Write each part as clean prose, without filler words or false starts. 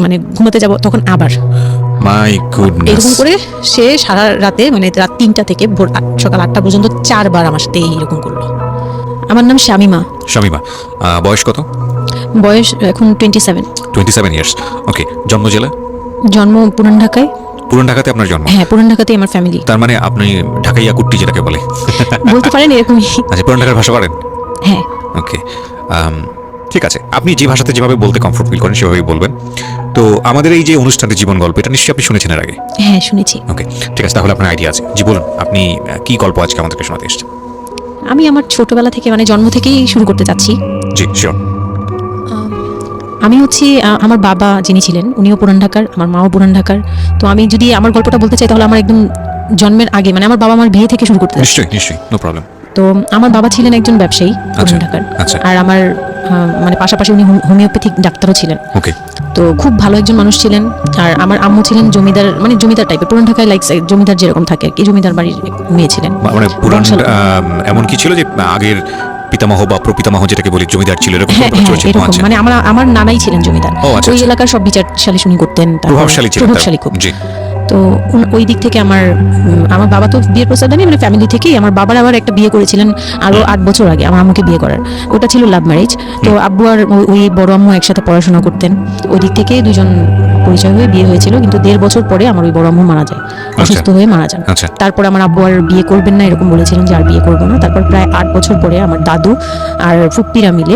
মানে ঘুমাতে যাব তখন আবার মাই গুডনেস, এরকম করে সে সারা রাতে মানে রাত 3টা থেকে ভোর সকাল 8টা পর্যন্ত 4বার আমার সাথে এইরকম করলো। আমার নাম শামিমা। শামিমা, বয়স কত? বয়স এখন 27। 27 ইয়ার্স। ওকে, জন্ম জেলা? জন্ম পুরান ঢাকায়। পুরান ঢাকাতে আপনার জন্ম? হ্যাঁ, পুরান ঢাকাতেই আমার ফ্যামিলি। তার মানে আপনি ঢাকাইয়া কুট্টি যেটাকে বলে বলতে পারেন এরকমই। আচ্ছা, পুরান ঢাকার ভাষা পারেন? হ্যাঁ। ওকে, ঠিক আছে, আপনি যে ভাষাতে যেভাবে বলতে কমফোর্ট ফিল করেন সেভাবেই বলবেন। তো আমাদের এই যে অনুষ্ঠানের জীবন গল্প, এটা নিশ্চয়ই আপনি শুনেছেন এর আগে? হ্যাঁ, শুনেছি। ওকে, ঠিক আছে, তাহলে আপনার আইডিয়া আছে। জি বলুন, আপনি কি গল্প আজকে আমাদেরকে শোনাতে এসেছেন? আমি আমার ছোটবেলা থেকে মানে জন্ম থেকেই শুরু করতে চাচ্ছি। জি শিওর। আমি হচ্ছি আমার বাবা যিনি ছিলেন উনিও পুরান ঢাকার, আমার মাও পুরান ঢাকার। তো আমি যদি আমার গল্পটা বলতে চাই তাহলে আমার একদম জন্মের আগে মানে আমার বাবা আমার বিয়ে থেকে শুরু করতে চাচ্ছি। নিশ্চয়ই নিশ্চয়ই, নো প্রবলেম। তো আমার বাবা ছিলেন একজন ব্যবসায়ী পুরান ঢাকার। আচ্ছা। আর আমার মানে পাশাপাশি উনি হোমিওপ্যাথিক ডাক্তারও ছিলেন। ওকে। তো খুব ভালো একজন মানুষ ছিলেন। আর আমার আম্মু ছিলেন জমিদার, মানে জমিদার টাইপের, পুরান ঢাকায় লাইক জমিদার যেরকম থাকে আর কি, জমিদার বাড়ির মেয়ে ছিলেন। মানে পুরান এমন কি ছিল যে আগের পিতামহ বা প্রপিতামহ যেটাকে বলি জমিদার ছিল এরকম? হ্যাঁ, এরকম মানে আমার নানাই ছিলেন জমিদার। ওই এলাকার সব বিচার সালিশ উনি করতেন, প্রভাবশালী খুব। তো ওই দিক থেকে আমার বাবা তো বিয়ের প্রস্তাব দেননি, মানে ফ্যামিলি থেকেই আমার বাবার আবার একটা বিয়ে করেছিলেন আরো 8 বছর আগে আমার আম্মুকে বিয়ে করার। ওটা ছিল লাভ ম্যারেজ। তো আব্বু আর ওই বড় আম্মু একসাথে পড়াশোনা করতেন। ওই দিক থেকে দুজন পরিচয় হয়ে বিয়ে হয়েছিল, কিন্তু 1.5 বছর পরে আমার ওই বড় আম্মু মারা যায়, অসুস্থ হয়ে মারা যান। তারপর আমার আব্বু আর বিয়ে করবেন না এরকম বলেছিলেন যে আর বিয়ে করবো না। তারপর প্রায় 8 বছর পরে আমার দাদু আর ফুপ্পিরা মিলে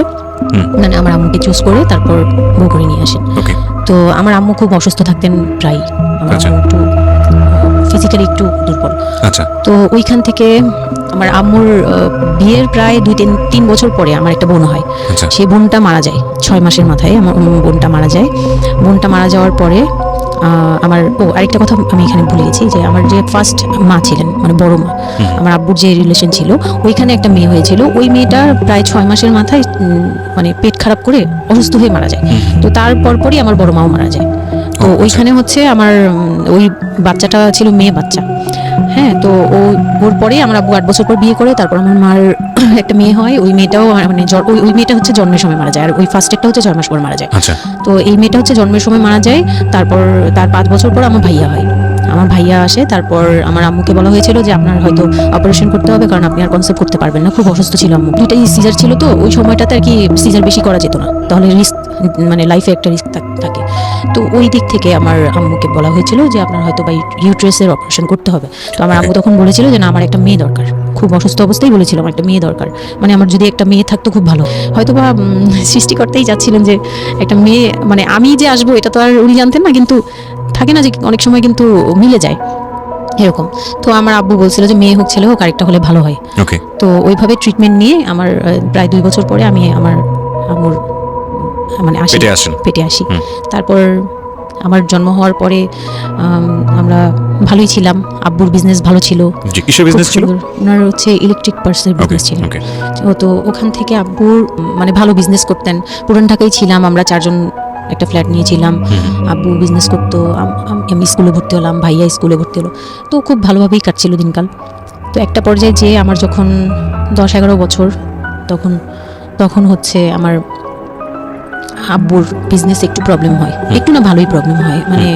মানে আমার আম্মুকে চুজ করে তারপর বউ করে নিয়ে আসেন। তো আমার আম্মু খুব অসুস্থ থাকতেন প্রায়, আমার আম্মু একটু ফিজিক্যালি একটু দুর্বল। আচ্ছা। তো ওইখান থেকে আমার আম্মুর বিয়ের প্রায় 2-3 বছর পরে আমার একটা বোন হয়। সেই বোনটা মারা যায় 6 মাসের মাথায়। আমার বোনটা মারা যায়। বোনটা মারা যাওয়ার পরে আমার আরেকটা কথা আমি এখানে ভুলে গেছি যে আমার যে ফার্স্ট মা ছিলেন মানে বড় মা, আমার আব্বুর যে রিলেশন ছিল ওইখানে একটা মেয়ে হয়েছিল। ওই মেয়েটা প্রায় 6 মাসের মাথায় মানে পেট খারাপ করে অসুস্থ হয়ে মারা যায়। তো তারপর পরই আমার বড় মাও মারা যায়। তো ওইখানে হচ্ছে আমার ওই বাচ্চাটা ছিল মেয়ে বাচ্চা। হ্যাঁ, তো ওর পরে আমার আব্বু 8 বছর পর বিয়ে করে। তারপর আমার মার একটা মেয়ে হয়। ওই মেয়েটাও মানে ওই মেয়েটা হচ্ছে জন্মের সময় মারা যায়, আর ওই ফার্স্ট একটা হচ্ছে 6 মাস পর মারা যায়। তো এই মেয়েটা হচ্ছে জন্মের সময় মারা যায়। তারপর তার 5 বছর পর আমার ভাইয়া হয়। আমার ভাইয়া আসে। তারপর আমার আম্মুকে বলা হয়েছিল যে আপনার হয়তো অপারেশন করতে হবে, কারণ আপনি আর কনসেপ্ট করতে পারবেন না, খুব অসুস্থ ছিল আম্মু। দুইটাই সিজার ছিল, তো ওই সময়টাতে আর কি সিজার বেশি করা যেত না, তাহলে রিস্ক মানে লাইফে একটা রিস্ক থাকে। তো ওই দিক থেকে আমার আম্মুকে বলা হয়েছিল যে আপনার হয়তো বা ইউট্রাসের অপারেশন করতে হবে। তো আমার আম্মু তখন বলেছিল যে না, আমার একটা মেয়ে দরকার, খুব অসুস্থ অবস্থায় বলেছিল আমার একটা মেয়ে দরকার, মানে আমার যদি একটা মেয়ে থাকতো খুব ভালো। হয়তো বা সৃষ্টিকর্তাই যাচ্ছিলেন যে একটা মেয়ে, মানে আমি যে আসবো এটা তো আর উনি জানতেন না, কিন্তু থাকে না যে অনেক সময় কিন্তু মিলে যায় এরকম। তো আমার আব্বু বলছিল যে মেয়ে হোক ছেলে হোক আরেকটা হলে ভালো হয়। তো ওইভাবে ট্রিটমেন্ট নিয়ে আমার প্রায় 2 বছর পরে আমি আমার আম্মুর মানে পেটে আসি। তারপর আমার জন্ম হওয়ার পরে আমরা ভালোই ছিলাম। আব্বুর বিজনেস ভালো ছিল। কিসের বিজনেস ছিল? ওনার হচ্ছে ইলেকট্রিক পার্সের বিজনেস ছিল। তো ওখান থেকে আব্বুর মানে ভালো বিজনেস করতেন। পুরান ঢাকায় ছিলাম আমরা 4 জন, একটা ফ্ল্যাট নিয়েছিলাম। আব্বু বিজনেস করতো, আমি স্কুলে ভর্তি হলাম, ভাইয়া স্কুলে ভর্তি হলো। তো খুব ভালোভাবেই কাটছিল দিনকাল। তো একটা পর্যায়ে যে আমার যখন 10-11 বছর, তখন হচ্ছে আমার আব্বুর বিজনেস একটু প্রবলেম হয়, একটু না ভালোই প্রবলেম হয়, মানে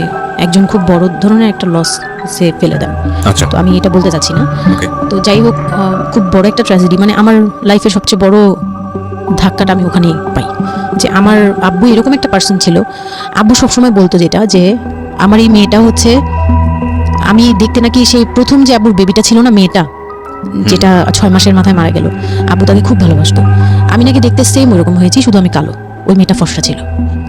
একজন খুব বড় ধরনের একটা লস সে ফেলে দেন। তো আমি এটা বলতে চাচ্ছি না। তো যাই হোক, খুব বড় একটা ট্র্যাজেডি, মানে আমার লাইফের সবচেয়ে বড় ধাক্কাটা আমি ওখানেই পাই যে আমার আব্বু এরকম একটা পার্সন ছিল। আব্বু সবসময় বলতো যেটা যে আমার এই মেয়েটা হচ্ছে, আমি দেখতে নাকি সেই প্রথম যে আব্বুর বেবিটা ছিল না, মেয়েটা যেটা 6 মাসের মাথায় মারা গেল, আব্বু তাকে খুব ভালোবাসতো। আমি নাকি দেখতে সেম ওরকম হয়েছি, শুধু আমি কালো, ওই মেয়েটা ফর্সা ছিল।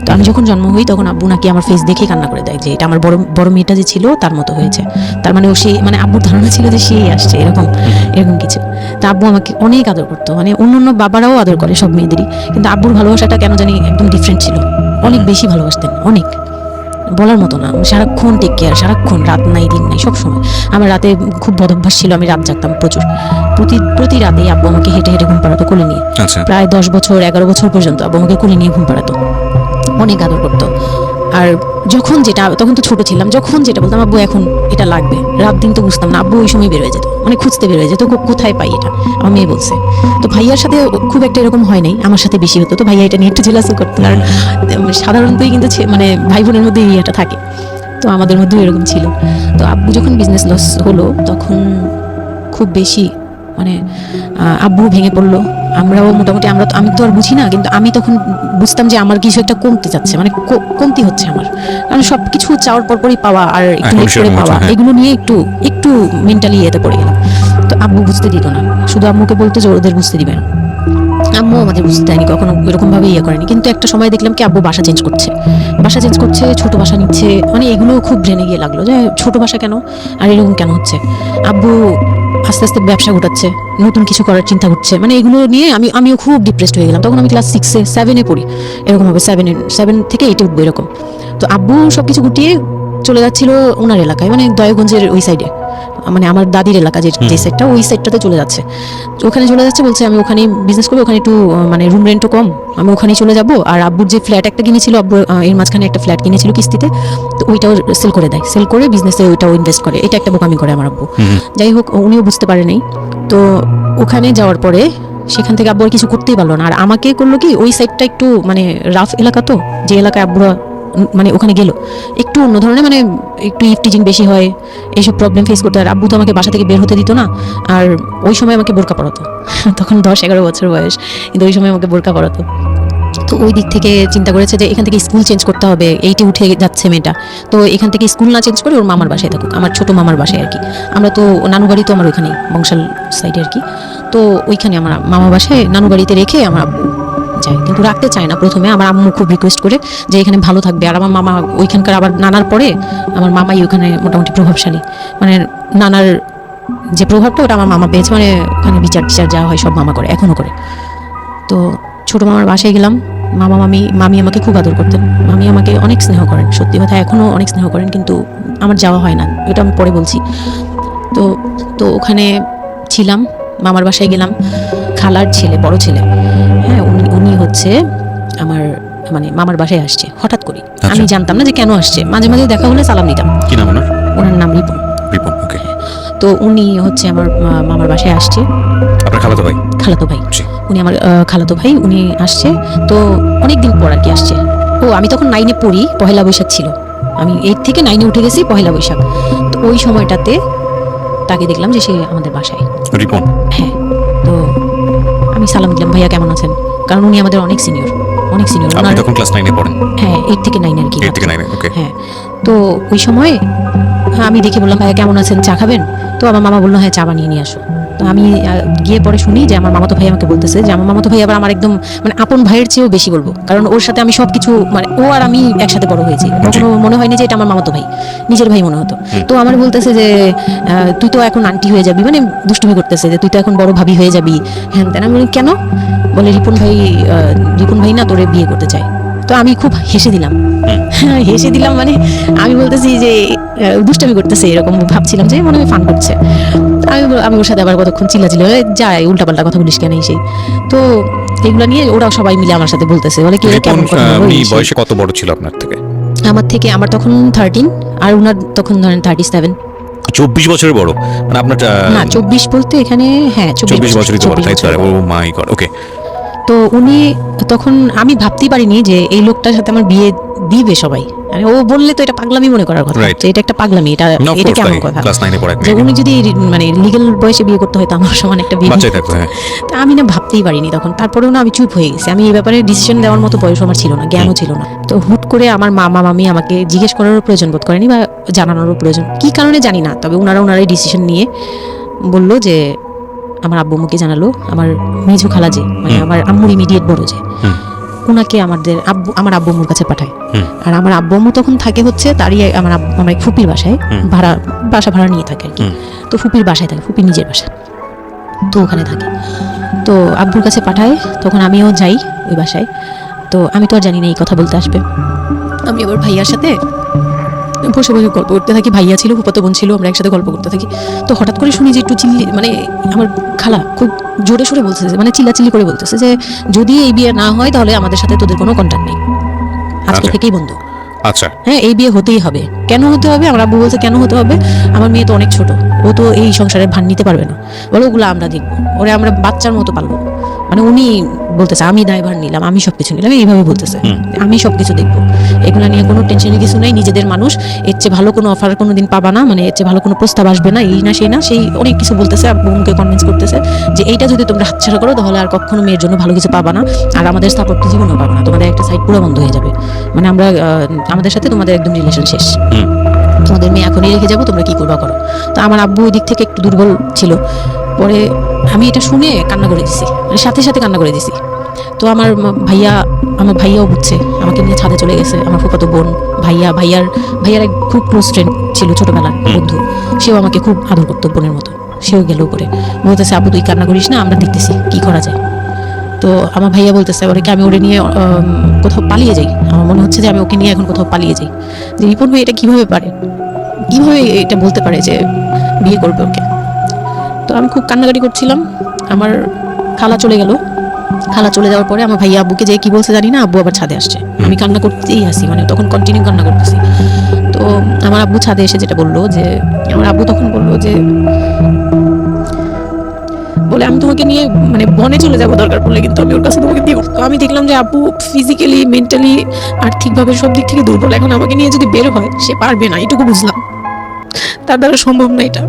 তো আমি যখন জন্ম হই তখন আব্বু নাকি আমার ফেস দেখে কান্না করে দেয় যে এটা আমার বড় মেয়েটা যে ছিল তার মতো হয়েছে। তার মানে মানে আব্বুর ধারণা ছিল যে সেই আসছে, এরকম কিছু। তা আব্বু আমাকে অনেক আদর করতো, মানে অন্য বাবারাও আদর করে সব মেয়েদেরই, কিন্তু আব্বুর ভালোবাসাটা কেন জানি একদম ডিফারেন্ট ছিল, অনেক বেশি ভালোবাসতেন, অনেক বলার মতো না। সারাক্ষণ টেক কেয়ার, সারাক্ষণ, রাত নাই দিন নাই, সবসময়। আমার রাতে খুব বদভ্যাস ছিল, আমি রাত জাগতাম প্রচুর। প্রতি রাতেই আব্বু আমাকে হেঁটে হেঁটে ঘুম পাড়াতো কোলে নিয়ে। প্রায় 10 বছর 11 বছর পর্যন্ত আব্বু আমাকে কোলে নিয়ে ঘুম পাড়াতো, অনেক আদর করতো। আর যখন যেটা, তখন তো ছোট ছিলাম, যখন যেটা বলতাম আব্বু এখন এটা লাগবে, রাত দিন তো বুঝতাম না, আব্বু ওই সময় বের হয়ে যেত, মানে খুঁজতে বের হয়ে যেত কোথায় পাই এটা, আমার মেয়ে বলছে। তো ভাইয়ার সাথে খুব একটা এরকম হয় নাই, আমার সাথে বেশি হতো। তো ভাইয়া এটা নিয়ে একটু জেলাসও করতো, কারণ সাধারণতই কিন্তু মানে ভাই বোনের মধ্যে এই এটা থাকে, তো আমাদের মধ্যেও এরকম ছিল। তো আব্বু যখন বিজনেস লস হলো তখন খুব বেশি মানে আব্বু ভেঙে পড়লো, আমরাও মোটামুটি, আমি তো আর বুঝি না, কিন্তু আমি তখন বুঝতাম যে আমার কিছু একটা কমতে যাচ্ছে, মানে কমতি হচ্ছে আমার, কারণ সব কিছু চাওয়ার পরপরই পাওয়া আর একটু লেট করে পাওয়া, এগুলো নিয়ে একটু একটু মেন্টালি এতে পড়ে গেলাম। তো আব্বু বুঝতে দিত না, শুধু আম্মুকে বলতো যে ওদের বুঝতে দিবে না, আম্মু আমাদের বুঝতে দেয়নি কখনো, এরকম ভাবে ইয়ে করেনি। কিন্তু একটা সময় দেখলাম কি আব্বু বাসা চেঞ্জ করছে, ছোট বাসা নিচ্ছে, মানে এগুলো খুব ব্রেনে গিয়ে লাগলো যে ছোট বাসা কেন আর এরকম কেন হচ্ছে। আব্বু আস্তে আস্তে ব্যবসা ঘটাচ্ছে, নতুন কিছু করার চিন্তা করছে, মানে এগুলো নিয়ে আমিও খুব ডিপ্রেসড হয়ে গেলাম। তখন আমি ক্লাস 6-7 পড়ি, এরকম হবে 7 থেকে 8 উঠবো এরকম। তো আব্বু সবকিছু গুটিয়ে চলে যাচ্ছিল ওনার এলাকায়, মানে দয়াগঞ্জের ওই সাইডে, মানে আমার দাদির এলাকা যে সাইডটা, ওই সাইডটাতে চলে যাচ্ছে। ওখানে চলে যাচ্ছে, বলছে আমি ওখানে বিজনেস করবো, ওখানে একটু মানে রুম রেন্টও কম, আমি ওখানেই চলে যাবো। আর আব্বুর যে ফ্ল্যাট একটা কিনেছিল, আব্বু এর মাঝখানে একটা ফ্ল্যাট কিনেছিল কিস্তিতে, তো ওইটাও সেল করে দেয়, সেল করে বিজনেসে ওইটাও ইনভেস্ট করে। এটা একটা বোকামি করে আমার আব্বু। যাই হোক, উনিও বুঝতে পারে নাই। তো ওখানে যাওয়ার পরে সেখান থেকে আব্বু আর কিছু করতেই পারলো না। আর আমাকে করলো কি, ওই সাইডটা একটু মানে রাফ এলাকা, তো যে এলাকায় আব্বুরা মানে ওখানে গেল একটু অন্য ধরনের, মানে একটু ইফটিজিং বেশি হয়, এইসব প্রবলেম ফেস করতে। আর আব্বু তো আমাকে বাসা থেকে বের হতে দিত না, আর ওই সময় আমাকে বোরকা পরাতো তখন 10-11 বছর বয়স, কিন্তু ওই সময় আমাকে বোরকা পরাতো। তো ওই দিক থেকে চিন্তা করেছে যে এখান থেকে স্কুল চেঞ্জ করতে হবে, এইটি উঠে যাচ্ছে মেয়েটা, তো এখান থেকে স্কুল না চেঞ্জ করে ওর মামার বাসায় থাকুক, আমার ছোট মামার বাসায় আর কি। আমরা তো নানু বাড়ি তো আমার ওইখানেই বংশাল সাইডে আর কি, তো ওইখানে আমার মামা বাসায় নানু বাড়িতে রেখে আমার আব্বু যায়, কিন্তু রাখতে চায় না প্রথমে। আমার আম্মু খুব রিকোয়েস্ট করে যে এখানে ভালো থাকবে, আর আমার মামা ওইখানকার, আবার নানার পরে আমার মামাই ওখানে মোটামুটি প্রভাবশালী, মানে নানার যে প্রভাবটা ওটা আমার মামা পেয়েছে, মানে ওখানে বিচার যাওয়া হয় সব মামা করে, এখনো করে। তো ছোট মামার বাসায় গেলাম, মামি আমাকে খুব আদর করতেন, মামি আমাকে অনেক স্নেহ করেন, সত্যি কথা এখনও অনেক স্নেহ করেন, কিন্তু আমার যাওয়া হয় না, এটা আমি পরে বলছি। তো ওখানে ছিলাম, মামার বাসায় গেলাম, খালার ছেলে, বড় ছেলে, হ্যাঁ, উনি হচ্ছে আমার মানে মামার বাসায় আসছে হঠাৎ করে, আমি জানতাম না যে কেন আসছে, মাঝে মাঝে দেখা হলে সালাম দিতাম। কি নাম ওনার? ওনার নাম রিপন। ওকে। তো উনি হচ্ছে আমার মামার বাসায় আসছে। আপনার খালাতো ভাই? খালাতো ভাই, উনি আমার খালাতো ভাই, উনি আসছে। তো অনেকদিন পর আর কি আসছে। আমি তখন 9-এ পড়ি, পহেলা বৈশাখ ছিল, আমি 8 থেকে 9-এ উঠে গেছি পহেলা বৈশাখ। তো ওই সময়টাতে তাকে দেখলাম যে সে আমাদের বাসায়, রিপন। হ্যাঁ। তো আমি সালাম দিলাম, ভাইয়া কেমন আছেন, কারণ উনি আমাদের অনেক সিনিয়র। আপনি তখন ক্লাস 9-এ পড়েন? হ্যাঁ, 8 থেকে 9 আর কি। 8 থেকে 9, ওকে। হ্যাঁ, তো ওই সময় আমি দেখে বললাম, ভাইয়া কেমন আছেন, চা খাবেন? তো আমার মামা বললো হ্যাঁ, চা বানিয়ে নিয়ে আসো। তো আমি গিয়ে পরে শুনি যে আমার মামাতো ভাই আমাকে বলতেছে যে আমার মামাতো ভাই আবার আমার একদম মানে আপন ভাইয়ের চেয়েও বেশি বলবো, কারণ ওর সাথে আমি সবকিছু, মানে ও আর আমি একসাথে বড় হয়েছি, কখনো মনে হয়নি যে এটা আমার মামাতো ভাই, নিজের ভাই মনে হতো। তো আমার বলতেছে যে তুই তো এখন আন্টি হয়ে যাবি, মানে দুষ্টুমি করতেছে যে তুই তো এখন বড় ভাবি হয়ে যাবি, হ্যাঁ তেন। আমি বলি কেন? বলে রিপন ভাই না তোরে বিয়ে করতে চায়। তো আমি খুব হেসে দিলাম, মানে আমি বলতেছি যে দুষ্টামি করতেছে, এরকম ভাবছিলাম যে মনে হয় ফান করছে। আমি ওর সাথে আবার কতক্ষণ চিল্লাচিল্লি যায়, উল্টাপাল্টা কথা বলিস কেন সেই। তো এগুলো নিয়ে ওরা সবাই মিলে আমার সাথে বলতেছে, বলে কি কেমন কথা। উনি বয়সে কত বড় ছিল আপনার থেকে? আমার তখন 13, আর উনার তখন ধরেন 37। 24 বছরের বড়, মানে আপনার না 24 বলতে এখানে, হ্যাঁ 24 বছরই তো বড়, তাই তো? ও মাই গড, ওকে। তো উনি তখন, আমি ভাবতেই পারিনি যে এই লোকটার সাথে আমার বিয়ে দিবে সবাই। মানে ও বললে তো এটা পাগলামি মনে করার কথা, যে এটা একটা পাগলামি, এটা কেমন কথা যে উনি যদি মানে লিগ্যাল বয়সে বিয়ে করতে হয় তো আমার সমান একটা বিয়ে বাচ্চা থাকতো। তা আমি না ভাবতেই পারিনি তখন। তারপরেও না আমি চুপ হয়ে গেছি, আমি এই ব্যাপারে ডিসিশন দেওয়ার মতো বয়স আমার ছিল না, জ্ঞানও ছিল না। তো হুট করে আমার মামি আমাকে জিজ্ঞেস করারও প্রয়োজন বোধ করেনি, বা জানানোরও প্রয়োজন কি কারণে জানি না, তবে ওনারাই ডিসিশন নিয়ে বললো যে আমার আব্বুকে জানালো, আমার মেজো খালা যে মানে আমার আম্মুর ইমিডিয়েট বড় যে, ওনাকে আমার আব্বুর কাছে পাঠায়। আর আমার আব্বু তখন থাকে হচ্ছে তারই আমার ফুপির বাসায়, বাসা ভাড়া নিয়ে থাকে আর কি। তো ফুপির বাসায় থাকে, ফুপির নিজের বাসা, তো ওখানে থাকে। তো আব্বুর কাছে পাঠায়, তখন আমিও যাই ওই বাসায়। তো আমি তো আর জানি না এই কথা বলতে আসবে। আমি আবার ভাইয়ার সাথে বসে গল্প করতে থাকি, ভাইয়া ছিল, ফুফাতো বোন ছিল, আমরা একসাথে গল্প করতে থাকি। তো হঠাৎ করে শুনি যে একটু মানে আমার খালা খুব জোরে সোরে বলতেছে, মানে চিল্লাচিল্লি করে বলতেছে যে যদি এই বিয়ে না হয় তাহলে আমাদের সাথে তোদের কোনো কন্ট্যাক্ট নেই, আজকে থেকেই বন্ধু। আচ্ছা, হ্যাঁ, এই বিয়ে হতেই হবে। কেন হতে হবে? আমার আব্বু বলছে কেন হতে হবে, আমার মেয়ে তো অনেক ছোট, ও তো এই সংসারে ভার নিতে পারবে না, বলে ওগুলো আমরা দেখবো, ওরে আমরা বাচ্চার মতো পালবো। মানে উনি বলতেছে আমি দায়ভার নিলাম, আমি সবকিছু নিলাম, এইভাবে বলতেছে আমি সবকিছু দেখবো, এগুলো নিয়ে কোনো টেনশনের কিছু নেই, নিজেদের মানুষ, এর চেয়ে ভালো কোনো অফার কোনো দিন পাবা না, মানে এর চেয়ে ভালো কোনো প্রস্তাব আসবে না, এই না সেই না, সেই অনেক কিছু বলতেছে। বোনকে কনভিন্স করতেছে যে এইটা যদি তোমরা হাতছাড়া করো তাহলে আর কখনো মেয়ের জন্য ভালো কিছু পাবা না, আর আমাদের সাপোর্ট তো জীবনেও পাবা না, তোমাদের একটা সাইড পুরো বন্ধ হয়ে যাবে, মানে আমরা আমাদের সাথে তোমাদের একদম রিলেশন শেষ, তোমাদের মেয়ে এখনই রেখে যাবো, তোমরা কি করবা করো। তো আমার আব্বু ওই দিক থেকে একটু দুর্বল ছিল, পরে আমি এটা শুনে কান্না করে দিছি, মানে সাথে সাথে কান্না করে দিছি। তো আমার ভাইয়াও বুঝছে, আমাকে নিয়ে ছাদে চলে গেছে, আমার ফুফাতো বোন, ভাইয়ার এক খুব ক্লোজ ফ্রেন্ড ছিল, ছোটবেলার বন্ধু, সেও আমাকে খুব আদর করতো বোনের মতো, সেও গেল উপরে, বলতেছে আব্বু তুই কান্না করিস না, আমরা দেখতেছি কি করা যায়। তো আমার ভাইয়া বলতেছে ওরে কি আমি ওরে নিয়ে কোথাও পালিয়ে যাই, আমার মনে হচ্ছে যে আমি ওকে নিয়ে এখন কোথাও পালিয়ে যাই, যে রিপন ভাই এটা কিভাবে পারে, কিভাবে এটা বলতে পারে যে বিয়ে করবে ওকে। তো আমি খুব কান্নাকাটি করছিলাম, আমার খালা চলে গেল, খালা চলে যাওয়ার পরে আমার ভাইয়া আব্বুকে যে কি বলছে জানি না, আব্বু আবার ছাদে আসছে, আমি কান্না করতেই আসি, মানে তখন কন্টিনিউ কান্না করতেছি। তো আমার আব্বু ছাদে এসে যেটা বললো যে, আমার আব্বু তখন বললো যে বলে আমি তোমাকে নিয়ে মানে বনে চলে যাবো দরকার পড়লে, কিন্তু আমি ওর কাছে তোমাকে দিব। তো আমি দেখলাম যে আব্বু ফিজিক্যালি, মেন্টালি, আর্থিকভাবে সব দিক থেকে দুর্বল, এখন আমাকে নিয়ে যদি বের হয় সে পারবে না, এটুকু বুঝলাম, তার দ্বারা সম্ভব না এটা।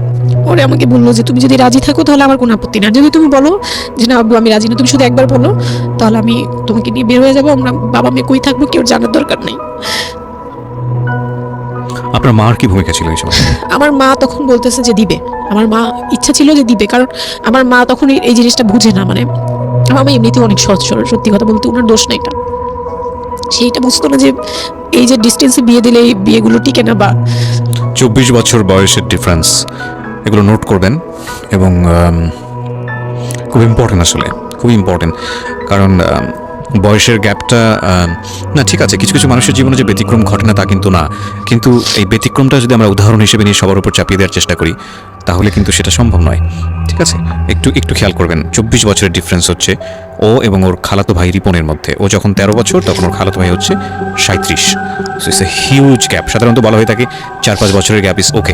পরে আমাকে বললো যে তুমি যদি রাজি থাকো তাহলে আমার কোনো আপত্তি না, যদি তুমি বলো যে না আব্বু আমি রাজি না, তুমি শুধু একবার বলো, তাহলে আমি তোমাকে নিয়ে বের হয়ে যাবো, আমরা বাবা মেয়ে কই থাকবো কেউ জানার দরকার নেই। আপনার মার কি ভূমিকা ছিল এই সময়? আমার মা তখন বলতেছে যে দিবে, আমার মা ইচ্ছা ছিল যে দিবে, কারণ আমার মা তখন এই জিনিসটা বুঝে না, মানে আমার মা এমনিতেও অনেক সহজ সরল, সত্যি কথা বলতে ওনার দোষ নেই, এটা সেইটা বুঝতো না যে এই যে ডিস্টেন্সে বিয়ে দিলে এই বিয়েগুলো টিকে না, বা 24 বছর বয়সের ডিফারেন্স, এগুলো নোট করবেন, এবং খুব ইম্পর্টেন্ট, আসলে খুব ইম্পর্টেন্ট, কারণ বয়সের গ্যাপটা, না ঠিক আছে, কিছু কিছু মানুষের জীবনে যে ব্যতিক্রম ঘটে না তা কিন্তু না, কিন্তু এই ব্যতিক্রমটা যদি আমরা উদাহরণ হিসেবে নিয়ে সবার উপর চাপিয়ে দেওয়ার চেষ্টা করি তাহলে কিন্তু সেটা সম্ভব নয়। ঠিক আছে, একটু খেয়াল করবেন, 24 বছরের ডিফারেন্স হচ্ছে ও এবং ওর খালাতো ভাই রিপনের মধ্যে। ও যখন 13 বছর তখন ওর খালাতো ভাই হচ্ছে 37। So it's a huge gap. সাধারণত বলা হয়ে থাকে 4-5 বছরের গ্যাপ ইজ ওকে,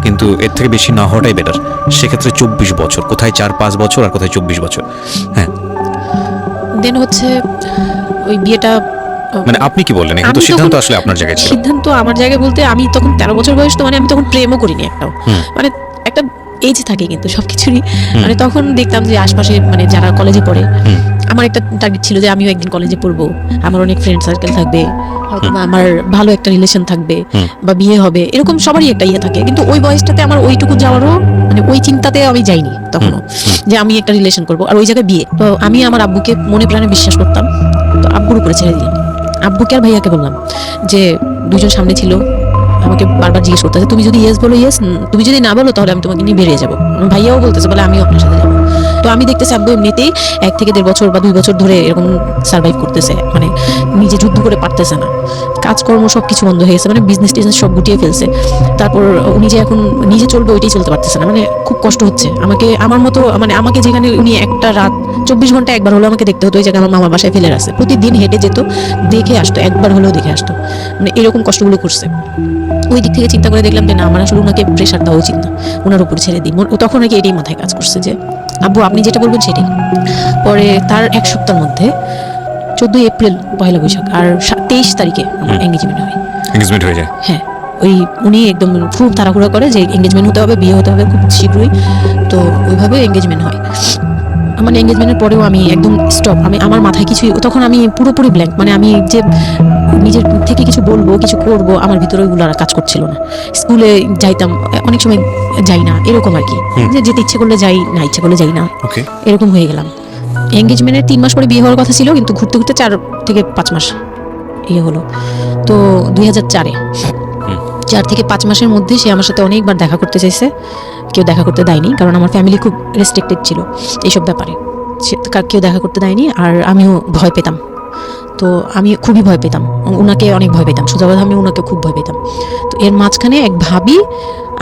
কিন্তু এর থেকে বেশি না হওয়াটাই বেটার। সেক্ষেত্রে 24 বছর, কোথায় 4-5 বছর আর কোথায় 24 বছর। হ্যাঁ, দেন হচ্ছে ওই বিয়েটা, মানে আপনি কি বললেন, এখন তো সিদ্ধান্ত আসলে আপনার জায়গায় ছিল। সিদ্ধান্ত আমার জায়গায় বলতে আমি তখন 13 বছর বয়স, তো মানে আমি তখন প্রেমও করিনি একটাও, মানে একটা এজ থাকে কিন্তু সবকিছুরই, মানে তখন দেখতাম যে আশপাশে মানে যারা কলেজে পড়ে, আমার একটা টার্গেট ছিল যে আমিও একদিন কলেজে পড়বো, আমার অনেক ফ্রেন্ড সার্কেল থাকবে, হয়তো আমার ভালো একটা রিলেশন থাকবে, বা বিয়ে হবে, এরকম সবারই একটা ইয়ে থাকে, কিন্তু ওই বয়সটাতে আমার ওইটুকু যাওয়ারও মানে ওই চিন্তাতে আমি যাইনি তখনও, যে আমি একটা রিলেশন করবো আর ওই জায়গায় বিয়ে। তো আমি আমার আব্বুকে মনে প্রাণে বিশ্বাস করতাম, তো আব্বুর উপরে ছেড়ে দিলাম। আব্বুকে আর ভাইয়াকে বললাম, যে দুজন সামনে ছিল, আমাকে বারবার জিজ্ঞেস করতেছে তুমি যদি ইয়েস বলো ইয়েস, তুমি যদি না বলো তাহলে আমি তোমাকে নিয়ে বেরিয়ে যাবো। ভাইয়াও বলতেছে বলে আমিও আপনার সাথে যাবো। তো আমি দেখতেছি আব্বু এমনিতেই 1 থেকে 1.5 বছর বা 2 বছর ধরে এরকম সার্ভাইভ করতেছে, মানে নিজে যুদ্ধ করে পারতেছে না, কাজকর্ম সব কিছু বন্ধ হয়ে গেছে, মানে বিজনেস সব গুটিয়ে ফেলছে। তারপর উনি যে এখন নিজে চলবে ওইটাই চলতে পারতেছে না, মানে খুব কষ্ট হচ্ছে আমাকে, আমার মতো, মানে আমাকে যেখানে উনি একটা রাত 24 ঘন্টা একবার হলো আমাকে দেখতে হতো, ওই জায়গায় আমার মামার বাসায় ফেলে রাখছে, প্রতিদিন হেঁটে যেত, দেখে আসতো, একবার হলেও দেখে আসতো, মানে এরকম কষ্টগুলো করছে। ওই দিক থেকে চিন্তা করে দেখলাম যে না, আমার আসলে ওনাকে প্রেশার দেওয়া উচিত না, ওনার উপর ছেড়ে দিই। তখন নাকি এটাই মাথায় কাজ করছে যে আব্বু আপনি যেটা বলবেন সেটাই। পরে তার 1 সপ্তাহের মধ্যে 14 এপ্রিল পয়লা বৈশাখ আর 23 তারিখে আমার এঙ্গেজমেন্ট হয়। এঙ্গেজমেন্ট হয়ে যায়? হ্যাঁ, ওই উনি একদম খুব তাড়াহুড়া করে যে এঙ্গেজমেন্ট হতে হবে, বিয়ে হতে হবে খুব শীঘ্রই, তো ওইভাবে এঙ্গেজমেন্ট হয়। আমার এঙ্গেজমেন্টের পরেও আমি একদম স্টপ, আমার মাথায় কিছু, তখন আমি পুরোপুরি ব্ল্যাঙ্ক, মানে আমি যে নিজের থেকে কিছু বলবো কিছু করবো আমার ভিতরে ওইগুলো আর কাজ করছিল না। স্কুলে যাইতাম, অনেক সময় যাই না, এরকম আর কি, যে যেতে ইচ্ছে করলে যাই, না ইচ্ছে করলে যাই না, এরকম হয়ে গেলাম। এঙ্গেজমেন্টের 3 মাস পরে বিয়ে হওয়ার কথা ছিল, কিন্তু ঘুরতে ঘুরতে 4 থেকে 5 মাস ইয়ে হলো। তো 2004-এ 4 থেকে 5 মাসের মধ্যে সে আমার সাথে অনেকবার দেখা করতে চাইছে, কেউ দেখা করতে দেয়নি, কারণ আমার ফ্যামিলি খুব রেস্ট্রিক্টেড ছিল এইসব ব্যাপারে, কেউ দেখা করতে দেয়নি, আর আমিও ভয় পেতাম। তো আমি খুবই ভয় পেতাম, ওনাকে অনেক ভয় পেতাম, সোজা কথা আমি ওনাকে খুব ভয় পেতাম। তো এর মাঝখানে এক ভাবি,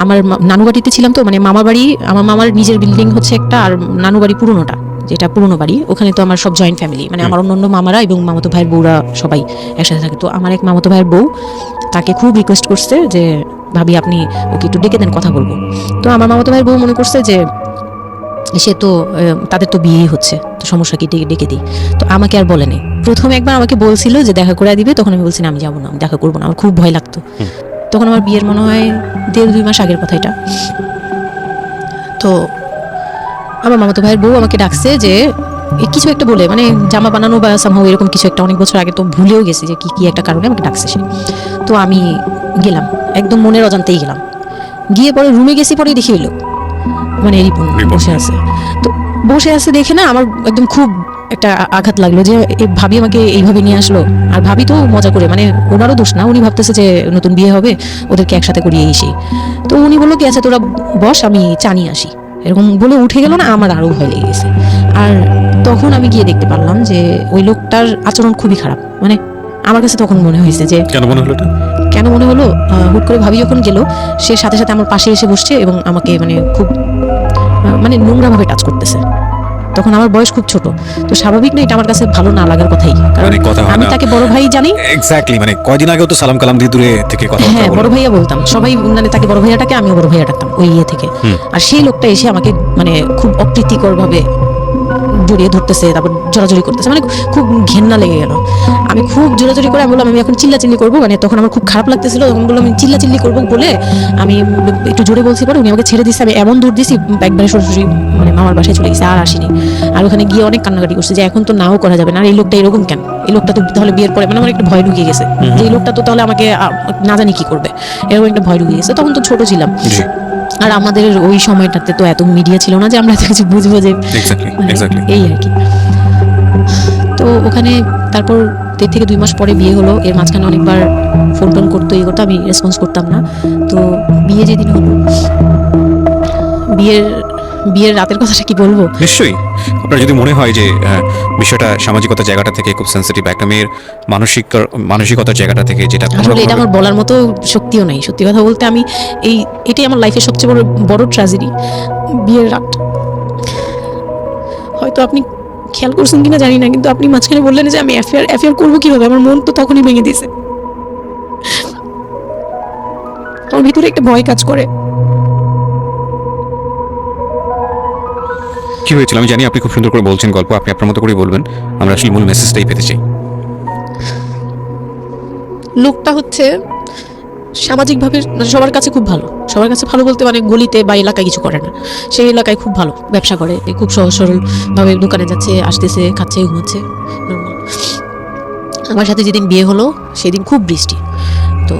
আমার নানু বাড়িতে ছিলাম, তো মানে মামা বাড়ি, আমার মামার নিজের বিল্ডিং হচ্ছে একটা, আর নানু বাড়ি পুরোনোটা, যেটা পুরনো বাড়ি, ওখানে তো আমার সব জয়েন্ট ফ্যামিলি, মানে আমার অন্য মামারা এবং মামাতো ভাইয়ের বউরা সবাই একসাথে থাকে। তো আমার এক মামাতো ভাইয়ের বউ তাকে খুব রিকোয়েস্ট করছে যে ভাবি আপনি ওকে একটু ডেকে দেন, কথা বলবো। তো আমার মামাতো ভাইয়ের বউ মনে করছে যে সে তো তাদের তো বিয়েই হচ্ছে, তো সমস্যা কি, ডেকে দিই। তো আমাকে আর বলে নেই। প্রথমে একবার আমাকে বলছিল যে দেখা করে দিবে, তখন আমি বলছি না আমি যাবো না, আমি দেখা করবো না, আমার খুব ভয় লাগতো। তখন আমার বিয়ের মনে হয় 1.5-2 মাস আগের কথা এটা। তো আমার মামাতো ভাইয়ের বউ আমাকে ডাকছে যে কিছু একটা বলে, মানে জামা বানানো বা সামহাও এরকম কিছু একটা, অনেক বছর আগে তো ভুলেও গেছি যে কি একটা কারণে আমাকে ডাকছে সে। তো আমি গেলাম, একদম মনের অজান্তেই গেলাম। গিয়ে পরে রুমে গেছি, পরে দেখি হইলো মানে রিপন বসে আছে। তো বসে আছে দেখে না আমার একদম খুব একটা আঘাত লাগলো যে ভাবি আমাকে এইভাবে নিয়ে আসলো। আর ভাবি তো মজা করে, মানে ওনারও দোষ না, উনি ভাবতেছে যে নতুন বিয়ে হবে, ওদেরকে একসাথে করিয়ে এসি। তো উনি বললো কি আচ্ছা তোরা বস, আমি চা নিয়ে আসি, এরকম বলে উঠে গেল না। আমার আরও ভয় লেগে গেছে। আর তখন আমি গিয়ে দেখতে পারলাম যে ওই লোকটার আচরণ খুবই খারাপ। মানে আমার কাছে তখন মনে হয়েছে যে কেন মনে হলো এটা? কেন মনে হলো, হুট করে ভাবি যখন গেল, সে সাথে সাথে আমার পাশে এসে বসছে এবং আমাকে মানে খুব মানে নোংরাভাবে টাচ করতেছে। তখন আমার বয়স খুব ছোট, তো স্বাভাবিক না এটা আমার কাছে ভালো না লাগার কথাই, কারণ মানে কথা হয় আমি না। তাকে বড় ভাই জানি। এক্স্যাক্টলি, মানে কয়দিন আগেও তো সালাম কালাম দিয়ে দূরে থেকে কথা হ্যাঁ, বড় বললাম। ভাইয়া বলতাম, সবাই মানে তাকে বড় ভাইয়াটাকে আমিও বড় ভাইয়া ডাকতাম ওই ইয়ে থেকে। আর সেই লোকটা এসে আমাকে মানে খুব অপ্রীতিকর ভাবে জড়িয়ে ধরতেছে, তারপর জোরাজুরি করতেছে, মানে খুব ঘেন্না লেগে গেল। আমি খুব জোরাজুরি করে আমি বললাম আমি এখন চিল্লাচিল্লি করবো, মানে তখন আমার খুব খারাপ লাগতেছিল, তখন বললাম আমি চিল্লাচিল্লি করবো বলে আমি একটু জোরে বলছি, পরে উনি আমাকে ছেড়ে দিচ্ছে। আমি এমন দূর দিছি, একবারে সরাসরি মানে মামার বাসায় চলে গেছে, আর আসিনি। আর ওখানে গিয়ে অনেক কান্নাকাটি করছে যে এখন তো নাও করা যাবে না, আর এই লোকটা এরকম কেন, এই লোকটা তো তাহলে বিয়ের পরে, মানে আমার একটা ভয় ঢুকিয়ে গেছে যে এই লোকটা তো তাহলে আমাকে না জানি কি করবে, এরকম একটা ভয় ঢুকিয়ে গেছে। তখন তো ছোট ছিলাম, আর আমাদের ওই সময়টাতে তো এত মিডিয়া ছিল না যে আমরা এত কিছু বুঝবো যে এক্স্যাক্টলি এই আর কি। তো ওখানে তারপর 1.5 থেকে 2 মাস পরে বিয়ে হলো। এর মাঝখানে অনেকবার ফোন টোন করতো, ইয়ে করতো, আমি রেসপন্স করতাম না। তো বিয়ে যেদিন হলো, বিয়ের রাতের কথাটা কি বলবো। নিশ্চয়ই আপনার যদি মনে হয় যে বিষয়টা সামাজিকতার জায়গাটা থেকে খুব সেন্সিটিভ, একটা মেয়ের মানসিকতার জায়গাটা থেকে, যেটা আসলে এটা আমার বলার মতো শক্তিও নাই, সত্যি কথা বলতে। আমি এটাই আমার লাইফের সবচেয়ে বড় ট্র্যাজেডি, বিয়ের রাত। হয়তো আপনি খেয়াল করছেন কিনা জানি না, কিন্তু আপনি মাঝখানে বললেন যে আমি অ্যাফেয়ার করবো কিভাবে, আমার মন তো তখনই ভেঙে দিয়েছে। আমার ভিতরে একটা ভয় কাজ করে। কি হয়েছিল আমি জানি, আপনি খুব সুন্দর করে বলছেন গল্প, আপনি আপনার মতো করে বলবেন, আমরা আসলে মূল মেসেজটাই পেতে চাই। লোকটা হচ্ছে সামাজিকভাবে মানে সবার কাছে খুব ভালো, সবার কাছে ভালো বলতে মানে গলিতে বা এলাকায় কিছু করে না, সেই এলাকায় খুব ভালো ব্যবসা করে, খুব সহজ সরলভাবে দোকানে যাচ্ছে, আসতেছে, খাচ্ছে, ঘুমাচ্ছে, নর্মাল। আমার সাথে যেদিন বিয়ে হলো সেদিন খুব বৃষ্টি। তো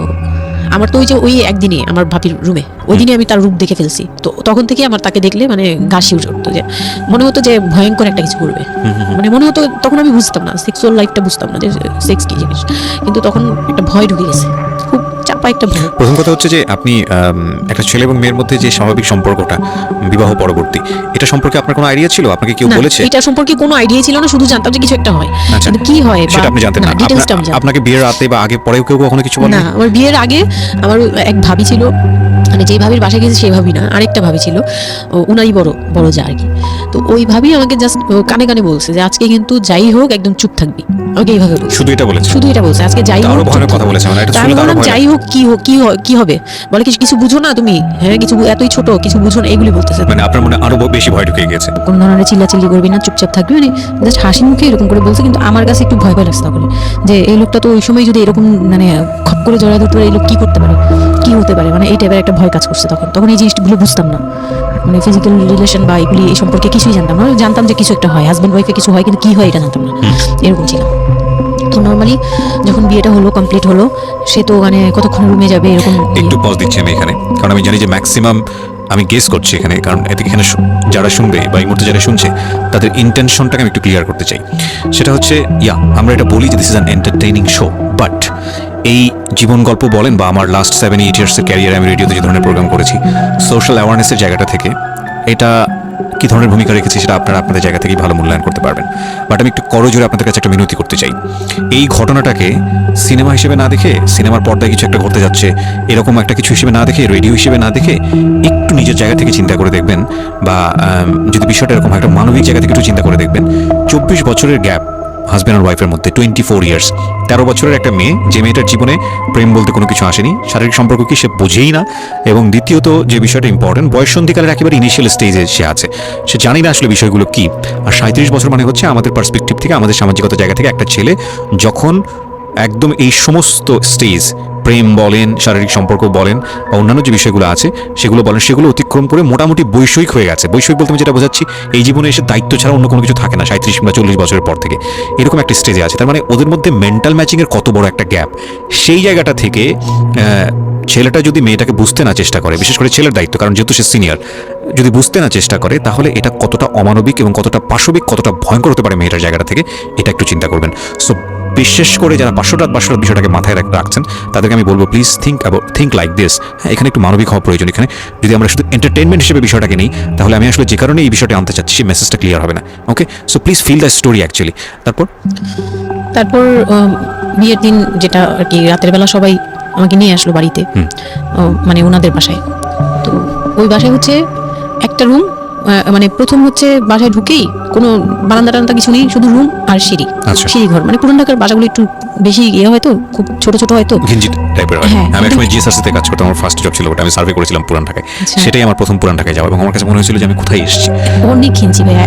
আমার তো ওই একদিনে আমার ভাবির রুমে, ওই দিনে আমি তার রূপ দেখে ফেলছি। তো তখন থেকে আমার তাকে দেখলে মানে গা শিউরে উঠতো, যে মনে হতো যে ভয়ঙ্কর একটা কিছু করবে। মানে মনে হতো, তখন আমি বুঝতাম না, সেক্সুয়াল লাইফটা বুঝতাম না যে সেক্স কি জিনিস, কিন্তু তখন একটা ভয় ঢুকে গেছে, খুব চাপা একটা ভয়। প্রথম কথা হচ্ছে যে আপনি একটা ছেলে এবং মেয়ের মধ্যে যে স্বাভাবিক সম্পর্কটা বিবাহ পরবর্তী, এটা সম্পর্কে আপনার কোনো আইডিয়া ছিল? আপনাকে কেউ বলেছে? এটা সম্পর্কে কোনো আইডিয়া ছিল না, শুধু জানতাম যে কিছু একটা হয়, কিন্তু কি হয় সেটা আপনি জানতেন না? আপনাকে বিয়ের রাতে বা আগে পরেও কেউ কখনো কিছু বলে না? আমার বিয়ের আগে আমার এক ভাবি ছিল, মানে যেই ভাবির বাসায় গেছে সেই ভাবি না, আরেকটা ভাবি ছিল, উনারই বড় যা আর কি। তো ওই ভাবি আমাকে জাস্ট কানে কানে বলছে যে আজকে কিন্তু যাই হোক একদম চুপ থাকবি, আমাকে এইভাবে বলছে। শুধু এটা বলেছে? শুধু এটা বলছে, আজকে যাই হোক ভয়ানক কথা বলেছে, মানে এটা শুনলে তো আরো ভয়। যাই হোক কি হবে, বলে কিছু বুঝো না তুমি, হ্যাঁ কিছু এতই ছোট, কিছু বুঝো না, এগুলি বলতেছে। মানে আপনার মনে আরো বেশি ভয় ঢুকে গেছে? কোন ধরনের চিল্লাচিল্লি করবি না, চুপচাপ থাকবি, মানে জাস্ট হাসি মুখে এরকম করে বলছে। কিন্তু আমার কাছে একটু ভয় লাগছে তখন, যে এই লোকটা তো ওই সময় যদি এরকম মানে খপ করে জড়ায় ধরতে পারে, এই লোক কি করতে পারে, কি হতে পারে, মানে এই টাইপের একটা ভয় কাজ করছে তখন এই জিনিসগুলো বুঝতাম না, মানে ফিজিক্যাল রিলেশন বা এগুলি এই সম্পর্কে কিছুই জানতাম না। জানতাম যে কিছু একটা হয়, হাজব্যান্ড ওয়াইফে কিছু হয়, কিন্তু কি হয় এটা জানতাম না, এরকম ছিল। তো নর্মালি যখন বিয়েটা হলো, কমপ্লিট হলো, সে তো মানে কতক্ষণ রুমে যাবে এরকম। একটু পজ দিচ্ছি আমি এখানে, কারণ আমি জানি যে ম্যাক্সিমাম আমি গেস করছি এখানে, কারণ এখানে যারা শুনবে বা এই মুহূর্তে যারা শুনছে তাদের ইন্টেনশনটাকে আমি একটু ক্লিয়ার করতে চাই। সেটা হচ্ছে আমরা এটা বলি যে this is an entertaining show, but এই জীবন গল্প বলেন বা আমার লাস্ট 7-8 ইয়ার্সের ক্যারিয়ারে আমি রেডিওতে যে ধরনের প্রোগ্রাম করেছি, সোশ্যাল অ্যাওয়ারনেসের জায়গাটা থেকে এটা কী ধরনের ভূমিকা রেখেছি সেটা আপনারা আপনাদের জায়গা থেকেই ভালো মূল্যায়ন করতে পারবেন। বাট আমি একটু করজোরে আপনাদের কাছে একটা মিনতি করতে চাই, এই ঘটনাটাকে সিনেমা হিসেবে না দেখে, সিনেমার পর্দায় কিছু একটা ঘটতে যাচ্ছে এরকম একটা কিছু হিসেবে না দেখে, রেডিও হিসেবে না দেখে একটু নিজের জায়গা থেকে চিন্তা করে দেখবেন, বা যদি বিষয়টা এরকম হয় একটা মানবিক জায়গা থেকে একটু চিন্তা করে দেখবেন। 24 বছরের গ্যাপ হাজব্যান্ড আর ওয়াইফের মধ্যে, 24 ইয়ার্স, 13 বছরের একটা মেয়ে, যে মেয়েটার জীবনে প্রেম বলতে কোনো কিছু আসেনি, শারীরিক সম্পর্ক কি সে বোঝেই না, এবং দ্বিতীয়ত যে বিষয়টা ইম্পর্টেন্ট, বয়ঃসন্ধিকালের একেবারে ইনিশিয়াল স্টেজে সে আছে, সে জানি না আসলে বিষয়গুলো কি। আর 37 বছর মানে হচ্ছে আমাদের পার্সপেক্টিভ থেকে, আমাদের সামাজিকতা জায়গা থেকে একটা ছেলে যখন একদম এই সমস্ত স্টেজ, প্রেম বলেন, শারীরিক সম্পর্ক বলেন, বা অন্যান্য যে বিষয়গুলো আছে সেগুলো বলেন, সেগুলো অতিক্রম করে মোটামুটি বৈষয়িক হয়ে গেছে। বৈষয়িক বলতে আমি যেটা বোঝাচ্ছি, এই জীবনে এসে দায়িত্ব ছাড়া অন্য কোনো কিছু থাকে না 37 কিংবা 40 বছরের পর থেকে, এরকম একটা স্টেজে আছে। তার মানে ওদের মধ্যে মেন্টাল ম্যাচিংয়ের কত বড় একটা গ্যাপ। সেই জায়গাটা থেকে ছেলেটা যদি মেয়েটাকে বুঝতে না চেষ্টা করে, বিশেষ করে ছেলের দায়িত্ব, কারণ যেহেতু সে সিনিয়র, যদি বুঝতে না চেষ্টা করে, তাহলে এটা কতটা অমানবিক এবং কতটা পাশবিক, কতটা ভয়ঙ্কর হতে পারে মেয়েটার জায়গাটা থেকে, এটা একটু চিন্তা করবেন। সো বিশেষ করে যারা 500 বিষয়টাকে মাথায় রাখছেন, তাদেরকে আমি বলবো প্লিজ থিঙ্ক লাইক দিস। হ্যাঁ, এখানে একটু মানবিক হওয়া প্রয়োজন। এখানে যদি আমরা শুধু এন্টারটেনমেন্ট হিসেবে বিষয়টাকে নিই, তাহলে আমি আসলে যে কারণে এই বিষয়টা আনতে চাচ্ছি, সেই মেসেজটা ক্লিয়ার হবে না। Okay, so please feel the story actually. তারপর বিয়ের দিন যেটা আর কি, রাতের বেলা সবাই আমাকে নিয়ে আসলো বাড়িতে, মানে ওনাদের বাসায়। তো ওই বাসায় হচ্ছে একটা রুম, মানে প্রথম হচ্ছে বাসায় ঢুকেই কোনো বারান্দা টান্দা কিছু নেই, শুধু রুম আর সিঁড়ি, সিঁড়ি ঘর। মানে পুরান ঢাকার বাসাগুলো একটু বেশি হয়তো, খুব ছোট ছোট হয়তো, ঘিঞ্জি টাইপের হয়। আমি একসময় জিএসআরসিতে কাজ করতাম, আমার ফার্স্ট জব ছিল ওটা, আমি সার্ভে করেছিলাম পুরান ঢাকায়। সেটাই আমার প্রথম পুরান ঢাকায় যাওয়া, এবং আমার কাছে মনে হয়েছিল যে আমি কোথায় এসেছি। অনেক ঘিঞ্জি ভাইয়া,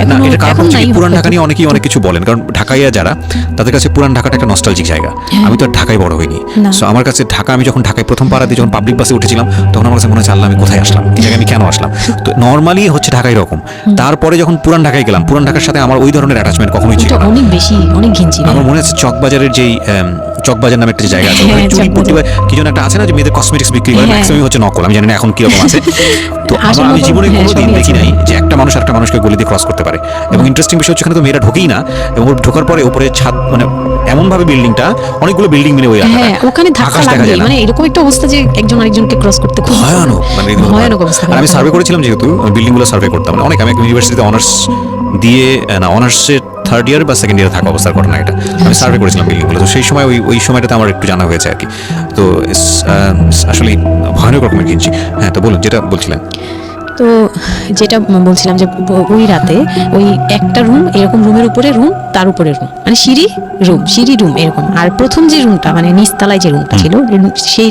এখন নাই। পুরান ঢাকা নিয়ে অনেকেই অনেক কিছু বলেন, কারণ ঢাকাইয়া যারা, তাদের কাছে পুরান ঢাকাটা একটা নস্টালজিক জায়গা। আমি তো আর ঢাকায় বড় হইনি, সো আমার কাছে ঢাকা, আমি যখন ঢাকায় প্রথম পাড়া দিয়ে যখন পাবলিক বাসে উঠেছিলাম, তখন আমার কাছে মনে হচ্ছে আল্লাহ আমি কোথায় আসলাম, এই জায়গায় আমি কেন আসলাম। তো নর্মালি হচ্ছে ঢাকা এরকম। তারপরে যখন পুরান ঢাকায় গেলাম, পুরান ঢাকার সাথে আমার ওই ধরনের অ্যাটাচমেন্ট কখনোই ছিল না, অনেক বেশি, অনেক ঘিঞ্জি। আমার মনে আছে চকবাজারের যেই চকবাজার নামে একটা জায়গা আছে, চুরি কি যেন একটা আছে না, যে মেয়েদের কসমেটিক্স বিক্রি করে, ম্যাক্সিমাম হচ্ছে নকল, আমি জানি না এখন কিরকম আছে। তো আমি জীবনে কোনোদিন দেখি নাই যে একটা মানুষ একটা মানুষকে গলি দিয়ে ক্রস করতে পারে। এবং ইন্টারেস্টিং বিষয় হচ্ছে, এখানে তো মেয়েরা ঢোকেই না, এবং ঢোকার পরে উপরে ছাদ, মানে এমন ভাবে বিল্ডিংটা, অনেকগুলো বিল্ডিং মিলে ওই ওখানে ধাক্কা লাগবে, মানে এরকম একটা অবস্থা যে একজন আরেকজনকে ক্রস করতে খুব ভয়ানক, মানে ভয়ানক অবস্থা। আর আমি সার্ভে করেছিলাম, যেহেতু বিল্ডিংগুলো সার্ভে করতাম অনেক, আমি ইউনিভার্সিটিতে অনার্স দিয়ে, না অনার্সের থার্ড ইয়ার বা সেকেন্ড ইয়ারে থাকা অবস্থার ঘটনা এটা, আমি সার্ভে করেছিলাম বিল্ডিংগুলো। তো সেই সময় ওই সময়টাতে আমার একটু জানা হয়েছে আর কি। তো আসলে ভয়ানক রকমের কিনছি। হ্যাঁ, তো বলুন যেটা বলছিলেন। তো যেটা বলছিলাম যে ওই রাতে ওই একটা রুম, এরকম রুমের উপরে রুম, তার উপরে রুম, মানে সিঁড়ি রুম এরকম। আর প্রথম যে রুমটা, মানে নিচতলায় যে রুমটা ছিল, সেই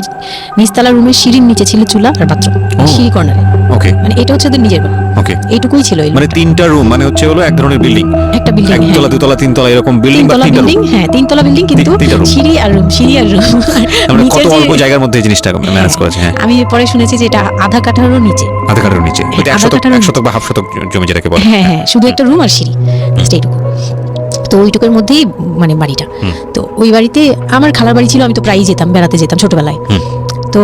নিচতলা রুমের সিঁড়ির নিচে ছিল চুলা আর বাথরুম, সিঁড়ি কর্নারে। ওকে, মানে এটা হচ্ছে ওদের নিজের, ওকে, এইটুকুই ছিল। মানে তিনটা রুম, মানে হচ্ছে হলো এক ধরনের বিল্ডিং, একটা বিল্ডিং, একতলা দুতলা তিনতলা এরকম বিল্ডিং, বা তিনটা বিল্ডিং। হ্যাঁ, তিনতলা বিল্ডিং, কিন্তু সিঁড়ি আর রুম। মানে কত অল্প জায়গার মধ্যে এই জিনিসটা ম্যানেজ করেছে। হ্যাঁ, আমি পরে শুনেছি যে এটা আধা কাঠারও নিচে, ওইটা 1 শতক বা হাফ শতক জমি যেটাকে বলে। হ্যাঁ, শুধু একটা রুম আর সিঁড়ি, এইটুকু। তো ওইটুকুর মধ্যেই মানে বাড়িটা। তো ওই বাড়িতে আমার খালার বাড়ি ছিল, আমি তো প্রায়ই যেতাম, বেড়াতে যেতাম ছোটবেলায়। তো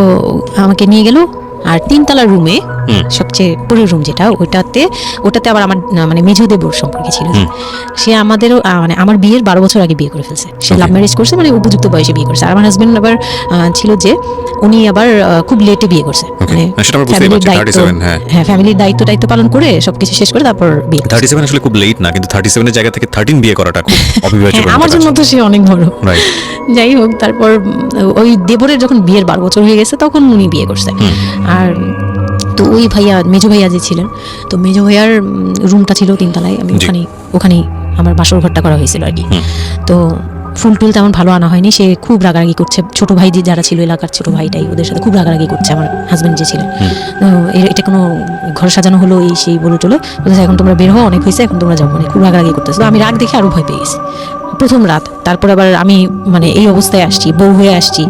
আমাকে নিয়ে গেল, আর তিনতলার রুমে সবচেয়ে পরের রুম যেটা, ওটাতে আবার আমার মানে মেঝোদেবর সম্পর্কে ছিল। সে আমাদেরও, মানে আমার বিয়ের 12 বছর আগে বিয়ে করে ফেলছে। সে লাভ ম্যারেজ করছে, মানে উপযুক্ত বয়সে বিয়ে করছে। আর আমার হাজবেন্ড আবার ছিল যে উনি আবার খুব লেটে বিয়ে করছে, মানে ফ্যামিলির দায়িত্ব পালন করে সবকিছু শেষ করে তারপর বিয়ে। 37 আসলে খুব লেট না, কিন্তু 37 এর জায়গা থেকে 13 বিয়ে করাটা খুব অবিবেচনা। আমার জন্য তো সে অনেক বড়। যাই হোক, তারপর ওই দেবরের যখন বিয়ের 12 বছর হয়ে গেছে, তখন উনি বিয়ে করছে। আর তো ওই মেজো ভাইয়া যে ছিলেন, তো মেজো ভাইয়ার রুমটা ছিল তিনতলায়, আমি ওখানেই আমার বাসর ঘরটা করা হয়েছিল আর কি। তো ফুল টুল তেমন ভালো আনা হয়নি, সে খুব রাগারাগি করছে। ছোট ভাই যারা ছিল এলাকার ছোট ভাইটাই, ওদের সাথে খুব রাগারাগি করছে আমার হাজবেন্ড যে ছিলেন। এটা কোনো ঘর সাজানো হলো, এই সেই বলে টলে বলছে এখন তোমরা বের হও, অনেক হয়েছে, এখন তোমরা যাবো, মানে খুব রাগারাগি করতেছে। তো আমি রাগ দেখে আরো ভয় পেয়ে গেছি প্রথম রাত। তারপর আবার আমি মানে এই অবস্থায় আসছি, বউ হয়ে আসছি,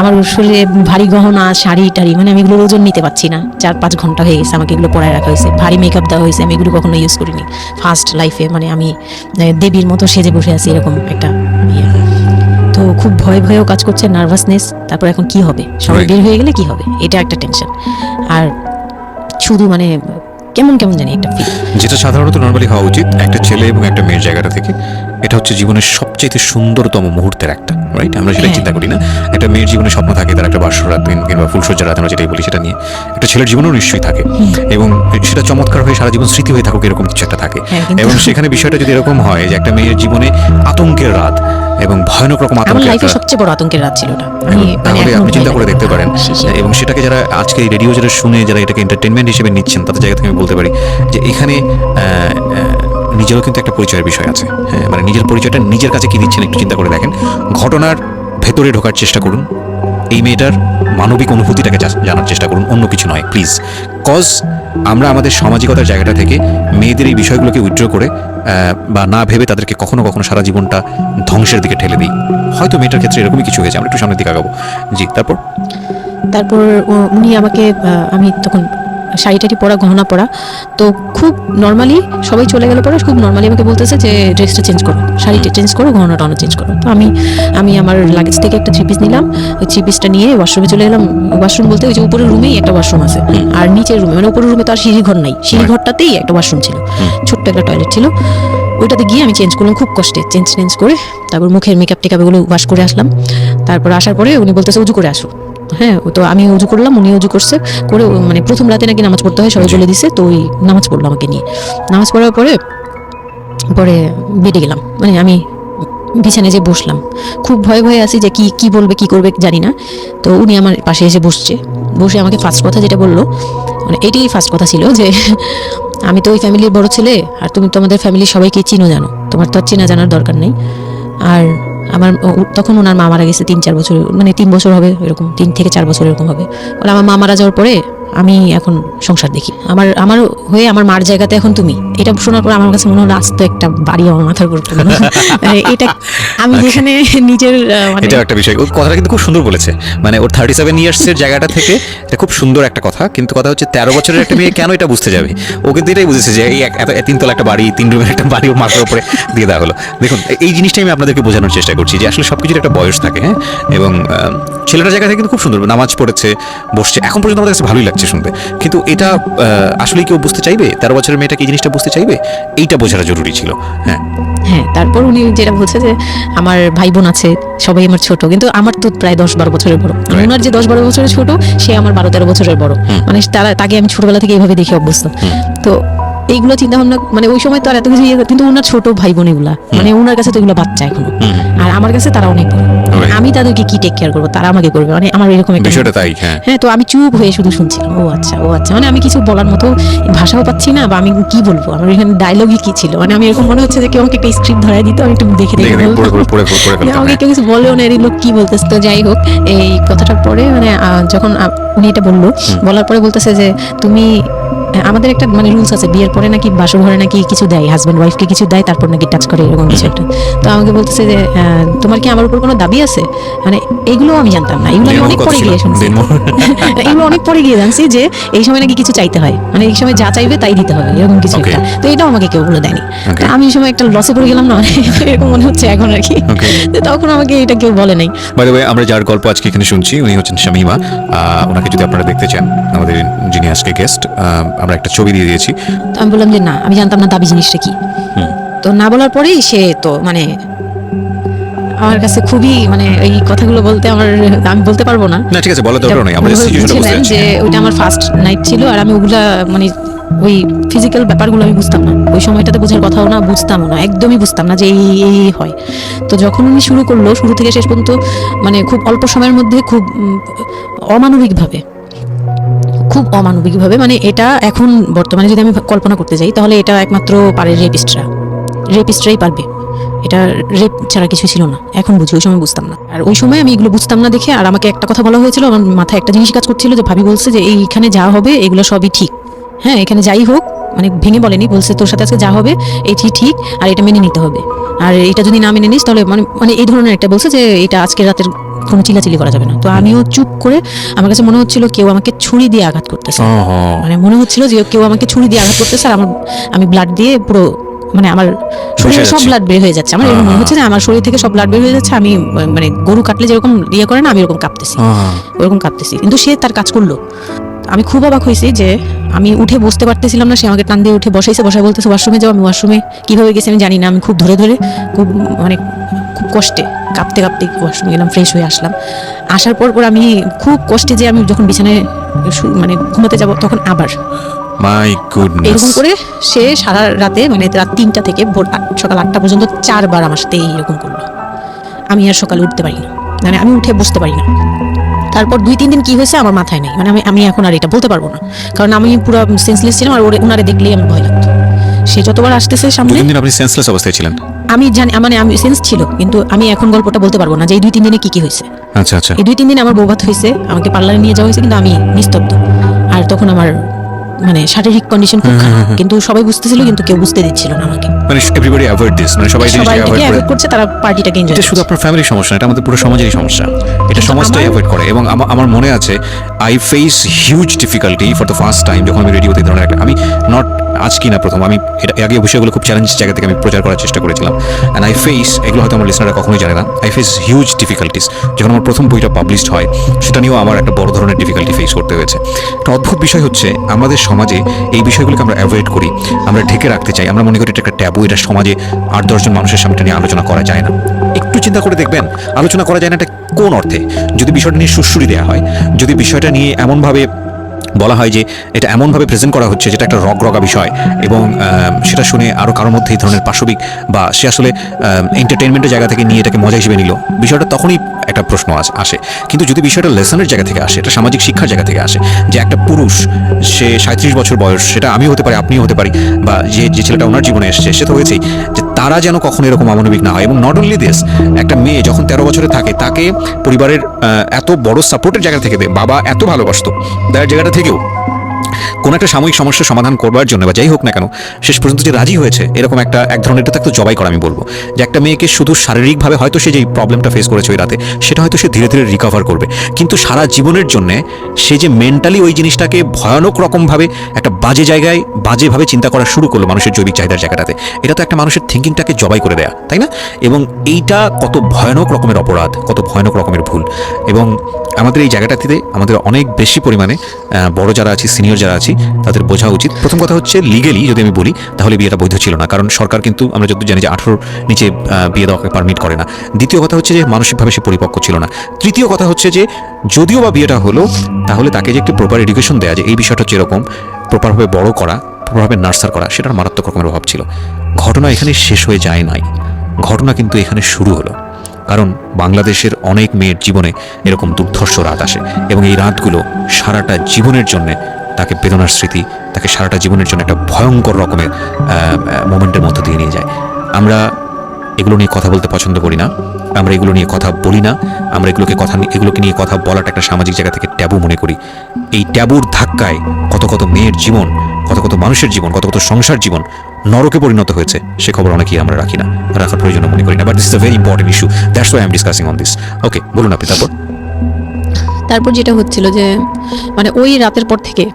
আমার শরীরে ভারী গহনা, শাড়ি টাড়ি, মানে আমি এগুলোর ওজন নিতে পারছি না। 4-5 ঘন্টা হয়ে গেছে আমাকে এগুলো পরায় রাখা হয়েছে, ভারী মেকআপ দেওয়া হয়েছে, আমি এগুলো কখনো ইউজ করিনি ফার্স্ট লাইফে। মানে আমি দেবীর মতো সেজে বসে আছি, এরকম একটা ইয়ে। তো খুব ভয়েও কাজ করছে, নার্ভাসনেস। তারপর এখন কি হবে, সবাই বের হয়ে গেলে কি হবে, এটা একটা টেনশন। আর শুধু মানে কেমন জানি একটা ফিল, যেটা সাধারণত নরমালি হওয়া উচিত একটা ছেলে এবং একটা মেয়ের জায়গাটা থেকে, এটা হচ্ছে জীবনের সবচেয়ে সুন্দরতম মুহূর্তের একটা, রাইট? আমরা সেটাই চিন্তা করি না? একটা মেয়ের জীবনে স্বপ্ন থাকে তার একটা বাসর রাত কিংবা ফুলসজ্জার রাত, আমরা যেটাই বলি সেটা নিয়ে। একটা ছেলের জীবনেও নিশ্চয়ই থাকে, এবং সেটা চমৎকার হয়ে সারা জীবন স্মৃতি হয়ে থাকুক এরকম কিছু একটা থাকে। এবং সেখানে বিষয়টা যদি এরকম হয় যে একটা মেয়ের জীবনে আতঙ্কের রাত এবং ভয়ানক রকম আমার আতঙ্কের লাইফে রাত, সবচেয়ে বড় আতঙ্কের রাত ছিল ওটা। তাহলে আপনি চিন্তা করে দেখতে পারেন। এবং সেটাকে যারা আজকে রেডিও যারা শুনে, যারা এটাকে এন্টারটেনমেন্ট হিসেবে নিচ্ছেন, তাদের জায়গা থেকে আমি বলতে পারি যে এখানে নিজেরও কিন্তু একটা পরিচয়ের বিষয় আছে। হ্যাঁ, মানে নিজের পরিচয়টা নিজের কাছে কি দিচ্ছেন একটু চিন্তা করে দেখেন। ঘটনার ভেতরে ঢোকার চেষ্টা করুন, এই মেয়েটার মানবিক অনুভূতিটাকে জানার চেষ্টা করুন, অন্য কিছু নয় প্লিজ। কজ আমরা আমাদের সামাজিকতার জায়গাটা থেকে মেয়েদের এই বিষয়গুলোকে উইথড্র করে বা না ভেবে তাদেরকে কখনো কখনো সারা জীবনটা ধ্বংসের দিকে ঠেলে দিই। হয়তো মেয়েটার ক্ষেত্রে এরকমই কিছু হয়েছে, আমরা একটু সামনের দিকে আগাবো। জি, তারপর উনি আমাকে আমি তখন শাড়ি টাড়ি পরা, গহনা পরা, তো খুব নর্মালি সবাই চলে গেলে পরে খুব নর্মালি আমাকে বলতেছে যে ড্রেসটা চেঞ্জ করো, শাড়িটা চেঞ্জ করো, গহনাটা চেঞ্জ করো। তো আমি আমার লাগেজ থেকে একটা 3 পিস নিলাম, ওই 3 পিসটা নিয়ে ওয়াশরুমে চলে গেলাম। ওয়াশরুম বলতে ওই যে উপরের রুমেই একটা ওয়াশরুম আছে, আর নিচের রুমে, মানে উপরের রুমে তো আর সিঁড়ি ঘর নাই, সিঁড়ি ঘরটাতেই একটা ওয়াশরুম ছিল, ছোট্ট একটা টয়লেট ছিল। ওইটাতে গিয়ে আমি চেঞ্জ করলাম খুব কষ্টে, চেঞ্জ করে তারপর মুখের মেকআপ টেকআপ এগুলো ওয়াশ করে আসলাম। তারপর আসার পরে উনি বলতেছে উজু করে আসো। হ্যাঁ, তো আমি উজু করলাম, উনি উজু করে মানে প্রথম রাতে নাকি নামাজ পড়তে হয় সবাই বলে দিছে, তো ওই নামাজ পড়লো আমাকে নিয়ে। নামাজ পড়ার পরে বেডে গেলাম, মানে আমি বিছানায় যে বসলাম, খুব ভয়ে আছি যে কি বলবে কি করবে জানি না। তো উনি আমার পাশে এসে বসে আমাকে ফার্স্ট কথা যেটা বললো, মানে এটাই ফার্স্ট কথা ছিল যে আমি তো ওই ফ্যামিলির বড় ছেলে, আর তুমি তো আমাদের ফ্যামিলির সবাইকে চিনো জানো, তোমার তো আর চেনা জানার দরকার নেই। আর তখন ওনার মা মারা গেছে 3-4 বছর, মানে 3 বছর হবে এরকম, 3 থেকে 4 বছর এরকম হবে। বলে আমার মা মারা যাওয়ার পরে আমি এখন সংসার দেখি, আমার হয়ে আমার মার জায়গাতে এখন তুমি। এটা শোনার পর আমার কাছে মনে হলো আস্ত একটা বাড়ি আমার মাথার উপর পড়লো। এটা আমি যেখানে নিজের মানে এটা একটা বিষয়, ওর কথাটা কিন্তু খুব সুন্দর বলেছে। মানে ওর 37 ইয়ার্সের জায়গাটা থেকে এটা খুব সুন্দর একটা কথা, কিন্তু কথা হচ্ছে 13 বছরের একটা মেয়ে কেন এটা বুঝতে যাবে? ও কিন্তু এটাই বুঝেছে যে এই 3 তলা একটা বাড়ি, 3 রুমের একটা বাড়ি ওর মাথার উপরে দিয়ে দেওয়া হলো। দেখুন, এই জিনিসটাই আমি আপনাদেরকে বোঝানোর চেষ্টা করছি যে আসলে সবকিছুর একটা বয়স থাকে। হ্যাঁ, এবং ছেলেটার জায়গা থেকে কিন্তু খুব সুন্দর নামাজ পড়েছে, বসছে, এখন পর্যন্ত আমাদের কাছে ভালোই লাগছে শুনতে। কিন্তু এটা আসলে কেউ বুঝতে চাইবে? 13 বছরের মেয়েটা কি জিনিসটা বুঝতে চাইবে? এইটা বোঝাটা জরুরি ছিল। হ্যাঁ, তারপর উনি যেটা বলছে যে আমার ভাই বোন আছে, সবাই আমার ছোট, কিন্তু আমার তো প্রায় 10-12 বছরের বড়। ওনার যে 10-12 বছরের ছোট, সে আমার 12-13 বছরের বড়। মানে তাকে আমি ছোটবেলা থেকে এইভাবে দেখে অভ্যস্ত। তো এইগুলো চিন্তা ভাবনা, মানে ওই সময় তো আর এত কিছু কিন্তু ওনার ছোট ভাই বোন এগুলা, মানে ওনার কাছে তো এগুলো বাচ্চা এখনো, আর আমার কাছে তারা অনেক বড়। আমি তাদেরকে কি টেক কেয়ার করবো, তারা আমাকে করবে, মানে আমার এরকম একটা বিষয়টা তাই। হ্যাঁ, তো আমি চুপ হয়ে শুধু শুনছিলাম। ও আচ্ছা, মানে আমি কিছু বলার মতো ভাষাও পাচ্ছি না, বা আমি কি বলবো, আমার এখানে ডায়লগই কি ছিল, মানে আমি এরকম মনে হচ্ছে যে কেউ আমাকে একটা স্ক্রিপ্ট ধরাই দিত, আমি একটু দেখে আমাকে কেউ কিছু বলেও না, এর লোক কি বলতেছে। তো যাই হোক, এই কথাটার পরে মানে যখন উনি এটা বলার পরে বলতেছে যে তুমি, আমাদের একটা মানে রুলস আছে, বিয়ের পরে নাকি বাসর ঘরে নাকি কিছু দেয়, হাজব্যান্ড ওয়াইফকে কিছু দেয়, তারপর নাকি টাচ করে, এরকম কিছু একটা। তো আমাকে বলতেছে যে তোমার কি আমার উপর কোনো দাবি আছে? মানে এগুলো আমি জানতাম না, এগুলো আমি অনেক পরে গিয়ে শুনছি। এগুলো অনেক পরে গিয়ে জানছি যে এই সময় নাকি কিছু চাইতে হয়, মানে এই সময় যা চাইবে তাই দিতে হবে, এরকম কিছু একটা। তো এটাও আমাকে কেউ বলে দেয়নি। আমি এই সময় একটা লসে পড়ে গেলাম না, এরকম মনে হচ্ছে এখন আর কি। তখন আমাকে এটা কেউ বলে নাই। বাই দ্য ওয়ে, আমরা যার গল্প আজকে এখানে শুনছি উনি হচ্ছেন শামীমা। ওনাকে যদি আপনারা দেখতে চান, আমাদের যিনি আজকে গেস্ট, আমরা একটা ছবি দিয়ে দিয়েছি। তো আমি বললাম যে না, আমি জানতাম না দাবি জিনিসটা কি। তো না বলার পরেই সে তো মানে আমার কাছে খুবই, মানে এই কথাগুলো বলতে আমি বলতে পারবো না। না, ঠিক আছে, বলার দরকার নেই, আমরা সিচুয়েশনটা বুঝতে পারছি যে ওইটা আমার ফার্স্ট নাইট ছিল, আর আমি ওগুলা মানে ওই ফিজিক্যাল ব্যাপারগুলো আমি বুঝতাম না, ওই সময়টাতে বোঝার কথাও না, বুঝতামও না, একদমই বুঝতাম না যে এই হয়। তো যখন উনি শুরু করলো, শুরু থেকে শেষ পর্যন্ত মানে খুব অল্প সময়ের মধ্যে খুব অমানবিকভাবে, মানে এটা এখন বর্তমানে যদি আমি কল্পনা করতে যাই, তাহলে এটা একমাত্র পারে রেপিস্টরাই পারবে, এটা রেপ ছাড়া কিছু ছিল না। এখন বুঝি, ওই সময় বুঝতাম না। আর ওই সময় আমি এগুলো বুঝতাম না দেখে, আর আমাকে একটা কথা বলা হয়েছিল, আমার মাথায় একটা জিনিস কাজ করছিল যে ভাবি বলছে যে এইখানে যা হবে এগুলো সবই ঠিক। হ্যাঁ, এখানে যাই হোক, মানে ভেঙে বলেনি, বলছে তোর সাথে আজকে যা হবে এটি ঠিক, আর এটা মেনে নিতে হবে, আর এটা যদি না মেনে নিস তাহলে মানে এই ধরনের একটা বলছে যে এটা আজকের রাতের কোনো চিল্লাচিল্লি করা যাবে না। তো আমিও চুপ করে, আমার কাছে মনে হচ্ছিল কেউ আমাকে ছুরি দিয়ে আঘাত করতেছে, মানে মনে হচ্ছিল যে কেউ আমাকে ছুরি দিয়ে আঘাত করতেছে, আর আমি ব্লাড দিয়ে পুরো, মানে আমার শরীরে সব ব্লাড বের হয়ে যাচ্ছে। আমার এরকম মনে হচ্ছে যে আমার শরীর থেকে সব ব্লাড বের হয়ে যাচ্ছে, আমি মানে গরু কাটলে যেরকম করে না, আমি এরকম কাঁপতেছি, ওরকম কাঁপতেছি। কিন্তু সে তার কাজ করলো। আমি খুব অবাক হয়েছি যে আমি উঠে বসতে পারতেছিলাম না, সে আমাকে টান দিয়ে উঠে বসাইছে, বসায় বলতেছে ওয়াশরুমে যাও। আমি ওয়াশরুমে কীভাবে গেছি আমি জানি না, আমি খুব ধরে ধরে খুব মানে খুব কষ্টে কাঁপতে কাঁপতে ওয়াশরুমে গেলাম, ফ্রেশ হয়ে আসলাম। আসার পর আমি খুব কষ্টে যে আমি যখন বিছানায় মানে ঘুমাতে যাব তখন আবার মাই গুডনেস, এরকম করে সে সারা রাতে মানে রাত 3টা থেকে ভোর সকাল 8টা পর্যন্ত 4বার আমার সাথে এইরকম করলো। আমি আর সকালে উঠতে পারি না, মানে আমি উঠে বসতে পারি না। তারপর 2-3 দিন কি হয়েছে আমার মাথায় নেই, মানে আমি এখন আর এটা বলতে পারবো না, কারণ আমি পুরো সেন্সলেস ছিলাম আর ওনারে দেখলেই আমার ভয় লাগতো। সে যতবার আসতেছে সামনে, 2-3 দিন আপনি সেন্সলেস অবস্থায় ছিলেন? আমি জানি, মানে আমি সেন্স ছিল, কিন্তু আমি এখন গল্পটা বলতে পারবো না যে এই 2-3 দিনে কি কি হয়েছে। আচ্ছা আচ্ছা। এই 2-3 দিন আমার বৌভাত হয়েছে, আমাকে পার্লারে নিয়ে যাওয়া হয়েছে, কিন্তু আমি নিস্তব্ধ। আর তখন আমার মানে শারীরিক কন্ডিশন খুব খারাপ, কিন্তু সবাই বুঝতেছিল, কিন্তু কেউ বুঝতে দিচ্ছিল না আমাকে। মানে এভরিবডি অ্যাভয়েড দিস, মানে সবাই অ্যাভয়েড করছে, তারা পার্টিটাকে এনজয় এটা শুধু আপনার ফ্যামিলির সমস্যা, এটা আমাদের পুরো সমাজেরই সমস্যা। এটা সমাজটাই অ্যাভয়েড করে। এবং আমার মনে আছে I face huge difficulty for the first time যখন আমি রেডিওতে এই ধরনের একটা, আমি নট আজকে না প্রথম, আমি এটা আগে বিষয়গুলো খুব চ্যালেঞ্জ জায়গা থেকে আমি প্রচার করার চেষ্টা করেছিলাম। অ্যান্ড আই ফেস, এগুলো হয়তো আমার লিসনাররা কখনোই জানে না, আই ফেস হিউজ ডিফিকাল্টিস। যখন আমার প্রথম বইটা পাবলিশড হয় সেটা নিয়েও আমার একটা বড় ধরনের ডিফিকাল্টি ফেস করতে হয়েছে। একটা অদ্ভুত বিষয় হচ্ছে আমাদের সমাজে এই বিষয়গুলোকে আমরা অ্যাভয়েড করি, আমরা ঢেকে রাখতে চাই, আমরা মনে করি এটা একটা ট্যাবু, এটা সমাজে 8-10 জন মানুষের সামনে নিয়ে আলোচনা করা যায় না। একটু চিন্তা করে দেখবেন আলোচনা করা যায় না এটা কোন অর্থে? যদি বিষয়টা নিয়ে সুশ্রুতি দেওয়া হয়, যদি বিষয়টা নিয়ে এমনভাবে বলা হয় যে এটা এমনভাবে প্রেজেন্ট করা হচ্ছে যেটা একটা রগরগা বিষয়, এবং সেটা শুনে আরও কারোর মধ্যে এই ধরনের পাশবিক বা সে আসলে এন্টারটেনমেন্টের জায়গা থেকে নিয়ে এটাকে মজা হিসেবে নিল, বিষয়টা তখনই একটা প্রশ্ন আসে। কিন্তু যদি বিষয়টা লেসনের জায়গা থেকে আসে, এটা সামাজিক শিক্ষার জায়গা থেকে আসে, যে একটা পুরুষ সে 37 বছর বয়স, সেটা আমিও হতে পারি, আপনিও হতে পারি, বা যে ছেলেটা ওনার জীবনে এসছে সে তো হয়েছেই, যে তারা যেন কখনো এরকম অমানবিক না হয়। এবং নট অনলি দিস, একটা মেয়ে যখন 13 বছরে থাকে তাকে পরিবারের এত বড় সাপোর্টের জায়গা থেকে বাবা এত ভালোবাসতো, তার জায়গাটা থেকেও কোনো একটা সাময়িক সমস্যার সমাধান করবার জন্য বা যাই হোক না কেন শেষ পর্যন্ত যে রাজি হয়েছে, এরকম এক ধরনের এটা থাকতো জবাই করা। আমি বলবো যে একটা মেয়েকে শুধু শারীরিকভাবে হয়তো সে যেই প্রবলেমটা ফেস করেছে ওই রাতে, সেটা হয়তো সে ধীরে ধীরে রিকভার করবে, কিন্তু সারা জীবনের জন্যে সে যে মেন্টালি ওই জিনিসটাকে ভয়ানক রকমভাবে একটা বাজে জায়গায় বাজেভাবে চিন্তা করা শুরু করলো মানুষের জৈবিক চাহিদার জায়গাটাতে, এটা তো একটা মানুষের থিঙ্কিংটাকে জবাই করে দেয়া, তাই না? এবং এইটা কত ভয়ানক রকমের অপরাধ, কত ভয়ানক রকমের ভুল। এবং আমাদের এই জায়গাটাতে আমাদের অনেক বেশি পরিমাণে বড় যারা আছি, সিনিয়র যারা আছি, তাদের বোঝা উচিত। প্রথম কথা হচ্ছে লিগেলি যদি আমি বলি তাহলে বিয়েটা বৈধ ছিল না, কারণ সরকার কিন্তু আমরা যতদূর জানি যে 18 নিচে বিয়ে দেওয়াকে পারমিট করে না। দ্বিতীয় কথা হচ্ছে যে মানসিকভাবে সে পরিপক্ক ছিল না। তৃতীয় কথা হচ্ছে যে যদিও বা বিয়েটা হলো, তাহলে তাকে যে একটি প্রপার এডুকেশন দেওয়া, যে এই বিষয়টা হচ্ছে এরকম, প্রপারভাবে বড় করা, প্রপারভাবে নার্সার করা, সেটার মারাত্মক রকমের অভাব ছিল। ঘটনা এখানে শেষ হয়ে যায় নাই, ঘটনা কিন্তু এখানে শুরু হলো। কারণ বাংলাদেশের অনেক মেয়ের জীবনে এরকম দুর্ধর্ষ রাত আসে, এবং এই রাতগুলো সারাটা জীবনের জন্যে তাকে বেদনার স্মৃতি, তাকে সারাটা জীবনের জন্য একটা ভয়ঙ্কর রকমের মোমেন্টের মধ্যে দিয়ে নিয়ে যায়। আমরা এগুলো নিয়ে কথা বলতে পছন্দ করি না, আমরা এগুলো নিয়ে কথা বলি না, আমরা এগুলোকে নিয়ে কথা বলাটা একটা সামাজিক জায়গা থেকে ট্যাবু মনে করি। এই ট্যাবুর ধাক্কায় কত কত মেয়ের জীবন, কত কত মানুষের জীবন, কত কত সংসার জীবন নরকে পরিণত হয়েছে, সে খবর অনেকেই আমরা রাখি না, রাখার প্রয়োজন মনে করি না। But this is a very important issue, that's why I am discussing on this. Okay, বলুন আপনি। তারপর যেটা হচ্ছিল যে মানে ওই রাতের পর থেকে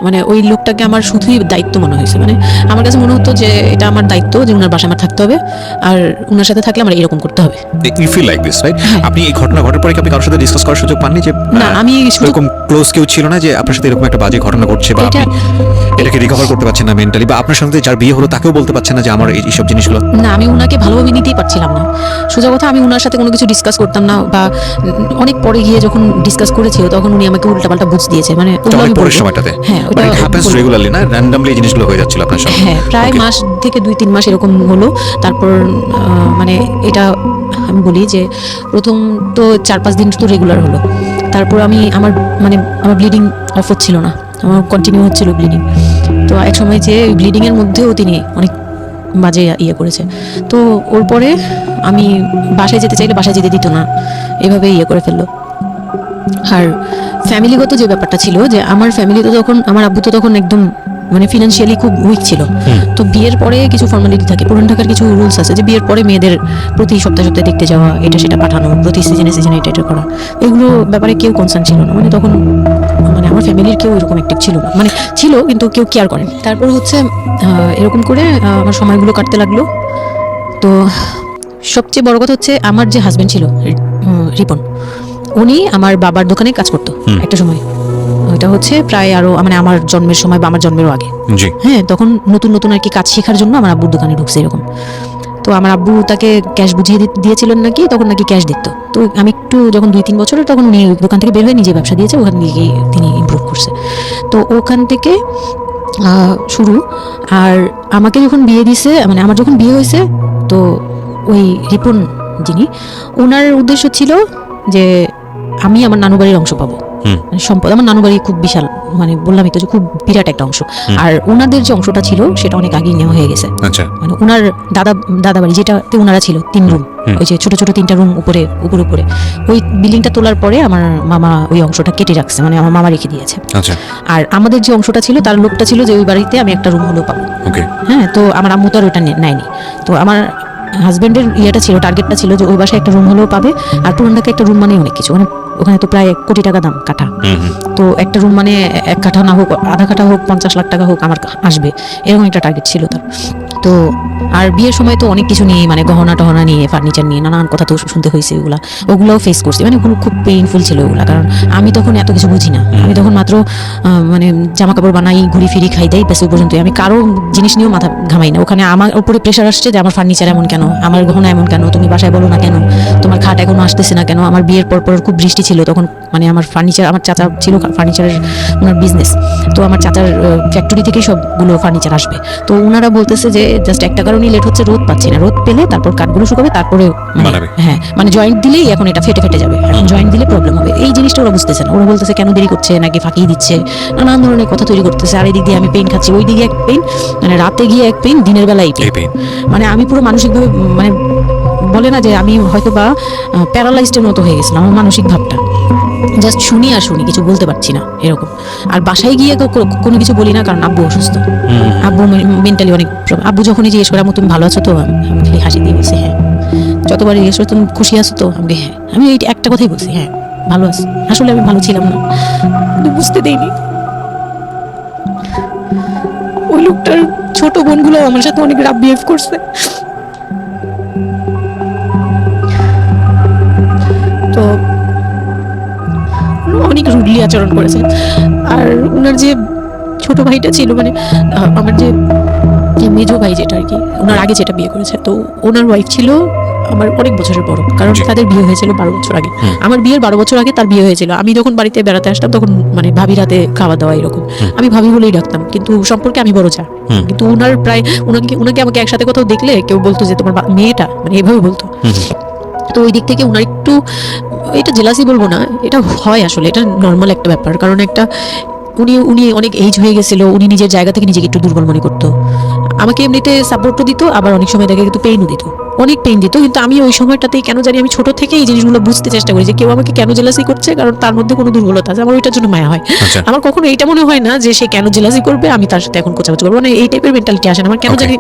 মানে ওই লোকটাকে আমার শুধুই দায়িত্ব মনে হয়েছে। মানে আমার কাছে মনে হতো যে এটা আমার দায়িত্ব, যে ওনার বাসায় আমার থাকতে হবে, আর ওনার সাথে থাকলে আমার এরকম করতে হবে। You feel like this, right? আপনি এই ঘটনা ঘটার পরে কি আপনি কারোর সাথে ডিসকাস করার সুযোগ পাননি যে না, আমি এরকম ক্লোজ কেউ ছিল না যে আপনার সাথে এরকম একটা বাজে ঘটনা ঘটছে, বা আপনি এটাকে রিকভার করতে পারছেন না মেন্টালি, বা আপনার সাথে যার বিয়ে হলো তাকেও বলতে পারছেন না যে আমার এইসব জিনিসগুলো? না, আমি ওনাকে ভালোভাবে নিতেই পারছিলাম না। সোজা কথা, আমি ওনার সাথে কোনো কিছু ডিসকাস করতাম না, বা অনেক পরে গিয়ে যখন ডিসকাস করেছিল তখন উনি আমাকে উল্টাপাল্টা বুঝ দিয়েছে। মানে পরের সময়টাতে, হ্যাঁ, ওটা হ্যাপেন্স রেগুলারলি না, র্যান্ডমলি জিনিসগুলো হয়ে যাচ্ছিল আপনার সাথে? হ্যাঁ, প্রায় মাস থেকে 2-3 মাস এরকম হলো। তারপর মানে এটা আমি বলি যে প্রথম তো 4-5 দিন তো রেগুলার হলো। তারপর আমার ব্লিডিং অফ হচ্ছিল না, আমার কন্টিনিউ হচ্ছিল ব্লিডিং। তো এক সময় যে ব্লিডিংয়ের মধ্যেও তিনি অনেক বাজে ইয়ে করেছে। তো ওর পরে আমি বাসায় যেতে চাইলে বাসায় যেতে দিত না, এভাবে ইয়ে করে ফেললো। আর ফ্যামিলিগত যে ব্যাপারটা ছিল, যে আমার ফ্যামিলি তো তখন, আমার আব্বু তো তখন একদম মানে ফিনান্সিয়ালি খুব উইক ছিল। তো বিয়ের পরে কিছু ফর্মালিটি থাকে, পুরান ঢাকার কিছু রুলস আছে যে বিয়ের পরে মেয়েদের প্রতি সপ্তাহে সপ্তাহে দেখতে যাওয়া, এটা সেটা পাঠানো, প্রতি সিজনে এটা করা, এগুলো ব্যাপারে কেউ কনসার্ন ছিল না। মানে তখন মানে আমার ফ্যামিলির কেউ এরকম অ্যাক্টিভ ছিল না, মানে ছিল কিন্তু কেউ কেয়ার করেন। তারপর হচ্ছে এরকম করে আমার সময়গুলো কাটতে লাগলো। তো সবচেয়ে বড় কথা হচ্ছে আমার যে হাজবেন্ড ছিল রিপন, উনি আমার বাবার দোকানে কাজ করতো একটা সময়, এটা হচ্ছে প্রায় আরো মানে আমার জন্মের সময় বা আমার জন্মেরও আগে। জি। হ্যাঁ, তখন নতুন নতুন আর কি কাজ শেখার জন্য আমার আব্বুর দোকানে ঢুকছে এরকম। তো আমার আব্বু তাকে ক্যাশ বুঝিয়ে দিয়েছিলেন নাকি, তখন নাকি ক্যাশ দিত। তো আমি একটু যখন 2-3 বছরের, তখন উনি দোকান থেকে বের হয়ে নিজে ব্যবসা দিয়েছে, ওখান থেকে তিনি ইমপ্রুভ করছে। তো ওখান থেকে শুরু। আর আমাকে যখন বিয়ে দিছে, মানে আমার যখন বিয়ে হয়েছে, তো ওই রিপন যিনি, ওনার উদ্দেশ্য ছিল যে আমি আমার নানু বাড়ির অংশ পাবো, মানে সম্পদ। আমার নানু বাড়ি খুব বিশাল, মানে বললামই তো যে খুব বিরাট একটা অংশ। আর ওনাদের যে অংশটা ছিল সেটা অনেক আগেই নেওয়া হয়ে গেছে। আচ্ছা। মানে ওনার দাদা বাড়ি যেটাতে ওনারা ছিল 3 রুম, ওই যে ছোট ছোট 3টা রুম উপরে ওই বিল্ডিংটা তোলার পরে আমার মামা ওই অংশটা কেটে রাখছে, মানে আমার মামা রেখে দিয়েছে। আচ্ছা। আর আমাদের যে অংশটা ছিল তার লোকটা ছিল যে ওই বাড়িতে আমি একটা রুম হলেও পাবো। ওকে। হ্যাঁ, তো আমার আম্মু তো আর ওটা নেয়নি। তো আমার হাজবেন্ডের ইয়েটা ছিল, টার্গেটটা ছিল যে ওই বাসায় একটা রুম হলেও পাবে। আর পুরানটাকে একটা রুম মানে অনেক কিছু, মানে ওখানে তো প্রায় 1 কোটি টাকা দাম কাঠা। তো একটা রুম মানে 1 কাঠা না হোক, আধা কাঠা হোক, 50 লাখ টাকা হোক আমার আসবে, এরকম একটা টার্গেট ছিল তার। তো আর বিয়ের সময় তো অনেক কিছু নিয়ে, মানে গহনা টহনা নিয়ে, ফার্নিচার নিয়ে নানান কথা তো শুনতে হয়েছে, ওগুলোও ফেস করছি। মানে ওগুলো খুব পেইনফুল ছিল ওগুলো, কারণ আমি তখন এত কিছু বুঝি না। আমি তখন মাত্র মানে জামা কাপড় বানাই, ঘুরি ফিরি, খাই দেই, ব্যাস ওই পর্যন্তই। আমি কারো জিনিস নিয়েও মাথা ঘামাই না। ওখানে আমার উপরে প্রেশার আসছে যে আমার ফার্নিচার এমন কেন, আমার গহনা এমন কেন, তুমি বাসায় বলো না কেন, তোমার খাট এখনো আসতেছে না কেন। আমার বিয়ের পর খুব বৃষ্টি ছিল তখন, মানে আমার ফার্নিচার, আমার চাচা ছিল ফার্নিচারের ওনার বিজনেস। তো আমার চাচার ফ্যাক্টরি থেকেই সবগুলো ফার্নিচার আসবে। তো ওনারা বলতেছে যে জাস্ট একটা কারণেই লেট হচ্ছে, রোদ পাচ্ছি না, রোদ পেলে তারপর কাঠগুলো শুকাবে, তারপরে হ্যাঁ, মানে জয়েন্ট দিলেই এখন এটা ফেটে যাবে, এখন জয়েন্ট দিলে প্রবলেম হবে। এই জিনিসটা ওরা বুঝতেছে না। ওরা বলতেছে কেন দেরি করছে, নাকি ফাঁকিয়ে দিচ্ছে, নানান ধরনের কথা তৈরি করতেছে। আর এই দিক দিয়ে আমি পেইন খাচ্ছি, ওই দিকে এক পেইন, মানে রাতে গিয়ে এক পেইন, দিনের বেলায় পেইন। মানে আমি পুরো মানসিকভাবে, মানে বলে না যে আমি হয়তো বা প্যারালাইজডের মতো হয়ে গেছিলাম, আমার মানসিক ভাবটা। জাস্ট শুনি আর শুনি, কিছু বলতে পারছি না এরকম। আর বাসায় গিয়ে তো কোনো কিছু বলি না, কারণ আব্বু অসুস্থ। আব্বু মেন্টালি অনেক, আব্বু যখনই জিজ্ঞেস করে তুমি ভালো আছো তো, আমি খালি হাসি দিয়ে বলছি হ্যাঁ। যতবার জিজ্ঞেস করে তুমি খুশি আছো তো, আমি হ্যাঁ। আমি এই একটা কথাই বলছি, হ্যাঁ ভালো আছি। আসলে আমি ভালো ছিলাম না, কিন্তু বুঝতে দেইনি। ওই লোকটার ছোট বোনগুলো আমার সাথে অনেক রাফ বিহেভ করছে। তো অনেক রুডলি আচরণ করেছে। আর ওনার যে ছোট ভাইটা ছিল, মানে আমার যে মেজো ভাই যেটা আর কি, ওনার আগে যেটা বিয়ে করেছে, তো ওনার ওয়াইফ ছিল আমার অনেক বছরের বড়, কারণ তাদের বিয়ে হয়েছিল 12 বছর আগে। আমার বিয়ের 12 বছর আগে তার বিয়ে হয়েছিল। আমি যখন বাড়িতে বেড়াতে আসতাম তখন মানে ভাবি রাতে খাওয়া দাওয়া এরকম, আমি ভাবি বলেই ডাকতাম, কিন্তু সম্পর্কে আমি বড় যা। কিন্তু ওনার প্রায় ওনাকে আমাকে একসাথে কোথাও দেখলে কেউ বলতো যে তোমার মেয়েটা, মানে এভাবে বলতো। তো ওই দিক থেকে ওনার একটু, এটা জেলাসি বলবো না, এটা হয় আসলে, এটা নর্মাল একটা ব্যাপার। কারণ একটা উনি অনেক এজ হয়ে গেছিল, উনি নিজের জায়গা থেকে নিজেকে একটু দুর্বল মনে করতো। আমাকে এমনিতে সাপোর্টও দিত, আবার অনেক সময় দেখে কিন্তু পেইনও দিত, অনেক পেইন দিত। কিন্তু আমি ওই সময়টাতেই কেন জানি আমি ছোট থেকে এই জিনিসগুলো বুঝতে চেষ্টা করি যে কেউ আমাকে কেন জেলাসি করছে, কারণ তার মধ্যে কোনো দুর্বলতা আছে, আমার ওইটার জন্য মায়া হয়। আমার কখনো এইটা মনে হয় না যে সে কেন জেলাসি করবে, আমি তার সাথে এখন কোচাকুচি করবো, মানে এই টাইপের মেন্টালিটি আসে না আমার। কেন জানি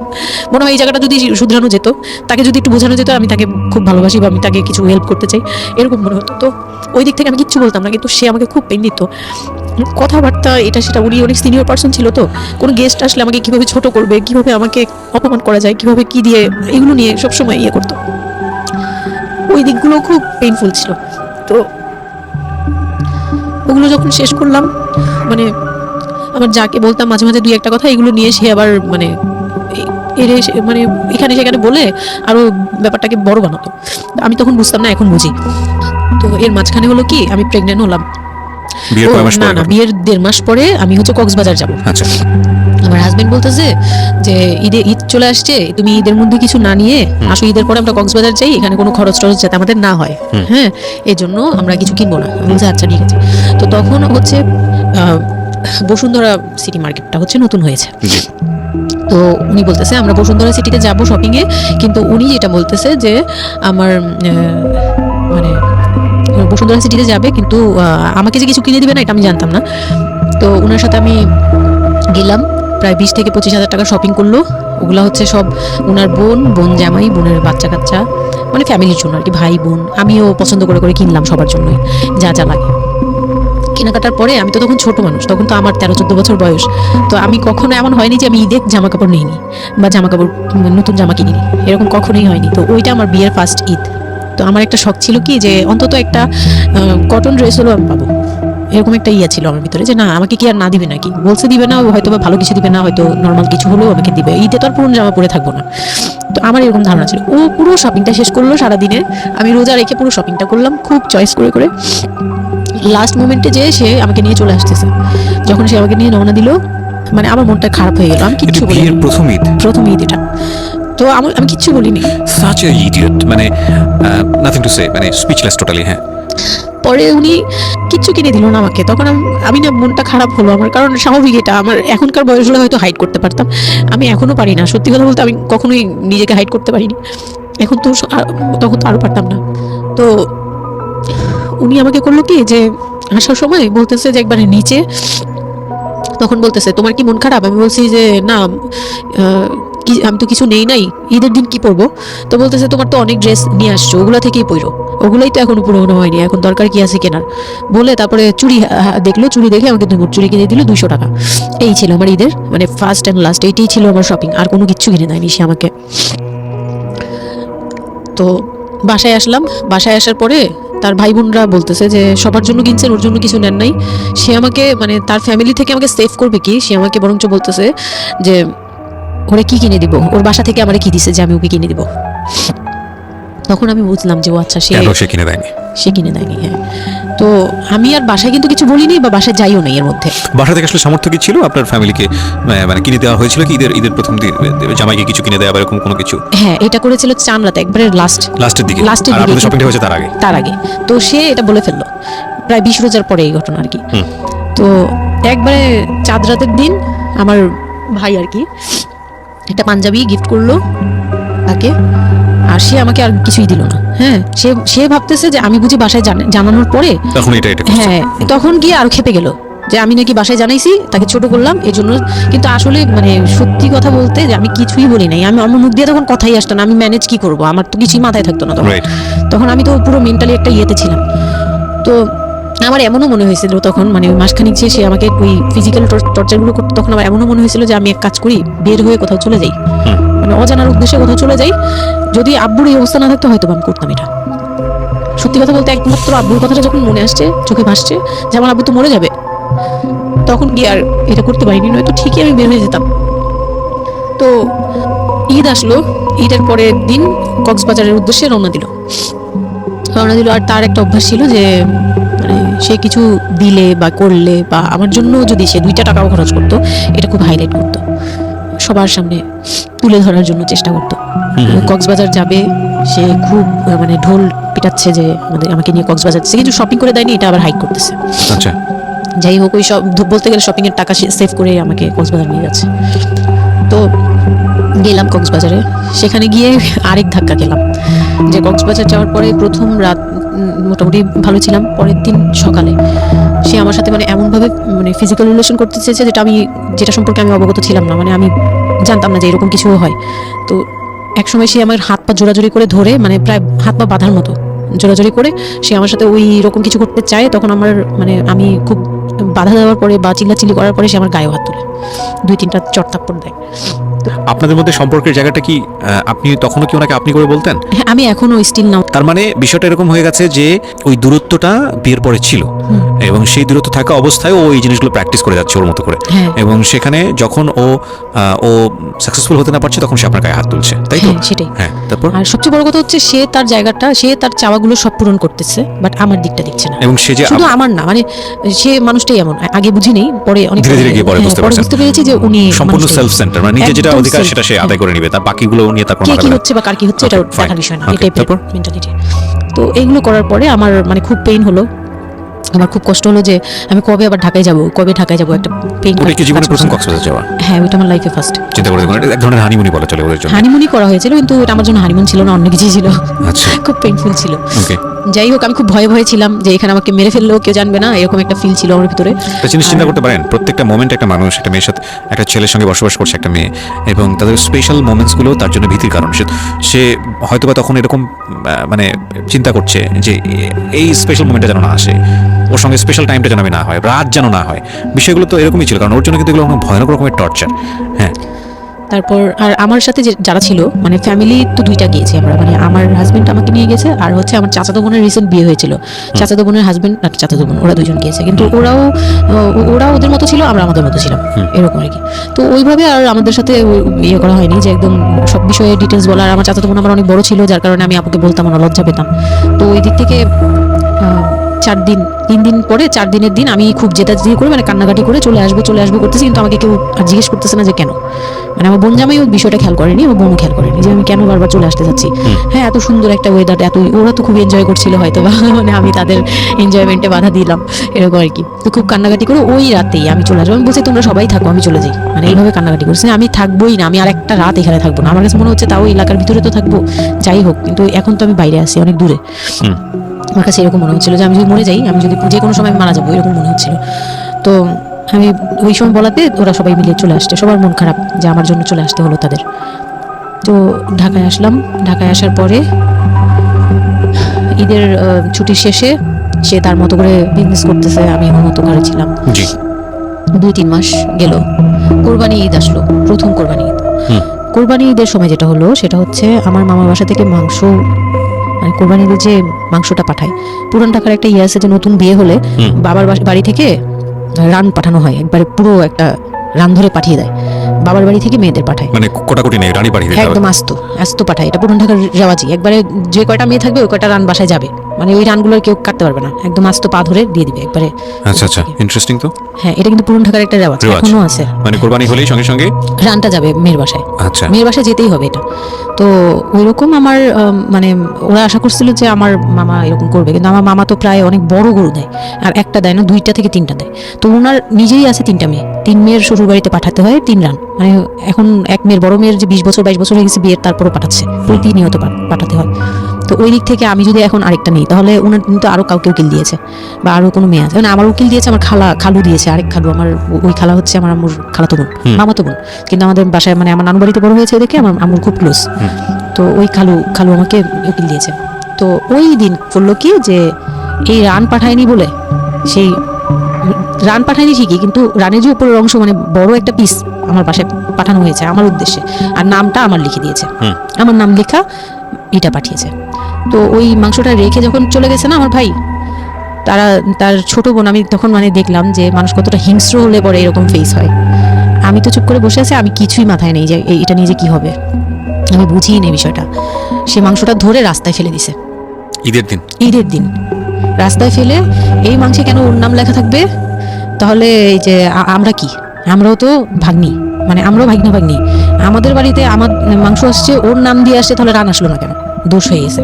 মনে হয় এই জায়গাটা যদি শুধরানো যেত, তাকে যদি একটু বোঝানো যেত আমি তাকে খুব ভালোবাসি বা আমি তাকে কিছু হেল্প করতে চাই, এরকম মনে হতো। তো ওই দিক থেকে আমি কিচ্ছু বলতাম না, কিন্তু সে আমাকে খুব পেইন দিত, কথাবার্তা এটা সেটা। উনি অনেক সিনিয়র পার্সন ছিল, তো কোনো গেস্ট আসলে আমাকে কিভাবে ছোট করবে, কিভাবে আমাকে অপমান করা যায়, কিভাবে কি দিয়ে, এগুলো নিয়ে সবসময় ইয়ে করতো। ওই দিকগুলো খুব পেইনফুল ছিল। তো ওগুলো যখন শেষ করলাম, মানে আমার যাকে বলতাম মাঝে মাঝে 2-1 কথা, এগুলো নিয়ে সে আবার মানে মানে এখানে সেখানে বলে আরো ব্যাপারটাকে বড় বানাতো। আমি তখন বুঝতাম না, এখন বুঝি। তো এর মাঝখানে হলো কি, আমি প্রেগনেন্ট হলাম। না, বিয়ের 1.5 মাস পরে আমি হচ্ছে কক্সবাজার যাবো। আচ্ছা। আমার হাজবেন্ড বলতেছে যে ঈদ চলে আসছে, তুমি ঈদের মধ্যে কিছু না নিয়ে আসো, ঈদের পরে আমরা কক্সবাজার যাই, এখানে কোনো খরচ টরচ যাতে আমাদের না হয়, হ্যাঁ এই জন্য আমরা কিছু কিনবো না। আমি বলছি আচ্ছা ঠিক আছে। তো তখন হচ্ছে বসুন্ধরা সিটি মার্কেটটা হচ্ছে নতুন হয়েছে। তো উনি বলতেছে আমরা বসুন্ধরা সিটিতে যাবো শপিং এ, কিন্তু উনি যেটা বলতেছে যে আমার মানে বসুন্ধরা সিটিতে যাবে, কিন্তু আমাকে যে কিছু কিনে দিবে না এটা আমি জানতাম না। তো ওনার সাথে আমি গেলাম, প্রায় 20 থেকে 25 হাজার টাকা শপিং করলো। ওগুলা হচ্ছে সব ওনার বোন জামাই, বোনের বাচ্চা কাচ্চা, মানে ফ্যামিলির জন্য আর কি, ভাই বোন। আমিও পছন্দ করে কিনলাম সবার জন্যই যা যা লাগে। কেনাকাটার পরে আমি তো তখন ছোট মানুষ, তখন তো আমার 13-14 বছর বয়স। তো আমি কখনো এমন হয়নি যে আমি ঈদে জামা কাপড় নিইনি বা জামা কাপড় নতুন জামা কিনিনি, এরকম কখনোই হয়নি। তো ওইটা আমার বিয়ের ফার্স্ট ঈদ। তো আমার একটা শখ ছিল কি যে অন্তত একটা কটন ড্রেস হলেও আমি পাবো, এরকম একটা ইয়ে ছিল আমার ভিতরে যে না আমাকে কি আর না দিবে নাকি, বলছে দিবে না, হয়তো বা ভালো কিছু দিবে না, হয়তো নর্মাল কিছু হলেও আমাকে দিবে, ঈদে তো আর পুরনো জামা পরে থাকবো না। তো আমার এরকম ধারণা ছিল। ও পুরো শপিংটা শেষ করলো সারাদিনে, আমি রোজা রেখে পুরো শপিংটা করলাম খুব চয়েস করে করে। লাস্ট মোমেন্টে যে সে আমাকে নিয়ে চলে আসতেছে, যখন সে আমাকে নিয়ে রওনা দিল মানে আমার মনটা খারাপ হয়ে গেল। আমি কিচ্ছু বলিনি, বিয়ের প্রথম ঈদ, প্রথম ঈদ এটা, তো আমি কিচ্ছু বলিনি। সাচ এ ইডিয়ট, মানে নাথিং টু সে, মানে স্পিচলেস টোটালি। হ্যাঁ, পরে উনি কিচ্ছু কিনে দিল না আমাকে, তখন আমি না মনটা খারাপ হলো আমার, কারণ স্বাভাবিক এটা, আমার এখনকার বয়স হলে হয়তো হাইড করতে পারতাম, আমি এখনো পারি না, সত্যি কথা বলতে আমি কখনোই নিজেকে হাইড করতে পারিনি, এখন তো তখন তো আরও পারতাম না। তো উনি আমাকে করলো কি যে আসার সময় বলতেছে যে একবারে নিচে, তখন বলতেছে তোমার কি মন খারাপ, আমি বলছি যে না আমি তো কিছু নেই নাই, ঈদের দিন কি পরবো, তো বলতেছে তোমার তো অনেক ড্রেস নিয়ে আসছো, ওগুলা থেকেই পরো, ওগুলাই তো এখনো পুরোনো হয়নি, এখন দরকার কি আছে কেনার, বলে তারপরে চুড়ি দেখলো, চুড়ি দেখে আমাকে চুড়ি কিনে দিল 200 টাকা। এই ছিল আমার ঈদের মানে ফার্স্ট অ্যান্ড লাস্ট, এইটাই ছিল আমার শপিং, আর কোনো কিচ্ছু কিনে দেয়নি সে আমাকে। তো বাসায় আসলাম, বাসায় আসার পরে তার ভাই বোনরা বলতেছে যে সবার জন্য কিনছেন, ওর জন্য কিছু নেন নাই। সে আমাকে মানে তার ফ্যামিলি থেকে আমাকে সেভ করবে কি, সে আমাকে বরঞ্চ বলতেছে যে ওরে কি কিনে দিব, ওর বাসা থেকে আমারে কি দিছে যে আমি ওকে কিনে দিব। তখন আমি বুঝলাম যে ও আচ্ছা সে কিনে দেয়নি, সে কিনে দেয়নি। হ্যাঁ, তো আমি আর বাসায় কিন্তু কিছু বলিনি বা বাসায় যাইও নাই এর মধ্যে। বাসা থেকে আসলে সামর্থ্য কি ছিল আপনার ফ্যামিলিকে, মানে কিনে দেওয়া হয়েছিল কি ঈদের প্রথম দিন জামাইকে কিছু কিনে দেওয়া বা এরকম কোনো কিছু? হ্যাঁ, এটা করেছিল চান রাতে একবারে লাস্টের দিকে, আর আপনাদের শপিংটা হয়েছে তার আগে। তো সে এটা বলে ফেললো প্রায় 20 রোজার পরে এই ঘটনা আর কি। তো একবারে চাঁদ রাতের দিন আমার ভাই আর কি একটা পাঞ্জাবি গিফট করলো তাকে, আর সে আমাকে আর কিছুই দিল না। হ্যাঁ, সে ভাবতেছে যে আমি বুঝি বাসায় জানানোর পরে তখন এটা হ্যাঁ, তখন গিয়ে আরো খেপে গেল যে আমি নাকি বাসায় জানাইছি, তাকে ছোট করলাম এই জন্য। কিন্তু আসলে মানে সত্যি কথা বলতে যে আমি কিছুই বলি নাই, আমার মুখ দিয়ে তখন কথাই আসতো না, আমি ম্যানেজ কি করব, আমার তো কিছুই মাথায় থাকতো না তখন আমি তো পুরো মেন্টালি একটা ইয়েতে ছিলাম। তো আমার এমনও মনে হয়েছিল তখন, মানে ওই মাসখানিক যে সে আমাকে ওই ফিজিক্যাল টর্চারগুলো করতো, তখন আমার এমনও মনে হয়েছিল যে আমি এক কাজ করি, বের হয়ে কোথাও চলে যাই, মানে অজানার উদ্দেশ্যে কোথাও চলে যাই, যদি আব্বুর এই অবস্থা না থাকতো হয়তো আমি করতাম এটা। সত্যি কথা বলতে একমাত্র আব্বুর কথাটা যখন মনে আসছে, চোখে ভাসছে যে আমার আব্বু তো মরে যাবে, তখন গিয়ে আর এটা করতে পারিনি, নয়তো ঠিকই আমি বের হয়ে যেতাম। তো ঈদ আসলো, ঈদের পরের দিন কক্সবাজারের উদ্দেশ্যে রওনা দিল। আর তার একটা অভ্যাস ছিল যে মানে সে কিছু দিলে বা করলে বা আমার জন্য যদি সে 2টা টাকাও খরচ করতো, এটা খুব হাইলাইট করতো, সবার সামনে তুলে ধরার জন্য চেষ্টা করতো। কক্সবাজার যাবে, সে খুব মানে ঢোল পিটাচ্ছে যে আমাকে নিয়ে কক্সবাজার, সে কিছু শপিং করে দেয়নি, এটা আবার হাইক করতেছে। আচ্ছা, যাই হোক, ওই সব বলতে গেলে শপিং এর টাকা সেভ করে আমাকে কক্সবাজার নিয়ে যাচ্ছে। তো গেলাম কক্সবাজারে, সেখানে গিয়ে আরেক ধাক্কা খেলাম যে কক্সবাজার যাওয়ার পরে প্রথম রাত মোটামুটি ভালো ছিলাম, পরের দিন সকালে সে আমার সাথে মানে এমনভাবে মানে ফিজিক্যাল রিলেশন করতে চেয়েছে যেটা সম্পর্কে আমি অবগত ছিলাম না, মানে আমি জানতাম না যে এরকম কিছু হয়। তো একসময় সে আমার হাত পা জোড়াজোড়ি করে ধরে, মানে প্রায় হাত পা বাঁধার মতো জোড়াজোড়ি করে সে আমার সাথে ওই রকম কিছু করতে চায়, তখন আমার মানে আমি খুব বাধা দেওয়ার পরে বা চিল্লাচিল্লি করার পরে সে আমার গায়ে হাত তুলে 2-3টা চট থাপ্পড় দেয়। আপনাদের মধ্যে সম্পর্কের জায়গাটা কি আপনি তখনও কি ওনাকে আপনি করে বলতেন? হ্যাঁ, আমি এখনো স্টিল নাও। তার মানে বিষয়টা এরকম হয়ে গেছে যে ওই দূরত্বটা বিয়ের পরে ছিল, এবং সেই দূরত্ব থাকা অবস্থায় ও এই জিনিসগুলো প্র্যাকটিস করে যাচ্ছে ওর মতো করে, এবং সেখানে যখন ও সাকসেসফুল হতে না পারছে তখন সে আপনার গায়ে হাত তুলছে, তাই তো? সেটাই। হ্যাঁ, তারপর আর সবচেয়ে বড় কথা হচ্ছে সে তার জায়গাটা, সে তার চাওয়াগুলো সব পূরণ করতেছে, বাট আমার দিকটা দেখছে না। এবং সে যে শুধু আমার না, মানে সে মানুষটাই এমন, আগে বুঝি নেই, পরে অনেক ধীরে ধীরে গিয়ে পরে বুঝতে পেরেছি যে উনি সম্পূর্ণ সেলফ সেন্টার, মানে নিজে যেটা অধিকার সেটা সে আদায় করে নিবে, তার বাকিগুলো নিয়ে তার কোনো কি হচ্ছে বা কার কি হচ্ছে এটা দেখার বিষয় না, এটাই মেন্টালিটি। তো এইগুলো করার পরে আমার মানে খুব পেইন হলো, আমার খুব কষ্ট হলো যে আমি কবে আবার ঢাকায় যাব, একটা পেইন। ওটা কি জীবনের প্রথম কক্সবাজার যাওয়া? হ্যাঁ, ওইটা আমার লাইফে ফার্স্ট। চিন্তা করে দেখুন, এক ধরনের হানিমুনি বলা চলে ওদের জন্য। হানিমুনি করা হয়েছিল, কিন্তু এটা আমার জন্য হানিমুন ছিল না, অন্য কিছু ছিল। আচ্ছা, খুব পেইনফুল ছিল। ওকে, যাই হোক, আমি খুব ভয়ে ছিলাম যে এখানে আমাকে মেরে ফেললেও কেউ জানবে না, এরকম একটা ফিল ছিল আমার ভিতরে। একটা জিনিস চিন্তা করতে পারেন, প্রত্যেকটা মোমেন্ট একটা মানুষ, একটা মেয়ের সাথে, একটা ছেলের সঙ্গে বসবাস করছে একটা মেয়ে, এবং তাদের স্পেশাল মোমেন্টসগুলো তার জন্য ভীতির কারণ। সে হয়তোবা তখন এরকম মানে চিন্তা করছে যে এই স্পেশাল মোমেন্টটা যেন না আসে, ওর সঙ্গে স্পেশাল টাইমটা যেন আমি না হয়, রাত যেন না হয়। বিষয়গুলো তো এরকমই ছিল, কারণ ওর জন্য কিন্তু এগুলো ভয়ানক রকমের টর্চার। হ্যাঁ, তারপর আর আমার সাথে যারা ছিল মানে ফ্যামিলি তো দুইটা গিয়েছি আমরা, মানে আমার হাজবেন্ড আমাকে নিয়ে গেছে, আর হচ্ছে আমার চাচাতো বোনের রিসেন্ট বিয়ে হয়েছিল, চাচাতো বোনের হাজবেন্ড আর চাচাতো বোন ওরা দুজন গিয়েছে, কিন্তু ওরা ওদের মতো ছিল, আমরা আমাদের মতো ছিলাম, এরকম আর কি। তো ওইভাবে আর আমাদের সাথে ইয়ে করা হয়নি যে একদম সব বিষয়ে ডিটেলস বলা। আর আমার চাচাতো বোন আমার অনেক বড় ছিল, যার কারণে আমি আপুকে বলতাম না, লজ্জা পেতাম। তো ওই দিক থেকে 3 দিন পরে 4 দিনের দিন আমি খুব জেদাজেদি করে মানে কান্নাকাটি করে চলে আসবো করতেছি, কিন্তু আমাকে কেউ আর জিজ্ঞেস করতেছে না যে কেন। মানে আমার বোন জামাইও বিষয়টা খেয়াল করেনি, আমার বোনও খেয়াল করেনি যে আমি কেন বারবার চলে আসতে যাচ্ছি। হ্যাঁ, এত সুন্দর একটা ওয়েদার, এত ওরা তো খুব এনজয় করছিল হয়তো বা মানে আমি তাদের এনজয়মেন্টে বাধা দিলাম, এরকম আর কি। তো খুব কান্নাকাটি করে ওই রাতেই আমি চলে আসবো। আমি বলছি তোমরা সবাই থাকো, আমি চলে যাই, মানে এইভাবে কান্নাকাটি করছি। আমি থাকবোই না, আমি আর একটা রাত এখানে থাকবো না। আমার কাছে মনে হচ্ছে তাও এলাকার ভিতরে তো থাকবো, যাই হোক, কিন্তু এখন তো আমি বাইরে আছি, অনেক দূরে। আমার কাছে এরকম মনে হচ্ছিল যে আমি যদি মরে যাই, আমি যদি যে কোনো সময় মারা যাবো, এরকম মনে হচ্ছিল। তো আমি ওই সময় বলাতে ওরা সবাই মিলে চলে আসছে, সবার মন খারাপ যে আমার জন্য চলে আসতে হলো তাদের। তো ঢাকায় আসলাম। ঢাকায় আসার পরে ঈদের ছুটির শেষে সে তার মতো করে বিজনেস করতেছে, আমি আমার মতো ঘরে ছিলাম। 2-3 মাস গেল, কোরবানি ঈদ আসলো, প্রথম কোরবানি ঈদ। কোরবানি ঈদের সময় যেটা হলো সেটা হচ্ছে আমার মামার বাসা থেকে মাংস, মানে কোরবানি ঈদের যে মাংসটা পাঠায়, পুরান ঢাকার একটা ইয়ে আছে যে নতুন বিয়ে হলে বাবার বাড়ি থেকে রান পাঠানো হয়, একবারে পুরো একটা রান ধরে পাঠিয়ে দেয়, বাবার বাড়ি থেকে মেয়েদের পাঠায়, মানে কোটাকুটি নেই, রানী পাঠিয়ে দেয়, একদম আস্ত পাঠায়। এটা পুরান ঢাকার রেওয়াজি, একবারে যে কয়টা মেয়ে থাকবে ওই কয়টা রান বাসায় যাবে, মানে ওই রানগুলো কেউ কাটতে পারবে না, একদম আস্ত পা ধরে দিয়ে দিবে একবারে। আচ্ছা, ইন্টারেস্টিং তো। হ্যাঁ, এটা কিন্তু পুরান ঢাকার একটা রেওয়াজ, এখনো আছে। মানে কোরবানি হলেই সঙ্গে সঙ্গে রানটা যাবে মেয়ের বাসায়। আচ্ছা, মেয়ের বাসায় যেতেই হবে এটা। তো ওইরকম আমার মানে ওরা আশা করছিল যে আমার মামা এরকম করবে, কিন্তু আমার মামা তো প্রায় অনেক বড় গরু দেয়, আর একটা দেয় না, 2টা থেকে 3টা দেয়। তো ওনার নিজেই আছে 3টা মেয়ে, 3 মেয়ের শ্বশুর বাড়িতে পাঠাতে হয় 3 রান, মানে এখন এক মেয়ের বড় মেয়ের যে 20 বছর 22 বছর হয়ে গেছে বিয়ের, তারপরও পাঠাচ্ছে, প্রতিনিয়ত পাঠাতে হয়। তো ওই দিক থেকে আমি যদি এখন আরেকটা নেই, তাহলে ওনার কিন্তু আরো কাউকে উকিল দিয়েছে বা আরো কোনো মেয়ে আছে, মানে আমার উকিল দিয়েছে আমার খালু দিয়েছে, আরেক খালু, আমার ওই খালা হচ্ছে আমার আম্মুর খালাতো বোন, মামাতো বোন, কিন্তু আমাদের বাসায় মানে আমার নানু বাড়িতে বড় হয়েছে দেখে আমার আম্মুর খুব ক্লোজ। তো ওই খালু আমাকে উকিল দিয়েছে। তো ওই দিন করলো কি যে এই রান পাঠায়নি বলে, সেই রান পাঠায়নি ঠিকই, কিন্তু রানের যে উপরের অংশ মানে বড় একটা পিস আমার বাসায় পাঠানো হয়েছে আমার উদ্দেশ্যে, আর নামটা আমার লিখে দিয়েছে, আমার নাম লেখা এটা পাঠিয়েছে। তো ওই মাংসটা রেখে যখন চলে গেছে না আমার ভাই, তার ছোট বোন, আমি তখন মানে দেখলাম যে মানুষ কতটা হিংস্র হলে পরে এরকম ফেস হয়। আমি তো চুপ করে বসে আছি, আমি কিছুই মাথায় নেই যে এটা নিয়ে যে কি হবে, আমি বুঝিই নেই বিষয়টা। সে মাংসটা ধরে রাস্তায় ফেলে দিছে ঈদের দিন রাস্তায় ফেলে, এই মাংসে কেন ওর নাম লেখা থাকবে? তাহলে এই যে আমরাও তো ভাগ্নি, মানে আমরাও ভাগ্নি, আমাদের বাড়িতে আমার মাংস আসছে, ওর নাম দিয়ে আসছে, তাহলে রান আসলো না কেন? দোষ হয়ে গেছে,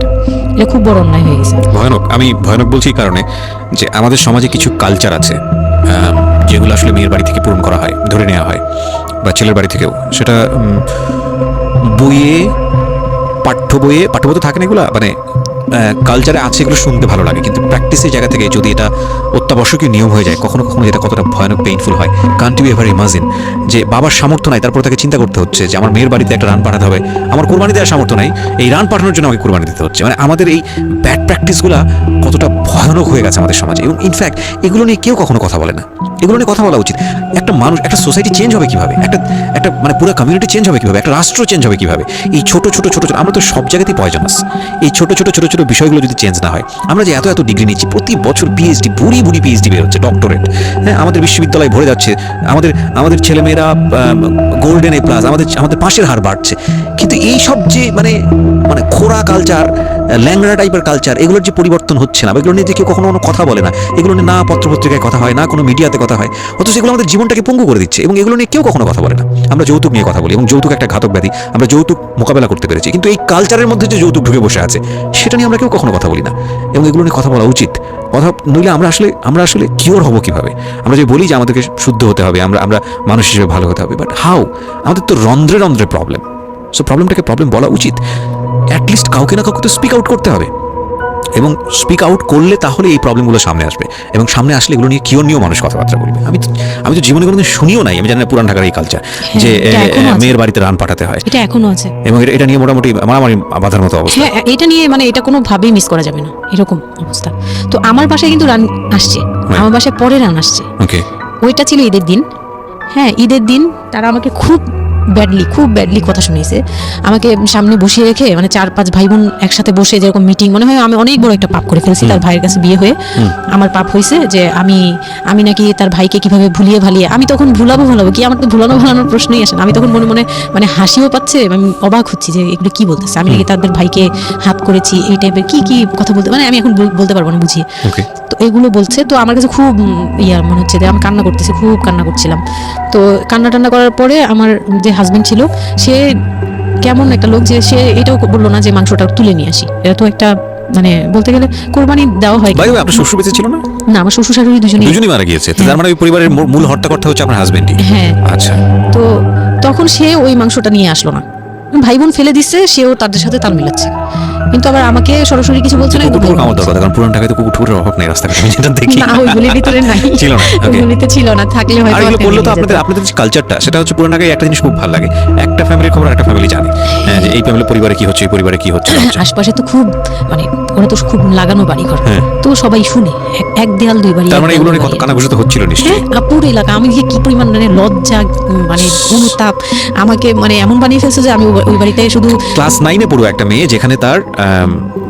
এটা খুব বড় অন্যায় হয়ে গেছে। ভয়ানক। আমি ভয়ানক বলছি এই কারণে যে আমাদের সমাজে কিছু কালচার আছে যেগুলো আসলে মেয়ের বাড়ি থেকে পূরণ করা হয়, ধরে নেওয়া হয়, বা ছেলের বাড়ি থেকেও। সেটা পাঠ্য বইয়ে তো থাকে না, এগুলো মানে কালচারে আছে, এগুলো শুনতে ভালো লাগে, কিন্তু প্র্যাকটিসের জায়গা থেকে যদি এটা অত্যাবশ্যকীয় নিয়ম হয়ে যায়, কখনো কখনো যেটা কতটা ভয়ানক পেইনফুল হয়। কান্ট ইউ এভার ইমাজিন যে বাবার সামর্থ্য নাই, তারপর তাকে চিন্তা করতে হচ্ছে যে আমার মেয়ের বাড়িতে একটা রান পাঠাতে হবে, আমার কোরবানি দেওয়ার সামর্থ্য নাই, এই রান পাঠানোর জন্য আমাকে কোরবানি দিতে হচ্ছে। মানে আমাদের এই ব্যাড প্র্যাকটিসগুলো কতটা ভয়ানক হয়ে গেছে আমাদের সমাজে, এবং ইনফ্যাক্ট এগুলো নিয়ে কেউ কখনো কথা বলে না। এগুলো নিয়ে কথা বলা উচিত। একটা মানুষ, একটা সোসাইটি চেঞ্জ হবে কিভাবে, একটা মানে পুরো কমিউনিটি চেঞ্জ হবে কিভাবে, একটা রাষ্ট্র চেঞ্জ হবে কিভাবে? এই ছোট আমরা তো সব জায়গাতেই পয়জনাস। এই ছোট বিষয়গুলো যদি চেঞ্জ না হয়, আমরা যে এত ডিগ্রি নিচ্ছি, প্রতি বছর পিএইচডি, বুড়ি পিএইচডি বের হচ্ছে, ডক্টরেট, হ্যাঁ, আমাদের বিশ্ববিদ্যালয় ভরে যাচ্ছে, আমাদের ছেলেমেয়েরা গোল্ডেন এ প্লাস, আমাদের পাশের হার বাড়ছে, কিন্তু এই সব যে মানে খোরা কালচার, ল্যাংড়া টাইপের কালচার, এগুলোর যে পরিবর্তন হচ্ছে না, এগুলো নিয়ে যে কেউ কখনো কথা বলে না, এগুলো নিয়ে না পত্রপত্রিকায় কথা হয়, না কোনো মিডিয়াতে কথা হয়, অথচ এগুলো আমাদের জীবনটাকে পঙ্গু করে দিচ্ছে, এবং এগুলো নিয়ে কেউ কখনো কথা বলে না। আমরা যৌতুক নিয়ে কথা বলি, এবং যৌতুক একটা ঘাতক ব্যাধি, আমরা যৌতুক মোকাবেলা করতে পেরেছি, কিন্তু এই কালচারের মধ্যে যে যৌতুক ঢুকে বসে আছে, সেটা নিয়ে আমরা কেউ কখনো কথা বলি না, এবং এগুলো নিয়ে কথা বলা উচিত। কথা নইলে আমরা আসলে কিওর হবো কিভাবে? আমরা যে বলি যে আমাদেরকে শুদ্ধ হতে হবে, আমরা মানুষ হিসেবে ভালো হতে হবে, বাট হাউ? আমাদের তো রন্ধ্রে প্রবলেম। সো প্রবলেমটাকে প্রবলেম বলা উচিত, অ্যাটলিস্ট কাউকে না কাউকে তো স্পিক আউট করতে হবে, এবং স্পিক আউট করলে তাহলে এই প্রবলেমগুলো সামনে আসবে, এবং সামনে আসলে এগুলো নিয়ে কিওর নিয়েও মানুষ কথাবার্তা বলবে। আমি তো জীবনে কোনোদিন শুনিও নাই, আমি জানি না পুরান ঢাকার এই কালচার যে মেয়ের বাড়িতে রান পাঠাতে হয়, এটা এখনো আছে, এবং এটা নিয়ে মোটামুটি মারামারি বাঁধার মতো অবস্থা। হ্যাঁ, এটা নিয়ে মানে এটা কোনোভাবেই মিস করা যাবে না, এরকম অবস্থা। তো আমার বাসায় কিন্তু রান আসছে, আমার বাসায় পরে রান আসছে। ওকে, ওইটা ছিল ঈদের দিন। হ্যাঁ, ঈদের দিন তারা আমাকে খুব খুব ব্যাডলি কথা শুনিয়েছে আমাকে সামনে বসিয়ে রেখে, মানে 4-5 ভাই বোন একসাথে বসে যেরকম মিটিং, মনে হয় আমি অনেক বড় একটা পাপ করে ফেলছি তার ভাইয়ের কাছে বিয়ে হয়ে। আমার পাপ হয়েছে যে আমি নাকি তার ভাইকে কিভাবে ভুলিয়ে ভালিয়ে, আমি তখন ভুলাবো কি, আমার তো ভুলানোর প্রশ্নই আসে না। আমি তখন মনে মনে মানে হাসিও পাচ্ছে, আমি অবাক হচ্ছি যে এগুলো কি বলতেছে, আমি নাকি তাদের ভাইকে হাত করেছি, এই টাইপের কি কথা বলতে, মানে আমি এখন বলতে পারবো না বুঝিয়ে। তো এগুলো বলছে, তো আমার কাছে খুব মনে হচ্ছে যে আমি কান্না করতেছি, খুব কান্না করছিলাম। তো কান্না টান্না করার পরে আমার যে হাজবেন্ড ছিল সে কেমন একটা লোক যে সে এটাও বললো না যে মাংসটা তুলে নিয়ে আসি, এটা তো একটা মানে বলতে গেলে কোরবানি দেওয়া হয়। ভাই আপনার শ্বশুর বেঁচে ছিল না? না, আমার শ্বশুর শাশুড়ি দুজনেই মারা গিয়েছে। তো তার মানে ওই পরিবারের মূল হর্তাকর্তা হচ্ছে আপনার হাজবেন্ডই। হ্যাঁ। আচ্ছা। তো তখন সে ওই মাংসটা নিয়ে আসলো না, ভাই বোন ফেলে দিচ্ছে, সেও তাদের সাথে তাল মিলাচ্ছে, কিন্তু আবার আমাকে সরাসরি কিছু বলছে না। কুকুর আমার দরকার, কারণ পুরান ঢাকায় তো কুকুরের অভাব নেই রাস্তাঘাটে, আমি যেটা দেখি। না, ওইগুলির ভিতরে নাই, ছিল না, ওইগুলিতে ছিল না, থাকলে হয়তো। আর এগুলো বললো তো আপনাদের যে কালচারটা, সেটা হচ্ছে পুরান ঢাকায় একটা জিনিস খুব ভালো লাগে, একটা ফ্যামিলির খবর একটা ফ্যামিলি জানে, যে এই ফ্যামিলির পরিবারে কি হচ্ছে, এই পরিবারে কি হচ্ছে। আশপাশে তো খুব মানে ওরা তো খুব লাগানো বাড়ি ঘর, তো সবাই শুনে এক দেয়াল দুই বাড়ি। তার মানে এগুলো নিয়ে কত কানাঘুষা তো হচ্ছিল নিশ্চয়ই। পুরো এলাকা, আমি কি পরিমাণ মানে লজ্জা, মানে অনুতাপ, আমাকে মানে এমন বানিয়ে ফেলছে যে আমি ওই বাড়িতে শুধু ক্লাস 9-এ পড়ুয়া একটা মেয়ে, যেখানে তার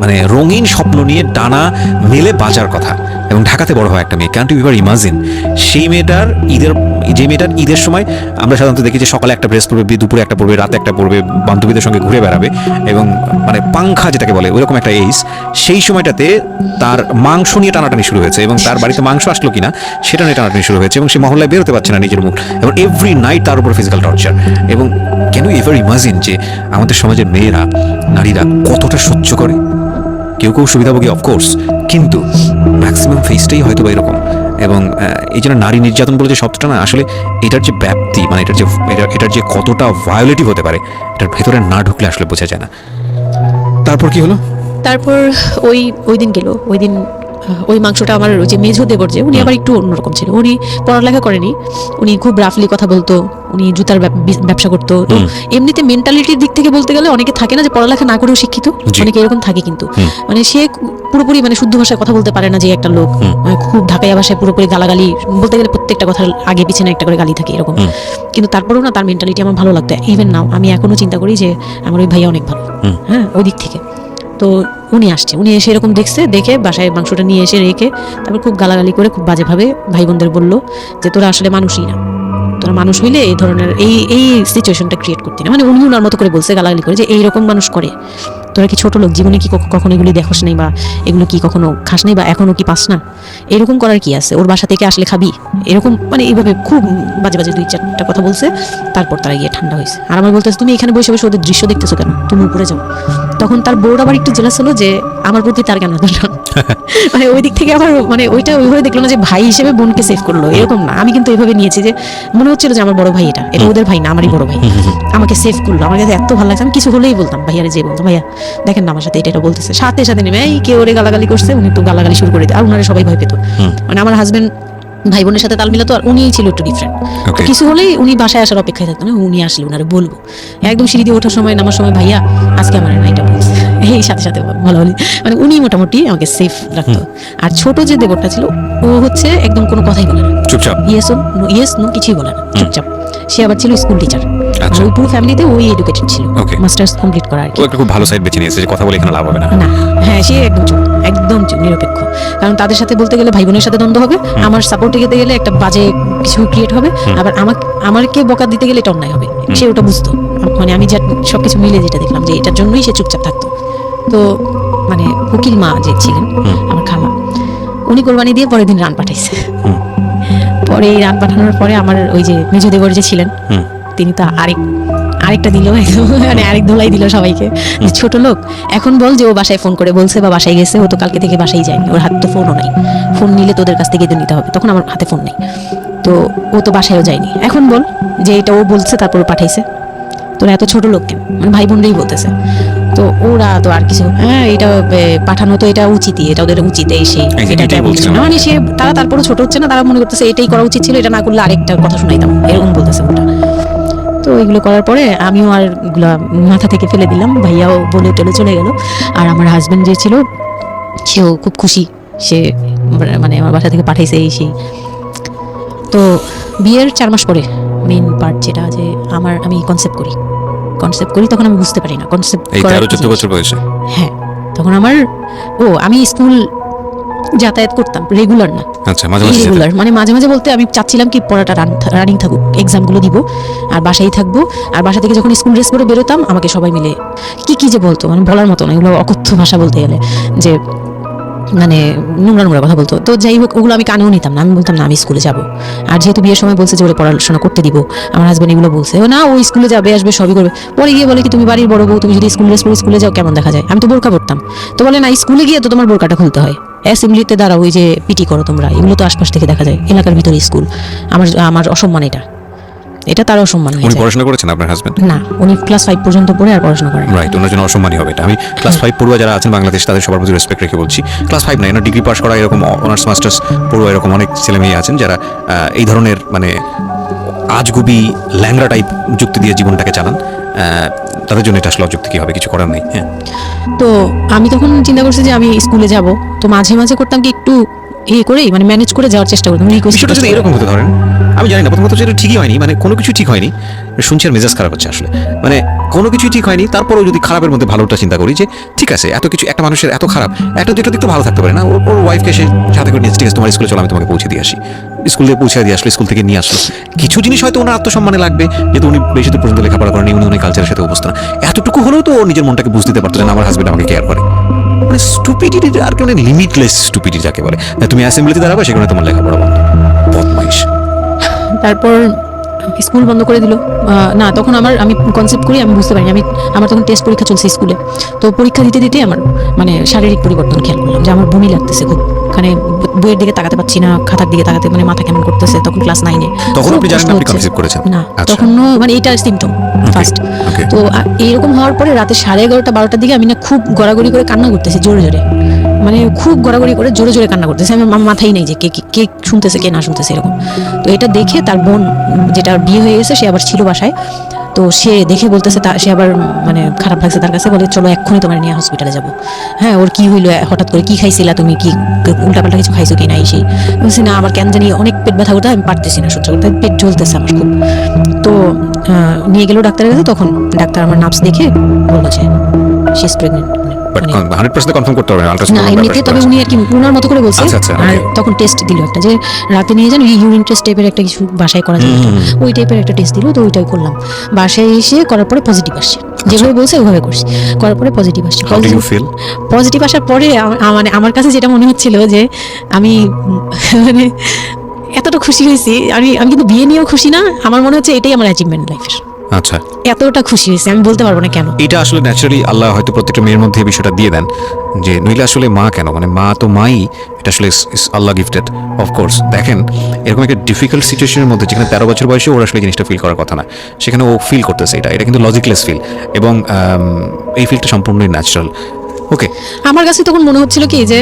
মানে রঙিন স্বপ্ন নিয়ে ডানা মেলে বাঁচার কথা, এবং ঢাকাতে বড় হয় একটা মেয়ে, ক্যান ইউ এভার ইমাজিন? সেই মেয়েটার ঈদের সময় আমরা সাধারণত দেখি যে সকালে একটা ড্রেস পরবে, দুপুরে একটা পরবে, রাতে একটা পরবে, বান্ধবীদের সঙ্গে ঘুরে বেড়াবে, এবং মানে পাংখা যেটাকে বলে ওইরকম একটা এইজ। সেই সময়টাতে তার মাংস নিয়ে টানাটানি শুরু হয়েছে, এবং তার বাড়িতে মাংস আসলো কিনা সেটা নিয়ে টানাটানি শুরু হয়েছে, এবং সে মহল্লায় বেরোতে পারছে না নিজের মুখ, এবং এভরি নাইট তার উপর ফিজিক্যাল টর্চার। এবং ক্যান ইউ এভার ইমাজিন যে আমাদের সমাজের মেয়েরা, নারীরা কতটা সহ্য করে? কেউ সুবিধাভোগী অফকোর্স, কিন্তু ম্যাক্সিমাম ফেসটাই হয়তো বা এরকম। এবং এই জন্য নারী নির্যাতন বলে যে শব্দটা না, আসলে এটার যে ব্যাপ্তি, মানে এটার যে কতটা ভায়োলেটিভ হতে পারে, এটার ভেতরে না ঢুকলে আসলে বোঝা যায় না। তারপর কি হলো? তারপর ওই দিন গেল, ওই দিন ওই মাংসটা আমার ওই যে মেঝো দেবর, যে উনি আবার একটু অন্যরকম ছিল, উনি পড়ালেখা করেনি, উনি খুব রাফলি কথা বলতো, উনি জুতার ব্যবসা করতো। তো এমনিতে মেন্টালিটির দিক থেকে বলতে গেলে অনেকে থাকে না যে পড়ালেখা না করেও শিক্ষিত, অনেকে এরকম থাকে, কিন্তু মানে সে পুরোপুরি মানে শুদ্ধ ভাষায় কথা বলতে পারে না, যে একটা লোক খুব ঢাকাইয়া ভাষায় পুরোপুরি গালাগালি বলতে গেলে, প্রত্যেকটা কথার আগে পিছনে একটা করে গালি থাকে এরকম। কিন্তু তারপরেও না তার মেন্টালিটি আমার ভালো লাগতো। ইভেন নাও আমি এখনো চিন্তা করি যে আমার ওই ভাইয়া অনেক ভালো, হ্যাঁ, ওই দিক থেকে। তো উনি এসে এরকম দেখে বাসায় মাংসটা নিয়ে এসে রেখে তারপর খুব গালাগালি করে খুব বাজেভাবে ভাই বোনদের বললো যে তোরা আসলে মানুষই না, তোরা মানুষ হইলে এই ধরনের এই সিচুয়েশনটা ক্রিয়েট করতি না। মানে উনি ওনার মতো করে বলছে, গালাগালি করে, যে এইরকম মানুষ করে, তোরা কি ছোট লোক, জীবনে কি কখনো এগুলি দেখোস নাই, বা এগুলো কি কখনো খাস নাই, বা এখনো কি পাস না, এরকম করার কি আছে, ওর বাসা থেকে আসলে খাবি, এরকম মানে এইভাবে খুব বাজে 2-4টা কথা বলছে। তারপর তারা গিয়ে ঠান্ডা হয়েছে, আর আমার বলতেছে তুমি এখানে বসে বসে ওদের দৃশ্য দেখতেছো কেন, তুমি উপরে যাও। তখন তার বোর্ড আবার একটু জেলাস হলো যে আমার প্রতি তার কেন মানে ওই দিক থেকে আবার মানে ওইটা ওইভাবে দেখলো না যে ভাই হিসেবে বোনকে সেভ করলো, এরকম না। আমি কিন্তু এইভাবে নিয়েছি যে মনে হচ্ছিল যে আমার বড় ভাই, এটা ওদের ভাই না, আমারই বড় ভাই, আমাকে সেভ করলো। আমার কাছে এত ভালো লাগছে, আমি কিছু হলেই বলতাম ভাইয়ারে, যে বলতাম ভাইয়া দেখেন না আমার সাথে এটা বলতেছে, সাথে নেমে এই কেউ ওরে গালাগালি করছে, উনি একটু গালাগালি শুরু করে দিত, আর ওনারা সবাই ভয় পেত। মানে আমার হাজবেন্ড ভাই বোনের সাথে তাল মিলাতো, আর উনিই ছিল একটু ডিফারেন্ট। কিছু হলেই উনি বাসায় আসার অপেক্ষায় থাকতো না, উনি আসলে ওনারে বলবো, একদম সিঁড়ি দিয়ে ওঠার সময় নামার সময় ভাইয়া আজকে আমার না এটা বলছে, এই সাথে বলা বলি, মানে উনি মোটামুটি আমাকে সেফ রাখতো। আর ছোট যে দেবরটা ছিল ও হচ্ছে একদম কোনো কথাই বলে না, চুপচাপ, ইয়েস নো কিছুই বলে না, চুপচাপ। সে আবার ছিল স্কুল টিচার, ওই পুরো ফ্যামিলিতে ওই এডুকেটেড ছিল, মাস্টার্স কমপ্লিট করা আর কি। ও একটা খুব ভালো সাইড বেছে নিয়েছে যে কথা বলে এখানে লাভ হবে না। না, হ্যাঁ, সে একদম নিরপেক্ষ, কারণ তাদের সাথে বলতে গেলে ভাই বোনের সাথে দ্বন্দ্ব হবে, আমার সাপোর্টে যেতে গেলে একটা বাজে কিছু ক্রিয়েট হবে, আবার আমাকে বকা দিতে গেলে এটা অন্যায় হবে, সে ওটা বুঝতো। মানে আমি সবকিছু মিলে যেটা দেখলাম যে এটার জন্যই সে চুপচাপ থাকতো। তো মানে উকিল মা যে ছিলেন আমার খালা, উনি কোরবানি দিয়ে পরের দিন রান পাঠাইছে। পরে এই রান পাঠানোর পরে আমার ওই যে মেজো দেবর যে ছিলেন, তিনি তো আরেকটা দিল, মানে আরেক ধোলাই দিল সবাইকে, ছোট লোক। এখন বল যে ও বাসায় ফোন করে বলছে বা বাসায় গেছে, ও তো কালকে থেকে বাসায় যায়নি, ওর হাতে তো ফোনও নাই, ফোন নিলে তোদের কাছ থেকে নিতে হবে, তখন আমার হাতে ফোন নেই, তো ও তো বাসায়ও যায়নি। এখন বল যে এটা ও বলছে তারপর পাঠাইছে, তোরা এত ছোট লোক কেন, মানে ভাই বোনরাই বলতেছে। তো ওরা তো আর কিছু, হ্যাঁ এটা পাঠানো তো এটা উচিতই, এটা ওদের উচিত, এই সেই এটা বলছে না, মানে সে তারা তারপরও ছোট হচ্ছে না, তারা মনে করতেছে এটাই করা উচিত ছিল, এটা না করলে আরেকটা কথা শোনাইতাম, এরকম বলতেছে ওটা। তো এগুলো করার পরে আমিও আর এগুলো মাথা থেকে ফেলে দিলাম, ভাইয়াও বলে টলে চলে গেল। আর আমার হাজবেন্ড যে ছিল সেও খুব খুশি, সে মানে আমার বাসা থেকে পাঠাইছে এই সেই। তো বিয়ের 4 মাস পরে মেইন পার্ট যেটা যে আমি কনসেপ্ট করি তখন আমি বুঝতে পারি না কনসেপ্ট এই 13-14 বছর বয়সে? হ্যাঁ, তখন আমি স্কুল যাতায়াত করতাম, রেগুলার না। আচ্ছা, মাঝে মাঝে রেগুলার মানে মাঝে মাঝে বলতে আমি চাচ্ছিলাম কি পড়াটা রানিং থাকুক, এক্সামগুলো দিব আর বাসায় থাকবো। আর বাসা থেকে যখন স্কুল ড্রেস করে বেরোতাম আমাকে সবাই মিলে কি যে বলতো, মানে বলার মতো না, এগুলো অকথ্য ভাষা বলতে গেলে, যে মানে নোংরা কথা বলতো। তো যাই হোক, ওগুলো আমি কানেও নিতাম না, আমি বলতাম না আমি স্কুলে যাব। আর যেহেতু বিয়ের সময় বলছে যে ওরে পড়াশোনা করতে দিব, আমার হাজব্যান্ড এগুলো বলছে, ও না ও স্কুলে যাবে আসবে সবই করবে। পরে গিয়ে বলে কি তুমি বাড়ির বড় বউ, তুমি যদি স্কুল ড্রেস পরে স্কুলে যাও কেমন দেখা যায়? আমি তো বোরকা পড়তাম। তো বলে না, স্কুলে গিয়ে তো তোমার বোরকাটা খুলতে হয়, অ্যাসেম্বলিতে দাঁড়াও, ওই যে পিটি করো তোমরা, এগুলো তো আশপাশ থেকে দেখা যায়, এলাকার ভিতরে স্কুল। আমার অসম্মান এটা তার অসম্মান উনি হয়েছে। পড়াশোনা করেছেন আপনার হাজবেন্ড? না, উনি ক্লাস 5 পর্যন্ত পড়ে আর পড়াশোনা করেন। রাইট, ওনার জন্য অসম্মানই হবে এটা। আমি ক্লাস 5 পড়ুয়া যারা আছেন বাংলাদেশ, তাদের সবার প্রতি রেসপেক্ট রেখে বলছি, ক্লাস 5 না, এনার ডিগ্রি পাস করা এরকম অনার্স মাস্টার্স পড়ুয়া এরকম অনেক ছেলে মেয়ে আছেন যারা এই ধরনের মানে আজগুবি ল্যাংড়া টাইপ যুক্তি দিয়ে জীবনটাকে চালান। তাদের জন্য এটা আসলে অযুক্তি কি হবে, কিছু করার নেই। হ্যাঁ, তো আমি তখন চিন্তা করছি যে আমি স্কুলে যাব, তো মাঝে মাঝে করতাম কি একটু করেই মানে ম্যানেজ করে যাওয়ার চেষ্টা করতাম। বিষয়টা যদি এরকম হতে ধরেন, আমি জানি না, প্রথমত যেটা ঠিকই হয়নি, মানে কোনো কিছু ঠিক হয়নি, শুনছি আর মেজাজ খারাপ হচ্ছে আসলে, মানে কোনো কিছুই ঠিক হয়নি। তারপরেও যদি খারাপের মধ্যে ভালোটা চিন্তা করি, যে ঠিক আছে এত কিছু একটা মানুষের এত খারাপ, একটা দুটো দিক তো ভালো থাকতে পারে না। ওর ওয়াইফকে সে সাথে করে নিয়েছে, ঠিক আছে তোমার স্কুলে চলো আমি তোমাকে পৌঁছে দিয়ে আসি, স্কুলে পৌঁছে দিয়ে আসলো, স্কুল থেকে নিয়ে আসলো। কিছু জিনিস হয়তো ওনার আত্মসম্মানে লাগবে, যেহেতু উনি বেশি দূর পর্যন্ত লেখাপড়া করেনি, উনি কালচারের সাথে অবস্থা না, এতটুকু হলেও তো ওর নিজের মনটাকে বুঝতে দিতে পারতো যে আমার হাজবেন্ড আমাকে কেয়ার করে। মানে স্টুপিডিটি আর কি, মানে লিমিটলেস স্টুপিডিটি যাকে বলে। তুমি অ্যাসেম্বলিতে দাঁড়াবে, সেখানে তোমার লেখাপড়া বন্ধ, বদমাইশ। তারপর স্কুল বন্ধ করে দিল। না, তখন আমি কনসেপ্ট করি, আমি বুঝতে পারিনি। আমার তখন টেস্ট পরীক্ষা চলছে স্কুলে। তো পরীক্ষা দিতে দিতে আমার মানে শারীরিক পরিবর্তন খেয়াল করলাম, যে আমার বমি লাগতেছে খুব, মানে বইয়ের দিকে তাকাতে পারছি না, খাতার দিকে তাকাতে মানে মাথা কেমন করতেছে। তখন ক্লাস 9-এ। তখন আপনি জানেন আপনি কনসেপ্ট করেছেন? না, আচ্ছা। তখনও মানে এটা সিম্পটম ফার্স্ট। তো এইরকম হওয়ার পরে রাতে 11:30-12টার দিকে আমি না খুব গড়াগড়ি করে কান্না করতেছি, জোরে জোরে, মানে খুব গড়াগড়ি করে জোরে জোরে কান্না করতেছে। আমার মাথায় নেই যে কে শুনতেছে কে না শুনতেছে এরকম। তো এটা দেখে তার বোন, যেটা বিয়ে হয়ে গেছে, সে আবার ছিল বাসায়, তো সে দেখে বলতেছে, সে আবার মানে খারাপ লাগছে তার কাছে, বলে চলো এক্ষুনি তোমার নিয়ে হসপিটালে যাবো। হ্যাঁ, ওর কি হইলো হঠাৎ করে, কি খাইছিলা তুমি, কি উল্টাপাল্টা কিছু খাইছো কি না? সেই বলছি না, আমার কেন জানি অনেক পেট ব্যথা করতে, আমি পারতেছি না সহ্য করতে, পেট জ্বলতেছে আমার খুব। তো নিয়ে গেল ডাক্তারের কাছে। তখন ডাক্তার আমার নার্স দেখে বললো যে she is pregnant. But 100% confirm করতে হবে না, না আল্ট্রাসাউন্ড এমনিতে, তবে উনি আর কি ওনার মতো করে বলছে। আচ্ছা, আর okay. তখন টেস্ট দিল একটা, যে রাতে নিয়ে যান, ইউরিন টেস্ট টাইপের একটা কিছু বাসায় করা যায়, ওই টাইপের একটা টেস্ট দিল। তো ওইটাই করলাম, বাসায় এসে করার পরে পজিটিভ আসছে, যেভাবে বলছে ওইভাবে করছি, করার পরে পজিটিভ আসছে। How do you feel? Positive আসার পরে মানে আমার কাছে যেটা মনে হচ্ছিল যে আমি মানে এতটা খুশি হয়েছি। আমি কিন্তু বিয়ে নিয়েও খুশি না, আমার মনে হচ্ছে এটাই আমার অ্যাচিভমেন্ট লাইফের। আচ্ছা, এতটা খুশি হয়েছি আমি বলতে পারবো না কেন। এটা আসলে ন্যাচারালি আল্লাহ হয়তো প্রত্যেকটা মেয়ের মধ্যে এই বিষয়টা দিয়ে দেন, যে নইলে আসলে মা কেন, মানে মা তো মাই, এটা আসলে আল্লাহ গিফটেড অফকোর্স। দেখেন, এরকম একটা ডিফিকাল্ট সিচুয়েশনের মধ্যে, যেখানে 13 বছর বয়সে ওর আসলে জিনিসটা ফিল করার কথা না, সেখানে ও ফিল করতেছে, এটা কিন্তু লজিকলেস ফিল, এবং এই ফিলটা সম্পূর্ণই ন্যাচারাল। ওকে, আমার কাছে তখন মনে হচ্ছিল কি যে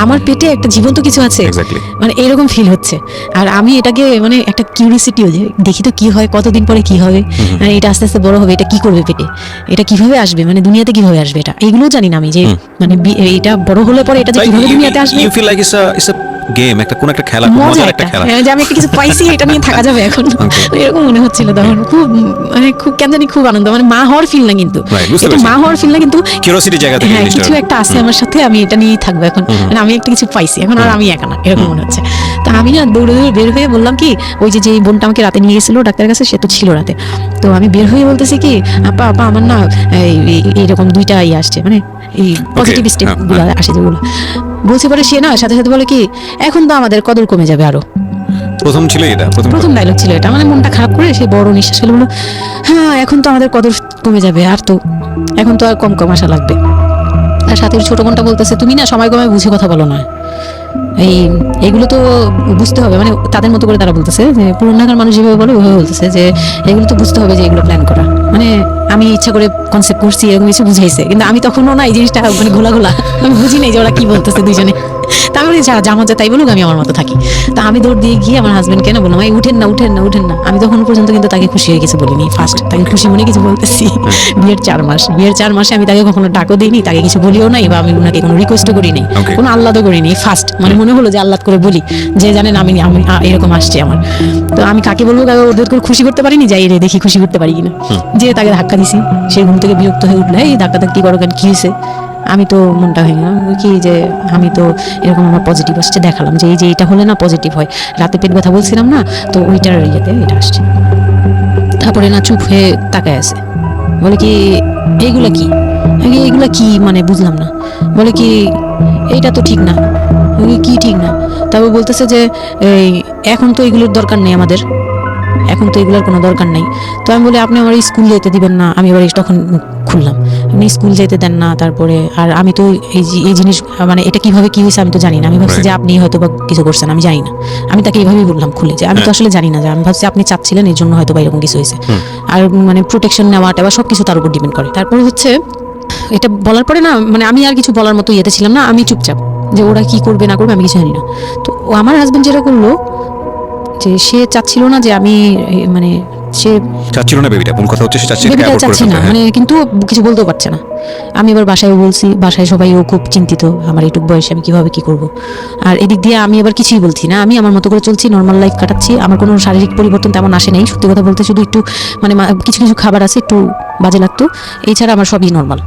আমার পেটে একটা জীবন্ত কিছু আছে, Exactly. মানে এরকম ফিল হচ্ছে। আর আমি এটাকে মানে একটা কিউরিসিটিও, যে দেখি তো কি হয়, কতদিন পরে কি হবে, মানে এটা আস্তে আস্তে বড় হবে, এটা কি করবে পেটে, এটা কিভাবে আসবে, মানে দুনিয়াতে কিভাবে আসবে, এটা এইগুলোও জানি না আমি, যে মানে এটা বড় হলে পরে এটা যে কিভাবে দুনিয়াতে আসবে। You feel like it's a game, একটা কোন একটা খেলা, মজার একটা খেলা, যে আমি একটা কিছু পাইছি, এটা নিয়ে থাকা যাবে এখন, এরকম মনে হচ্ছিল তখন। খুব মানে খুব কেন জানি খুব আনন্দ, মানে মা হওয়ার ফিল না কিন্তু, এটা মা হওয়ার ফিল না কিন্তু, কিউরিওসিটি জায়গা থেকে হ্যাঁ কিছু একটা আছে আমার সাথে, আমি এটা নিয়েই থাকবো এখন, মানে আমি একটা কিছু পাইছি এখন, আর আমি একা না, এরকম মনে হচ্ছে। তো আমি না দৌড়ে দৌড়ে বের হয়ে বললাম কি, ওই যে বোনটা আমাকে রাতে নিয়ে গেছিল ডাক্তারের কাছে, সে তো ছিল রাতে। তো আমি বের হয়ে বলতেছি কি, আপা আমার না এইরকম 2টা আসছে, মানে এই পজিটিভ স্টেপ গুলো আসে যেগুলো বলছে। পরে সে না সাথে সাথে বলে কি, এখন তো আমাদের কদর কমে যাবে আরো। প্রথম ছিল এটা, প্রথম ডায়লগ ছিল এটা, মানে মনটা খারাপ করে সে বড় নিঃশ্বাস ফেলে বলল, হ্যাঁ এখন তো আমাদের কদর কমে যাবে, আর তো এখন তো আর কম কম আশা লাগবে। আর সাথে ছোট বোনটা বলতেছে, তুমি না সময় কমে বুঝে কথা বলো না, এইগুলো তো বুঝতে হবে, মানে তাদের মতো করে তারা বলতেছে, যে পুরনো ঢাকার মানুষ যেভাবে বলে ওইভাবে বলতেছে, যে এগুলো তো বুঝতে হবে যে এগুলো প্ল্যান করা, মানে আমি ইচ্ছা করে কনসেপ্ট করছি এরকম কিছু বুঝাইছে, কিন্তু আমি তখনও না এই জিনিসটা মানে ঘোলা আমি বুঝি নাই যে ওরা কি বলতেছে দুইজনে। তা আমি বলি যা মজা তাই বলুক, আমি আমার মতো থাকি। তা আমি দৌড় দিয়ে গিয়ে আমার হাজবেন্ডকে না বললাম, এই উঠেন না। আমি তখন পর্যন্ত কিন্তু তাকে খুশি হয়ে গেছে বলিনি, ফার্স্ট তাকে খুশি মনে কিছু বলতেছি। বিয়ের 4 মাসে আমি তাকে কখনো ডাকও দিইনি, তাকে কিছু বলিও নাই, বা আমি ওনাকে কোনো রিকোয়েস্টও করি নাই, Okay. কোনো আহ্লাদও করিনি। ফার্স্ট মানে মনে হলো যে আহ্লাদ করে বলি, যে জানেন আমি এরকম আসছে আমার। তো আমি কাকে বলবো, কাকে ওদের করে খুশি করতে পারিনি, যাই রে দেখি খুশি করতে পারি কিনা। যে তাকে ধাক্কা দিছি, সে ঘুম থেকে বিরক্ত হয়ে উঠলে, এই ধাক্কা ধাক্কি করো কেন, কি হয়েছে? আমি তো মনটা হয়ে গেলাম কি, যে আমি তো এরকম আমার পজিটিভ আসছে, দেখালাম যে এই যে এটা হলে না পজিটিভ হয়, রাতে পেট ব্যথা বলছিলাম না, তো ওইটার ইয়েতে এটা আসছে। তারপরে না চুপ হয়ে তাকায় আছে, বলে কি এইগুলা কি, আমি এইগুলা কি মানে বুঝলাম না। বলে কি এইটা তো ঠিক না। আমি বলি, কি ঠিক না? তারপর বলতেছে যে এই এখন তো এগুলোর দরকার নেই আমাদের, এখন তো এগুলোর কোনো দরকার নেই। তো আমি বলি আপনি আমার স্কুল যেতে দিবেন না, আমি এবার তখন খুললাম, আপনি স্কুল যেতে দেন না, তারপরে আর আমি তো এই জিনিস মানে এটা কিভাবে কি হয়েছে আমি তো জানি না, আমি ভাবছি যে আপনি হয়তো বা কিছু করছেন, আমি জানি না। আমি তাকে এইভাবেই বললাম খুলে, যে আমি তো আসলে জানি না, যে আমি ভাবছি আপনি চাচ্ছিলেন এই জন্য হয়তো বা এরকম কিছু হয়েছে। আর মানে প্রোটেকশন নেওয়াটা বা সব কিছু তার উপর ডিপেন্ড করে। তারপরে হচ্ছে এটা বলার পরে না মানে আমি আর কিছু বলার মতো ইয়েতে ছিলাম না, আমি চুপচাপ, যে ওরা কি করবে না করবে আমি কিছু জানি না। তো আমার হাজবেন্ড যেটা করলো, যে সে চাচ্ছিল না যে আমি মানে সে চাচ্ছিল না বেবিটা, মূল কথা হচ্ছে সে চাচ্ছে বেবিটা চাচ্ছে না মানে, কিন্তু কিছু বলতেও পারছে না। আমি এবার বাসায় বলছি, বাসায় সবাইও খুব চিন্তিত আমার এইটুক বয়সে আমি কিভাবে কি করব। আর এদিক দিয়ে আমি এবার কিছুই বলছি না, আমি আমার মতো করে চলছি, নর্মাল লাইফ কাটাচ্ছি, আমার কোনো শারীরিক পরিবর্তন তেমন আসে নাই। সত্যি কথা বলতে শুধু একটু মানে কিছু কিছু খাবার আছে একটু বাজে লাগতো, এছাড়া আমার সবই নর্মাল।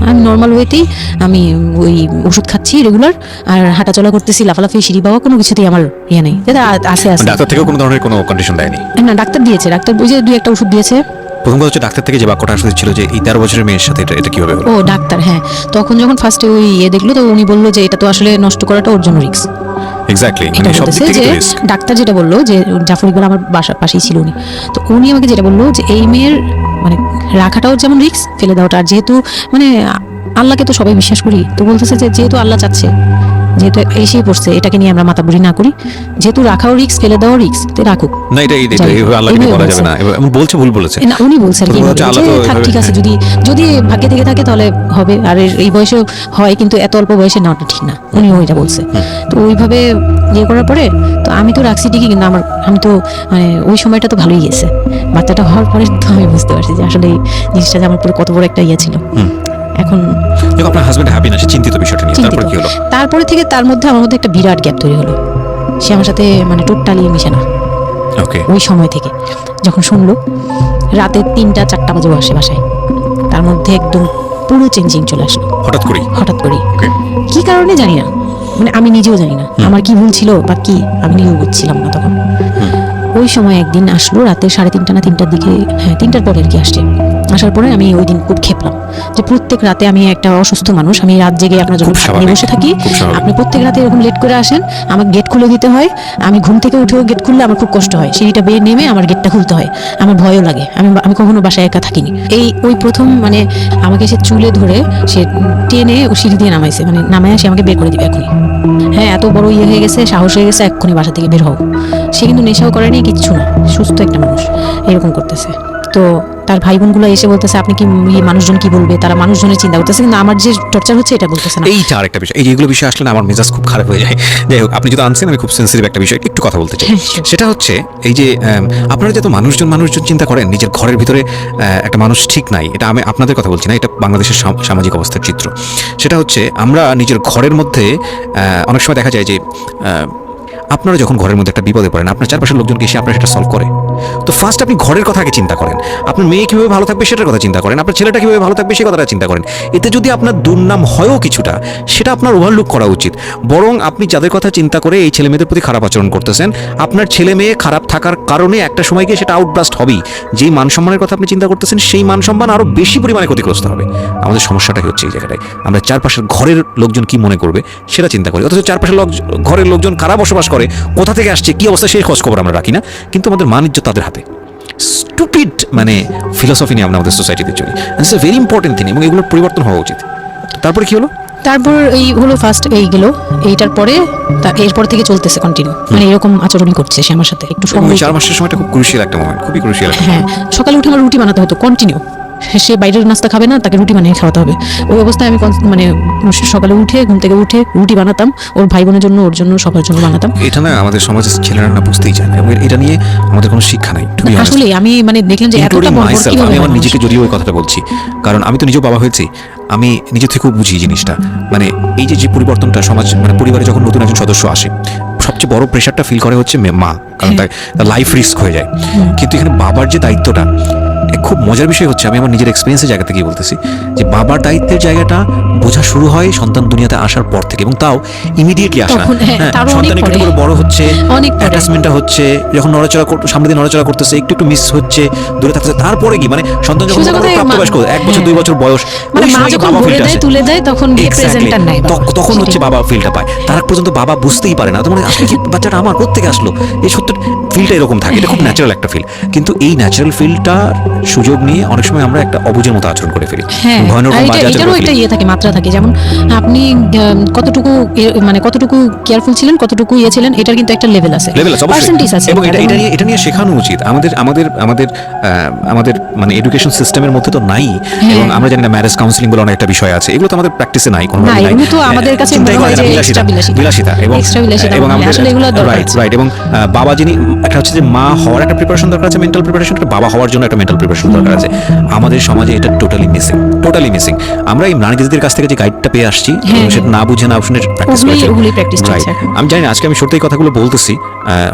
আমি নর্মাল ওয়েতেই আমি ওই ওষুধ খাচ্ছি রেগুলার, আর হাঁটাচলা করতেছি, লাফালাফি সিঁড়ি বাবা কোনো কিছুতেই আমার ইয়ে নেই, যেটা আছে আছে। ডাক্তার থেকেও কোনো ধরনের কোনো কন্ডিশন দেয়নি? না ডাক্তার দিয়েছে, ডাক্তার ওই যে 2-1টা ওষুধ দিয়েছে। প্রথম কথা হচ্ছে ডাক্তার থেকে যে বাক্যটা আসলে ছিল যে এই 13 বছরের মেয়ের সাথে এটা কিভাবে হলো? ও ডাক্তার, হ্যাঁ তখন যখন ফার্স্টে ওই দেখলো, তো উনি বললো যে এটা তো আসলে নষ্ট করাটা ওর জন্য রিস্ক। এক্স্যাক্টলি, এটা মানে সব দিক বলতেছে থেকে যে তো রিস্ক। ডাক্তার যেটা বললো, যে জাফর ইকবাল আমার বাসার পাশেই ছিল উনি, তো উনি আমাকে যেটা বললো যে এই মেয়ের মানে রাখাটাও যেমন রিস্ক, ফেলে দেওয়াটা। আর যেহেতু মানে আল্লাহকে তো সবাই বিশ্বাস করি, তো বলতেছে যে যেহেতু আল্লাহ চাচ্ছে, যেহেতু এসেই পড়ছে, এটাকে নিয়ে আমরা মাতাবুরি না করি, যেহেতু রাখাও রিস্ক ফেলে দেওয়াও রিস্ক, তো রাখুক। না এটা এইভাবে আল্লাহকে নিয়ে বলা যাবে না, এমন বলছে, ভুল বলেছে। না উনি বলছেন কি প্রথম হচ্ছে আল্লাহ তো থাক ঠিক আছে, যদি ভাগ্যে থেকে থাকে তাহলে হবে, আর এই বয়সে হয়, কিন্তু এত অল্প বয়সে নেওয়াটা ঠিক না, উনি ওইটা বলছে। তো ওইভাবে ইয়ে করার পরে তো আমি তো রাখছি ঠিকই, কিন্তু আমি তো মানে ওই সময়টা তো ভালোই গেছে, বাচ্চাটা হওয়ার পরে তো আমি বুঝতে পারছি যে আসলে এই জিনিসটা যে আমার পুরো কত বড় একটা ইয়ে ছিল। এখন দেখো আপনার হাজবেন্ড হ্যাপি না, সে চিন্তিত বিষয়টা নিয়ে, তারপর কি হলো? তারপরে থেকে তার মধ্যে আমার মধ্যে একটা বিরাট গ্যাপ তৈরি হলো, সে আমার সাথে মানে টোটালি মিশে না। ওকে, ওই সময় থেকে যখন শুনলো রাতে 3টা-4টা বাজে আসে বাসায়, তার মধ্যে একদম পুরো চেঞ্জিং চলে আসলো হঠাৎ করেই। ওকে কি কারণে জানি না, মানে আমি নিজেও জানি না আমার কি ভুল ছিল বা কি, আমি নিজেও বুঝছিলাম না তখন। ওই সময় একদিন আসলো রাতে 3:30 না 3টার দিকে, হ্যাঁ 3টার পরে আর কি আসছে। আসার পরে আমি ওই দিন খুব খেপলাম, যে প্রত্যেক রাতে আমি একটা অসুস্থ মানুষ, আমি রাত জেগে আপনার জন্য ভাত নিয়ে বসে থাকি, আপনি প্রত্যেক রাতে এরকম লেট করে আসেন, আমার গেট খুলে দিতে হয়, আমি ঘুম থেকে উঠেও গেট খুললে আমার খুব কষ্ট হয়, সিঁড়িটা বেয়ে নেমে আমার গেটটা খুলতে হয়, আমার ভয়ও লাগে, আমি কখনো বাসায় একা থাকিনি। ওই প্রথম মানে আমাকে সে চুলে ধরে সে টেনে ও সিঁড়ি দিয়ে নামাইছে, মানে নামায় সে আমাকে বের করে দিবে এখনই, হ্যাঁ এত বড় ইয়ে হয়ে গেছে, সাহস হয়ে গেছে, এক্ষুনি বাসা থেকে বের হও। সে কিন্তু নেশাও করেনি, কিচ্ছু না, সুস্থ একটা মানুষ, এরকম করতেছে। তো তার ভাই বোনগুলো এসে বলতেছে আপনি কি মানুষজন কি বলবে, তারা মানুষজনের চিন্তা করতেছে, কিন্তু আমার যে টর্চার হচ্ছে এটা বলতেছে না। এইটা আরেকটা বিষয়, এই যেগুলো বিষয় আসলে না আমার মেজাজ খুব খারাপ হয়ে যায়। যাই হোক, আপনি যদি আনছেন আমি খুব সেন্সিটিভ একটা বিষয় একটু কথা বলতে চাই। সেটা হচ্ছে এই যে আপনারা যত মানুষজন চিন্তা করেন নিজের ঘরের ভিতরে একটা মানুষ ঠিক নাই, এটা আমি আপনাদের কথা বলছি না, এটা বাংলাদেশের সামাজিক অবস্থার চিত্র। সেটা হচ্ছে আমরা নিজের ঘরের মধ্যে অনেক সময় দেখা যায় যে আপনারা যখন ঘরের মধ্যে একটা বিপদে পড়েন, আপনার চারপাশের লোকজনকে এসে আপনার সেটা সলভ করে। তো ফার্স্ট আপনি ঘরের কথা আগে চিন্তা করেন, আপনার মেয়ে কীভাবে ভালো থাকবে সেটার কথা চিন্তা করেন, আপনার ছেলেটা কীভাবে ভালো থাকবে সে কথাটা চিন্তা করেন। এতে যদি আপনার দুর্নাম হয়ও কিছুটা, সেটা আপনার ওভারলুক করা উচিত। বরং আপনি যাদের কথা চিন্তা করে এই ছেলে মেয়েদের প্রতি খারাপ আচরণ করতেছেন, আপনার ছেলে মেয়ে খারাপ থাকার কারণে একটা সময় গিয়ে সেটা আউটব্রাস্ট হবেই। যেই মান সম্মানের কথা আপনি চিন্তা করতেছেন, সেই মান সম্মান আরও বেশি পরিমাণে ক্ষতিগ্রস্ত হবে। আমাদের সমস্যাটাই হচ্ছে এই জায়গাটায়, আমরা চারপাশের ঘরের লোকজন কি মনে করবে সেটা চিন্তা করি, অথচ চারপাশের ঘরের লোকজন কারা বসবাস করে, কোথা থেকে আসছে, কি অবস্থা, সেই খোঁজ খবর আমরা রাখি না, কিন্তু আমাদের মান ইজ্জত তাদের হাতে। স্টুপিড মানে ফিলোসফি নিয়ে আমরা আমাদের সোসাইটিতে চলি, this is a very important thing, এবং এগুলোর পরিবর্তন হওয়া উচিত। তারপরে কি হলো? তারপর এই হলো ফার্স্ট এই গেল, এইটার পরে এরপর থেকে চলতেছে কন্টিনিউ, মানে এরকম আচরণই করছে সে আমার সাথে। একটু 4 মাসের সময়টা খুব ক্রুশিয়াল একটা মোমেন্ট, খুবই ক্রুশিয়াল। হ্যাঁ সকালে উঠে আমার রুটি বানাতে হতো কন্টিনিউ, সে বাইরের নাস্তা খাবে না, তাকে রুটি বানিয়ে খাওয়াতে হবে। ওই অবস্থায় আমি মানে সকালে উঠে ঘুম থেকে উঠে রুটি বানাতাম ওর ভাই বোনের জন্য, ওর জন্য, সবার জন্য বানাতাম। এটা না আমাদের সমাজের ছেলেরা না বুঝতেই চায় না, এবং এটা নিয়ে আমাদের কোনো শিক্ষা নাই। আসলে আমি মানে দেখলাম যে এতটা বড় কিভাবে আমি আমার নিজেকে যদিও ওই কথাটা বলছি, কারণ আমি তো নিজেও বাবা হয়েছি, আমি নিজে থেকেও বুঝি জিনিসটা। মানে এই যে পরিবর্তনটা সমাজ, মানে পরিবারে যখন নতুন একজন সদস্য আসে, সবচেয়ে বড় প্রেশারটা ফিল করে হচ্ছে মা, কারণ তার লাইফ রিস্ক হয়ে যায়। কিন্তু এখানে বাবার যে দায়িত্বটা, খুব মজার বিষয় হচ্ছে, আমি আমার নিজের এক্সপিরিয়েন্সের জায়গা থেকে বলতেছি, যে বাবার দায়িত্বের জায়গাটা বোঝা শুরু হয় সন্তান দুনিয়াতে আসার পর থেকে, এবং তাও ইমিডিয়েটলি আসা। সন্তান একটু করে বড় হচ্ছে, অ্যাটাচমেন্টটা হচ্ছে, যখন নড়াচড়া সামনে দিয়ে নড়াচড়া করতেছে, একটু একটু মিস হচ্ছে, দূরে থাকতেছে, তারপরে কি মানে সন্তান যখন প্রাপ্তবয়স্ক 1 বছর 2 বছর বয়স, ওই সময় বাবা ফিলটা আসে, তুলে দেয়, তখন প্রেজেন্টটা নাই, তখন হচ্ছে বাবা ফিলটা পায়। তার আগ পর্যন্ত বাবা বুঝতেই পারে না, তো মানে আসলে কি বাচ্চাটা আমার কোত্থেকে আসলো, এই সত্য ফিলটা এরকম থাকে। এটা খুব ন্যাচারাল একটা ফিল, কিন্তু এই ন্যাচারাল ফিলটার সুযোগ নিয়ে অনেক সময় আমরা একটা অবুঝের মতো আচরণ করে ফেলি। এটারও একটা ইয়ে থাকে, মাত্রা থাকে। যেমন আপনি কতটুকু মানে কতটুকু কেয়ারফুল ছিলেন, কতটুকু ইয়ে ছিলেন, এটার কিন্তু একটা লেভেল আছে, পার্সেন্টেজ আছে, এবং এটা নিয়ে শেখানো উচিত। আমাদের মানে এডুকেশন সিস্টেমের মধ্যে তো নাই, এবং আমরা জানি না ম্যারেজ কাউন্সিলিং বলে অনেক একটা বিষয় আছে, এগুলো তো আমাদের প্র্যাকটিসে নাই, কোনো নাই। এগুলো তো আমাদের কাছে মনে হয় যে বিলাসিতা, এবং আমাদের এগুলো রাইট। এবং বাবা যিনি, একটা হচ্ছে যে মা হওয়ার একটা প্রিপারেশন দরকার আছে, মেন্টাল প্রিপারেশন, বাবা হওয়ার জন্য একটা মেন্টাল প্রিপারেশন দরকার আছে। আমাদের সমাজে এটা টোটালি মিসিং। আমরা এই নারীদের কাছ থেকে যে গাইডটা পেয়ে আসছি, সেটা না বুঝে না শুনে প্র্যাকটিস করছি। আমি জানি না, আজকে আমি সত্যি কথাগুলো বলতেছি,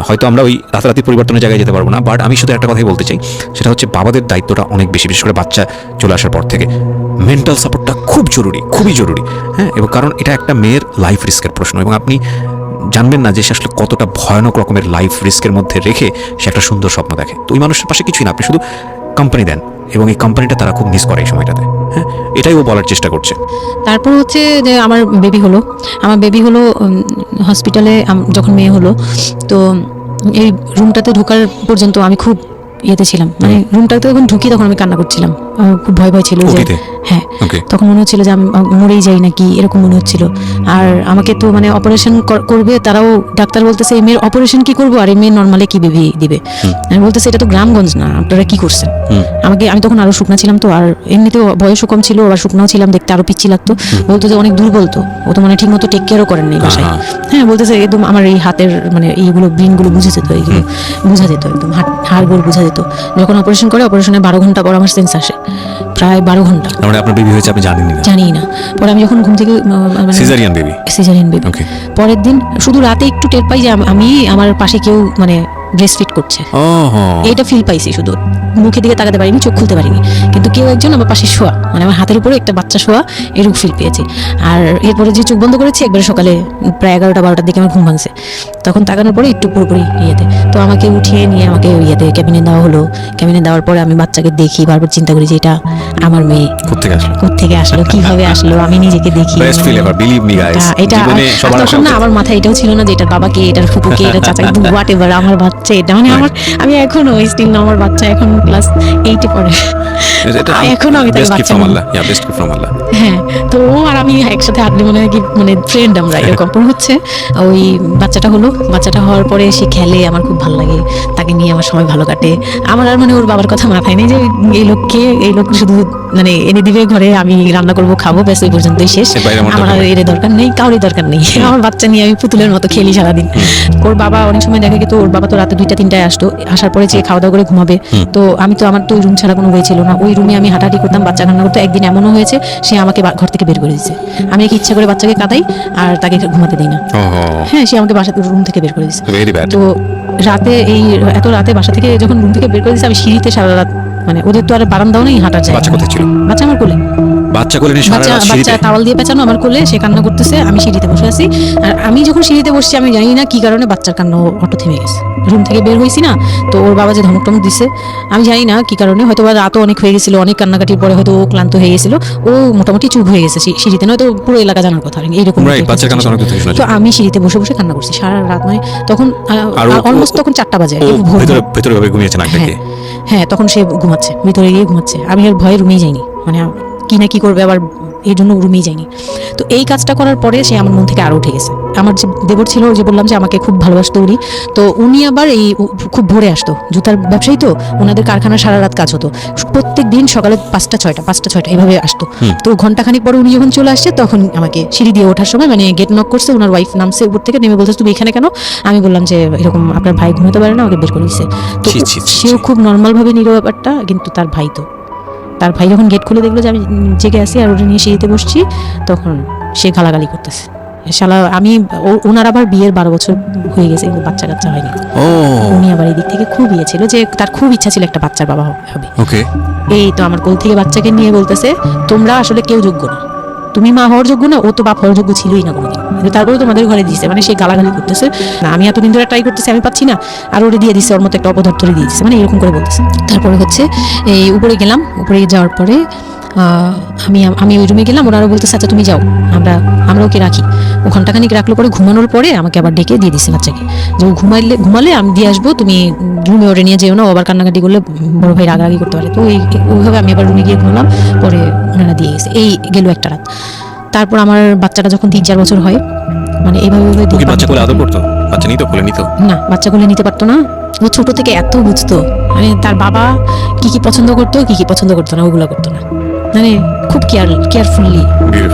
হয়তো আমরা ওই রাতারাতি পরিবর্তনের জায়গায় যেতে পারবো না, বাট আমি শুধু একটা কথাই বলতে চাই, সেটা হচ্ছে বাবাদের দায়িত্বটা অনেক বেশি, বিশেষ করে বাচ্চা চলে আসার পর থেকে মেন্টাল সাপোর্টটা খুব জরুরি, খুবই জরুরি। হ্যাঁ, এবং কারণ এটা একটা মেয়ের লাইফ রিস্কের প্রশ্ন, এবং আপনি জানবেন না যে সে আসলে কতটা ভয়ানক রকমের লাইফ রিস্কের মধ্যে রেখে সে একটা সুন্দর স্বপ্ন দেখে। তো ওই মানুষের পাশে কিছুই না, আপনি শুধু কোম্পানি দেন, এবং এই কোম্পানিটা তারা খুব মিস করে এই সময়টাতে। হ্যাঁ, এটাই ও বলার চেষ্টা করছে। তারপর হচ্ছে যে আমার বেবি হলো হসপিটালে যখন মেয়ে হলো, তো এই রুমটাতে ঢোকার পর্যন্ত আমি খুব ইয়েতে ছিলাম, মানে রুমটাতে যখন ঢুকি তখন আমি কান্না করছিলাম, খুব ভয় ছিল যে হ্যাঁ, তখন মনে হচ্ছিল যে আমি মরেই যাই নাকি, এরকম মনে হচ্ছিল। আর আমাকে তো মানে অপারেশন করবে, তারাও ডাক্তার বলতেছে এই মেয়ের অপারেশন কি করবো, আর এই মেয়ে নর্মালি কি বেবি দিবে। আমি বলতেছে এটা তো গ্রামগঞ্জ না, আপনারা কি করছেন। আমি তখন আরো শুকনা ছিলাম, তো আর এমনিতেও বয়সও কম ছিল, আবার শুকনাও ছিলাম, দেখতে আরো পিচ্ছি লাগতো। বলতো যে অনেক দুর্বল, তো ও তো মানে ঠিক মতো টেক কেয়ারও করেন নাই বাসায়। হ্যাঁ, বলতেছে একদম আমার এই হাতের মানে এইগুলো ব্রেনগুলো বুঝে যেত, এইগুলো বুঝা যেত, একদম হাড়গুলো বুঝা যেত। যখন অপারেশন করে, অপারেশনের 12 ঘন্টা পর আমার সেন্স আসে, প্রায় 12 ঘন্টা। মানে আপনার বেবি হয়েছে আপনি জানি না। পরে আমি যখন ঘুম থেকে সিজারিয়ান বেবি, পরের দিন শুধু রাতে একটু টের পাই যে আমি আমার পাশে কেউ মানে ব্রেস্ট ফিড করছে, এইটা ফিল পাইছি। শুধু মুখের দিকে তাকাতে পারিনি, চোখ খুলতে পারিনি, কিন্তু কেউ একজন আমার পাশে শোয়া, মানে আমার হাতের উপরে একটা বাচ্চা শোয়া, এরকম ফিল পেয়েছি। আর এরপরে যে চোখ বন্ধ করেছি, একবারে সকালে প্রায় 11টা-12টার দিকে আমার ঘুম ভাঙছে, তখন তাকানোর পরে একটু পুরোপুরি ইয়েতে, তো আমাকে উঠিয়ে নিয়ে আমাকে ইয়েতে ক্যাবিনে দেওয়া হলো। ক্যাবিনে দেওয়ার পরে আমি বাচ্চাকে দেখি, বারবার চিন্তা করি যে এটা আমার মেয়ে, কোত্থেকে আসলো, কিভাবে আসলো, আমি নিজেকে দেখি। এটা তখন না আমার মাথায় এটাও ছিল না যে এটার বাবাকে, এটার ফুপুকে, এটার চাচাকে, হোয়াট এভার, আমার বাচ্চা এটা, মানে আমি এখনো স্টিল আমার বাচ্চা এখন ক্লাস 8-এ পড়ে, এখনো আমি তাকে বাচ্চা হ্যাঁ। তো ও আর আমি একসাথে হাঁটলে মনে হয় কি মানে ফ্রেন্ড আমরা এরকম। হচ্ছে ওই বাচ্চাটা হওয়ার পরে সে খেলে, আমার খুব ভালো লাগে, তাকে নিয়ে আমার সময় ভালো কাটে। আমার আর মানে ওর বাবার কথা মাথায় নেই যে এই লোক শুধু মানে এনে দিবে ঘরে, আমি রান্না করবো, খাবো, ব্যাস ওই পর্যন্তই শেষ। আমার আর এর দরকার নেই, কাউরই দরকার নেই। আমার বাচ্চা নিয়ে আমি পুতুলের মতো খেলি সারাদিন। ওর বাবা অনেক সময় দেখা গেতো, ওর বাবা তো রাতে 2টা-3টায় আসতো, আসার পরে যে খাওয়া দাওয়া করে ঘুমাবে, তো আমার তো ওই রুম ছাড়া কোনো ওয়ে ছিল না, ওই রুমে আমি হাঁটাহাঁটি করতাম, বাচ্চা কান্না করতো। একদিন এমনও হয়েছে সে আমাকে ঘর থেকে বের করে দিয়েছে, আমি নাকি ইচ্ছা করে বাচ্চাকে কাঁদাই আর তাকে ঘুমাতে দিই না। হ্যাঁ, সে আমাকে রুম থেকে বের করে দিয়েছে। তো রাতে এত রাতে বাসা থেকে যখন রুম থেকে বের করে দিয়েছে, আমি সিঁড়িতে সারা রাত, মানে ওদের তো আর বারান্দাও নেই হাঁটার যায়। বাচ্চা আমার কোলে, বাচ্চা টাওয়াল দিয়ে পেঁচানো আমার কোলে, সে কান্না করতেছে, আমি সিঁড়িতে বসে আছি। আর আমি যখন সিঁড়িতে বসছি, আমি জানি না কি কারণে বাচ্চার কান্না অটো থেমে গেছে। রুম থেকে বের হয়েছি না, তো ওর বাবা যে ধমক টমক দিছে, আমি জানি না কি কারণে, হয়তো বা রাতও অনেক হয়ে গেছিল, অনেক কান্নাকাটির পরে হয়তো ও ক্লান্ত হয়ে গেছিল, ও মোটামুটি চুপ হয়ে গেছে সিঁড়িতে, নয়তো পুরো এলাকা জানার কথা এইরকম। তো আমি সিঁড়িতে বসে বসে কান্না করছি সারা রাত, মানে তখন অলমোস্ট তখন 4টা বাজে। হ্যাঁ, তখন সে ঘুমাচ্ছে, ভিতরে গিয়ে ঘুমাচ্ছে। আমি আর ভয়ে রুমেই যাইনি, মানে কি না কি করবে, আবার এই জন্য রুমেই যাইনি। তো এই কাজটা করার পরে সে আমার মন থেকে আরও উঠে গেছে। আমার যে দেবর ছিল, ওই যে বললাম যে আমাকে খুব ভালোবাসতো উনি, তো উনি আবার এই খুব ভোরে আসতো, জুতার ব্যবসায়ী তো, ওনাদের কারখানা সারা রাত কাজ হতো, প্রত্যেক দিন সকালে 5টা 6টা এভাবে আসতো। তো ঘন্টাখানিক পরে উনি যখন চলে আসছে, তখন আমাকে সিঁড়ি দিয়ে ওঠার সময় মানে গেট নক করছে, ওনার ওয়াইফ নামছে উপর থেকে, নেমে বলছে তুমি এখানে কেন? আমি বললাম যে এরকম আপনার ভাই ঘুমাতে পারে না, ওকে বের করে দিচ্ছে। তো ছি, ছি, ছি, সেও খুব নর্মাল ভাবে নিল ব্যাপারটা, কিন্তু তার ভাই যখন গেট খুলে দেখলো যে আমি জেগে আছি আর ওটা নিয়ে সিঁড়িতে বসছি, তখন সে গালাগালি করতেছে। শালা আমি ওনার আবার বিয়ের 12 বছর হয়ে গেছে, কিন্তু বাচ্চা কাচ্চা হয়নি। উনি আবার এই দিক থেকে খুব ছিল যে তার খুব ইচ্ছা ছিল একটা বাচ্চার বাবা হবে। ওকে, এই তো আমার কোল থেকে বাচ্চাকে নিয়ে বলতেছে তোমরা আসলে কেউ যোগ্য না, তুমি মা হওয়ার যোগ্য না, ও তো বাপ হওয়ার যোগ্য ছিলই না কোনোদিন, কিন্তু তারপরে তোমাদের ঘরে দিচ্ছে। মানে সে গালাগালি করতেছে, না আমি এতদিন ধরে ট্রাই করতেছি আমি পাচ্ছি না, আর ওরে দিয়ে দিচ্ছে, ওর মতো একটা অপদার্থ দিয়ে দিচ্ছে, মানে এরকম করে বলতেছে। তারপরে হচ্ছে এই উপরে গেলাম, উপরে যাওয়ার পরে আমি ওই রুমে গেলাম, ওরা আরও বলতেছে আচ্ছা তুমি যাও, আমরা ওকে রাখি। ও ঘন্টাখানিক রাখলো, পরে ঘুমানোর পরে আমাকে আবার ডেকে দিয়ে দিচ্ছে বাচ্চাকে, যে ও ঘুমালে আমি দিয়ে আসবো, তুমি রুমে ওরে নিয়ে যেও না, ও আবার কান্নাকাটি করলে বড় ভাই রাগারাগি করতে পারে। তো ওইভাবে আমি আবার রুমে গিয়ে ঘুমলাম, পরে ওনারা দিয়ে গেছে। এই গেল একটা রাত। তারপর আমার বাচ্চাটা যখন 3-4 বছর হয়, মানে এইভাবে বাচ্চা কোলে আদর করতো? বাচ্চা নিত, কোলে নিত না, বাচ্চা কোলে নিতে পারতো না। ও ছোট থেকে এত বুঝতো, মানে তার বাবা কি পছন্দ করতো, কি পছন্দ করতো না, ওগুলো করতো না, মানে খুব কেয়ারফুলি,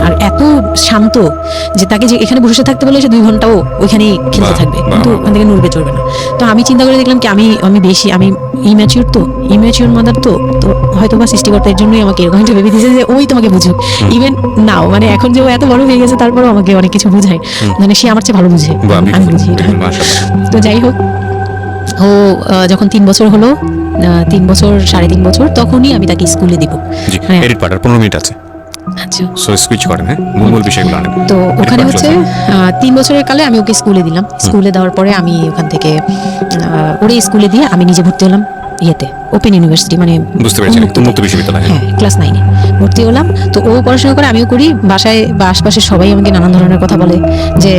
আর এত শান্ত যে তাকে যে এখানে বসে থাকতে বলে সে 2 ঘন্টাও ওইখানেই খেলতে থাকবে, কিন্তু ওখান থেকে নড়বে চড়বে না। তো আমি চিন্তা করে দেখলাম কি আমি ইম্যাচিউর মাদার, তো হয়তো বা সৃষ্টিকর্তা এর জন্যই আমাকে এরকম একটা ভেবে দিয়েছে যে ওই তোমাকে বুঝুক। ইভেন নাও মানে এখন যে ও এত বড় হয়ে গেছে, তারপরেও আমাকে অনেক কিছু বুঝায়, মানে সে আমার চেয়ে ভালো বুঝে, আমি বুঝি এটা। তো যাই হোক, ও যখন 3 বছর হলো, 3 বছর 3.5 বছর, তখনই আমি তাকে স্কুলে দিব। এডিট পার্টার 15 মিনিট আছে, আচ্ছা সো সুইচ করেন, হ্যাঁ মূল বিষয়গুলো আনেন। তো ওখানে হচ্ছে 3 বছরের কালে আমি ওকে স্কুলে দিলাম। স্কুলে দেওয়ার পরে আমি ওখান থেকে ওরে স্কুলে দিয়ে আমি নিজে ভর্তি হলাম ইয়েতে, ওপেন ইউনিভার্সিটি, মানে বুঝতে পেরেছি, উন্মুক্ত বিশ্ববিদ্যালয়। হ্যাঁ, ক্লাস 9-এ ভর্তি হলাম। তো ও পড়াশোনা করে, আমিও করি। বাসায় বা আশপাশে সবাই আমাকে নানান ধরনের কথা বলে যে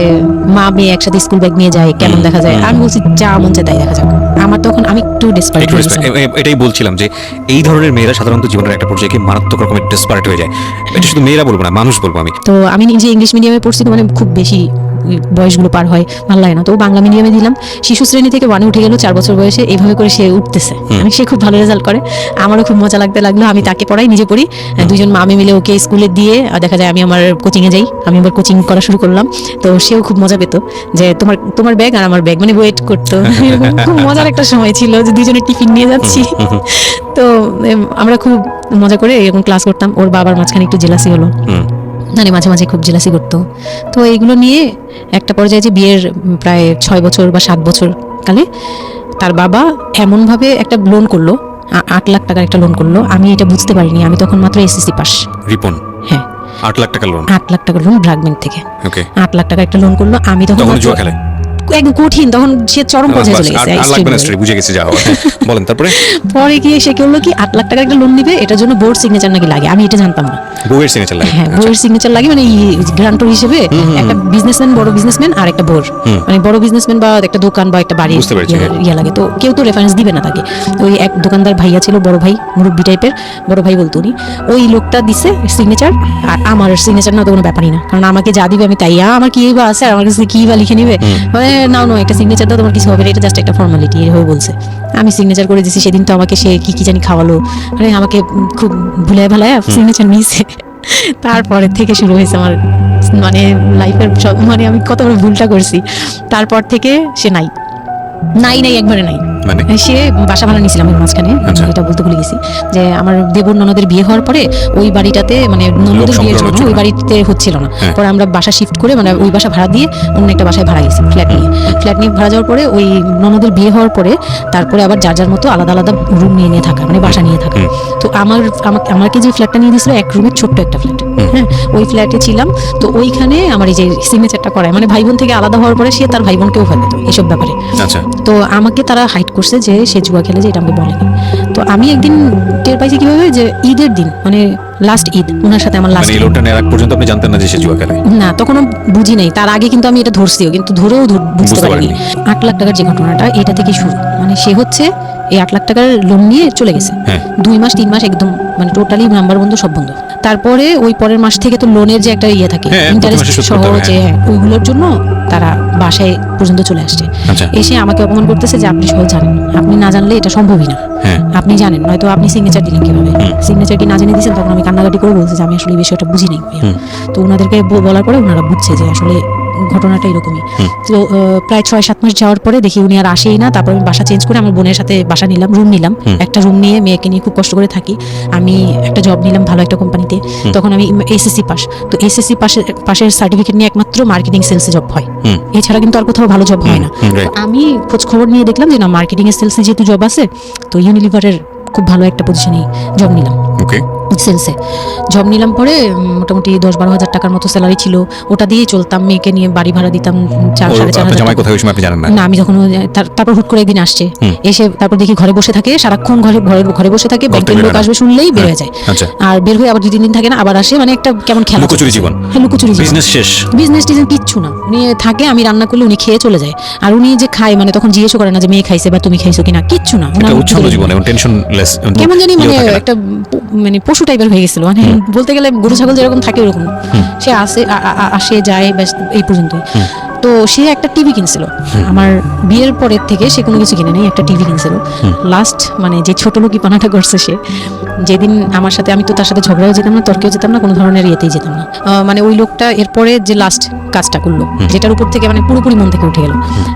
মা মেয়ে একসাথে স্কুল ব্যাগ নিয়ে যায়, কেমন দেখা যায়। আমি বলছি যা মন চায় তাই দেখা যাক। আমার তখন আমি একটু ডেসপারেট হয়ে গেছিলাম। এটাই বলছিলাম যে এই ধরনের মেয়েরা সাধারণত জীবনের একটা পর্যায়ে গিয়ে মারাত্মক রকমের ডেসপারেট হয়ে যায়। এটা শুধু মেয়েরা বলবো না, মানুষ বলবো আমি। তো আমি নিজে ইংলিশ মিডিয়ামে পড়ছি, তো মানে খুব বেশি বয়সগুলো পার হয়, ভালো লাগে না। তো বাংলা মিডিয়ামে দিলাম। শিশু শ্রেণী থেকে 1-এ উঠে গেল 4 বছর বয়সে। এইভাবে করে সে উঠতেছে, মানে সে খুব ভালো রেজাল্ট করে, আমারও খুব মজা লাগতে লাগলো। আমি তাকে পড়াই, নিজে পড়ি, 2জন মা আমি মিলে ওকে স্কুলে দিয়ে দেখা যায় আমি আমার কোচিংয়ে যাই। আমি আবার কোচিং করা শুরু করলাম। তো সেও খুব মজা পেত যে তোমার ব্যাগ আর আমার ব্যাগ, মানে ওয়েট করতো। খুব মজার একটা সময় ছিল যে 2জনে টিফিন নিয়ে যাচ্ছি। তো আমরা খুব মজা করে এরকম ক্লাস করতাম। ওর বাবার মাঝখানে একটু জেলাসি হলো, মানে মাঝে মাঝে খুব জেলাসি করতো। তো এইগুলো নিয়ে একটা পর্যায়ে যে বিয়ের প্রায় 6 বছর বা 7 বছর কালে তার বাবা এমনভাবে একটা লোন করলো, 8 লাখ টাকার একটা লোন করলো। আমি এটা বুঝতে পারিনি, আমি তখন মাত্র এসএসসি পাস। রিপন? হ্যাঁ, 8 লাখ টাকা লোন। 8 লাখ টাকার লোন ব্র্যাক ব্যাংক থেকে। ওকে, 8 লাখ টাকা একটা লোন করলো। আমি তখন জুয়া খেলে একদম কঠিন, তখন সে চরম পর্যায়ে চলে গেছে। বুঝে গেছি, যাও বলেন। তারপরে পরে গিয়ে সে করলো কি, 8 লাখ টাকা একটা লোন নিবে, এটার জন্য বোর্ড সিগনেচার নাকি লাগে। আমি এটা জানতাম না। বউয়ের সিগনেচার লাগে? হ্যাঁ, বউয়ের সিগনেচার লাগে, মানে গ্রান্টর হিসেবে একটা বিজনেসম্যান, বড় বিজনেসম্যান আর একটা বোর, মানে বড় বিজনেসম্যান বা একটা দোকান বা একটা বাড়ি ইয়ে লাগে। তো কেউ তো রেফারেন্স দিবে না তাকে। ওই এক দোকানদার ভাইয়া ছিল, বড় ভাই, মুরব্বি টাইপের, বড় ভাই বলতো উনি। ওই লোকটা দিছে সিগনেচার, আর আমার সিগনেচার না তো কোনো ব্যাপারই না, কারণ আমাকে যা দিবে আমি তাই, আমার কি বা আছে আর আমার কাছে কি বা লিখে নিবে, মানে নাও একটা সিগনেচার দাও, তোমার কিছু হবে না, এটা জাস্ট একটা ফর্মালিটি এভাবে বলছে। আমি সিগনেচার করে দিয়েছি। সেদিন তো আমাকে সে কি জানি খাওয়ালো, মানে আমাকে খুব ভুলায় ভালায় সিগনেচার নিয়েছে। তারপরে থেকে শুরু হয়েছে আমার মানে লাইফের সব, মানে আমি কত বড় ভুলটা করছি। তারপর থেকে সে নাই একবারে নাই। মানে সে বাসা ভাড়া নিয়েছিলাম এর মাঝখানে, এটা বলতে ভুলে গেছি যে আমার দেবর ননদের বিয়ে হওয়ার পরে ওই বাড়িটাতে, মানে ননদের বিয়ের জন্য ওই বাড়িতে হচ্ছিল না। পরে আমরা বাসা শিফট করে, মানে ওই বাসা ভাড়া দিয়ে অন্য একটা বাসায় ভাড়া গেছি, ফ্ল্যাট নিয়ে ভাড়া যাওয়ার পরে ওই ননদের বিয়ে হওয়ার পরে তারপরে আবার যার মতো আলাদা আলাদা রুম নিয়ে থাকা, মানে বাসা নিয়ে থাকা। তো আমাকে যে ফ্ল্যাটটা নিয়ে দিয়েছিল, এক রুমের ছোট্ট একটা ফ্ল্যাট, হ্যাঁ, ওই ফ্ল্যাটে ছিলাম। তো ওইখানে আমার এই যে সিগনেচারটা করায়, মানে ভাই বোন থেকে আলাদা হওয়ার পরে সে তার ভাই বোনকেও ভয় পেত এইসব ব্যাপারে। আচ্ছা। তো আমাকে তারা হাইড করছে যে সে জুয়া খেলে, যে এটা আমাকে বলেনি। তো আমি একদিন টের পাইছি কিভাবে, যে ঈদের দিন, মানে লাস্ট ঈদ, ওনার সাথে আমার লাস্ট। মানে লোকটা নেওয়ার আগ পর্যন্ত আপনি জানতেন না যে সে জুয়া খেলে? না, তখনও বুঝি নাই। তার আগে কিন্তু আমি এটা ধরছিও, কিন্তু ধরেও বুঝতে পারিনি। 8 লাখ টাকার যে ঘটনাটা, এটা থেকে শুরু। মানে সে হচ্ছে এই 8 লাখ টাকার লোন নিয়ে চলে গেছে। 2 মাস 3 মাস একদম, মানে টোটালি নাম্বার বন্ধ, সব বন্ধ। তারপরে ওই পরের মাস থেকে তো লোনের যে একটা ইয়ে থাকে, হ্যাঁ, প্রতি ইন্টারেস্ট মাসে শোধ সহ করতে হবে, যে, হ্যাঁ, ওইগুলোর জন্য তারা বাসায় পর্যন্ত চলে আসছে। আচ্ছা। এসে আমাকে অপমান করতেছে যে আপনি সহজ জানেন না, আপনি না জানলে এটা সম্ভবই না, হ্যাঁ। আপনি জানেন, নয়তো আপনি সিগনেচার দিলেন কিভাবে, সিগনেচার কি না জেনে দিয়েছেন। তখন আমি কান্নাকাটি করে বলছি যে আমি আসলে এই বিষয়টা বুঝি নাই ভাইয়া। তো ওনাদেরকে বলার পরে ওনারা বুঝছে যে আসলে ঘটনাটা এরকমই। তো প্রায় 6-7 মাস যাওয়ার পরে দেখি উনি আর আসেই না। তারপর আমি বাসা চেঞ্জ করে আমার বোনের সাথে বাসা নিলাম, রুম নিলাম। একটা রুম নিয়ে মেয়েকে নিয়ে খুব কষ্ট করে থাকি। আমি একটা জব নিলাম ভালো একটা কোম্পানিতে। তখন আমি এসএসসি পাস, তো এসএসসি পাশের সার্টিফিকেট নিয়ে একমাত্র মার্কেটিং সেলসে জব হয়, এছাড়া কিন্তু আর কোথাও ভালো জব হয় না। right. তো আমি খোঁজ খবর নিয়ে দেখলাম যে না, মার্কেটিং এর সেলসে যেহেতু জব আছে, তো ইউনিলিভারের খুব ভালো একটা পজিশনে জব নিলাম, ওকে। সেলসে জব নিলাম। পরে মোটামুটি 10-12 হাজার টাকার মতো স্যালারি ছিল, ওটা দিয়ে চলতাম। মেয়েকে নিয়ে বাড়ি ভাড়া দিতাম 4-4.5 আপনার জামাই হাজার কোথায় ওই সময় আপনি জানেন না? না, আমি যখন তারপর হুট করে একদিন আসছে, এসে তারপর দেখি ঘরে বসে থাকে, সারাক্ষণ ঘরে বসে থাকে, ব্যাংকের বের লোক হয় না। আসবে শুনলেই বের হয়ে যায়। আচ্ছা। আর বের হয়ে আবার 2-3 দিন থাকে না, আবার আসে, মানে একটা কেমন খেলা লুকোচুরি চলছে। জীবন। হ্যাঁ, লুকোচুরি জীবন। বিজনেস শেষ। বিজনেস টিজনেস কিচ্ছু না, উনি থাকে, আমি রান্না করলে উনি খেয়ে চলে যায়। আর উনি যে খায়, মানে তখন জিজ্ঞেসও করে না যে মেয়ে খাইছে বা তুমি খাইছো কিনা, কিচ্ছু না। একটা উচ্ছন্ন জীবন এবং টেনশনলেস, কেমন জানি মানে একটা মানে পশু টাইপের হয়ে গেছিল, মানে বলতে গেলে গরু ছাগল যেরকম থাকে ওরকম। সে আসে যায়, ব্যাস এই পর্যন্তই। তো সে একটা টিভি কিনছিল আমার বিয়ের পরের থেকে, সে কোনো কিছু কিনে নেই, একটা টিভি কিনছিল। লাস্ট মানে যে ছোট লোকি পানাটা করছে সে, যেদিন আমার সাথে, আমি তো তার সাথে ঝগড়াও যেতাম না, তর্কেও যেতাম না, কোনো ধরনের ইয়েতেই যেতাম না। মানে ওই লোকটা এরপরে যে লাস্ট কাজটা করলো, যেটার উপর থেকে মানে পুরোপুরি মন থেকে উঠে গেল,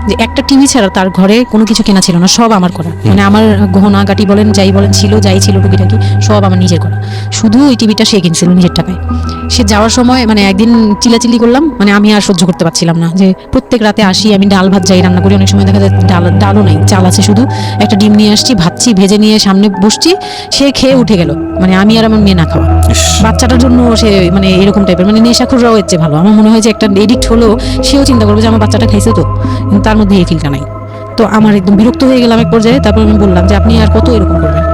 যে একটা টিভি ছাড়া তার ঘরে কোনো কিছু কেনা ছিল না, সব আমার করা। মানে আমার গহনা গাটি বলেন, যাই ছিল টুকিটাকি সব আমার নিজের করা। শুধু ওই টিভিটা সে কিনছিল নিজের টাকায়। সে যাওয়ার সময় মানে একদিন চিল্লাচিল্লি করলাম, মানে আমি আর সহ্য করতে পারছিলাম না, যে প্রত্যেক রাতে আসি, আমি ডাল ভাত যাই রান্না করি, অনেক সময় দেখা যায় ডালও নাই, চাল আছে শুধু, একটা ডিম নিয়ে আসছি, ভাজছি, ভেজে নিয়ে সামনে বসছি, সে খেয়ে উঠে গেল। মানে আমি আর আমার মেয়ে না খাওয়া, বাচ্চাটার জন্য সে মানে এরকম টাইপের, মানে নেশাখোররাও এর চেয়ে ভালো। আমার মনে হয় যে একটা এডিক্ট হলো সেও চিন্তা করবে যে আমার বাচ্চাটা খাইছে, তো কিন্তু তার মধ্যে এই ফিলটা নাই। তো আমার একদম বিরক্ত হয়ে গেলাম এক পর্যায়ে। তারপর আমি বললাম যে আপনি আর কত এরকম করবেন,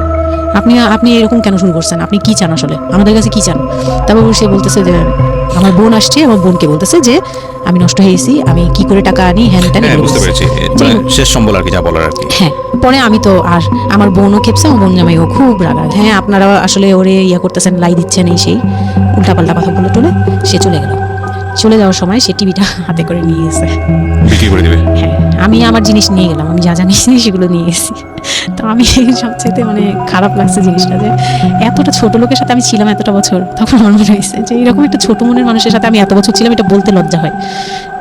আপনি এরকম কেন শুরু করছেন, আপনি কি চান আসলে, আমাদের কাছে কি চান? তারপর সে বলতেছে যে আমার বোন আসছে, আমার বোনকে বলতেছে যে আমি নষ্ট হয়ে গেছি, আমি কি করে টাকা আনি, হ্যান ত্যান। হ্যাঁ, বুঝতে পেরেছি, মানে শেষ সম্বল আর কি, যা বলার আর কি। হ্যাঁ, পরে আমি তো আর আমার বোনও খেপছে, আমার বোন জামাইও খুব রাগা। হ্যাঁ, আপনারা আসলে ওরে ইয়া করতেছেন, লাই দিচ্ছেন, এই সেই উল্টাপাল্টা কথা বলে টলে সে চলে গেল। চলে যাওয়ার সময় সে টিভিটা হাতে করে নিয়ে গেছে, বিক্রি করে দিবে। হ্যাঁ, আমি আমার জিনিস নিয়ে গেলাম, আমি যা জানিস সেগুলো নিয়ে গেছি। তো আমি সবচেয়ে মানে খারাপ লাগছে জিনিসটা, যে এতটা ছোট লোকের সাথে আমি ছিলাম এতটা বছর। তখন আমার মনে হয়েছে যে এরকম একটা ছোট মনের মানুষের সাথে আমি এত বছর ছিলাম, এটা বলতে লজ্জা হয়।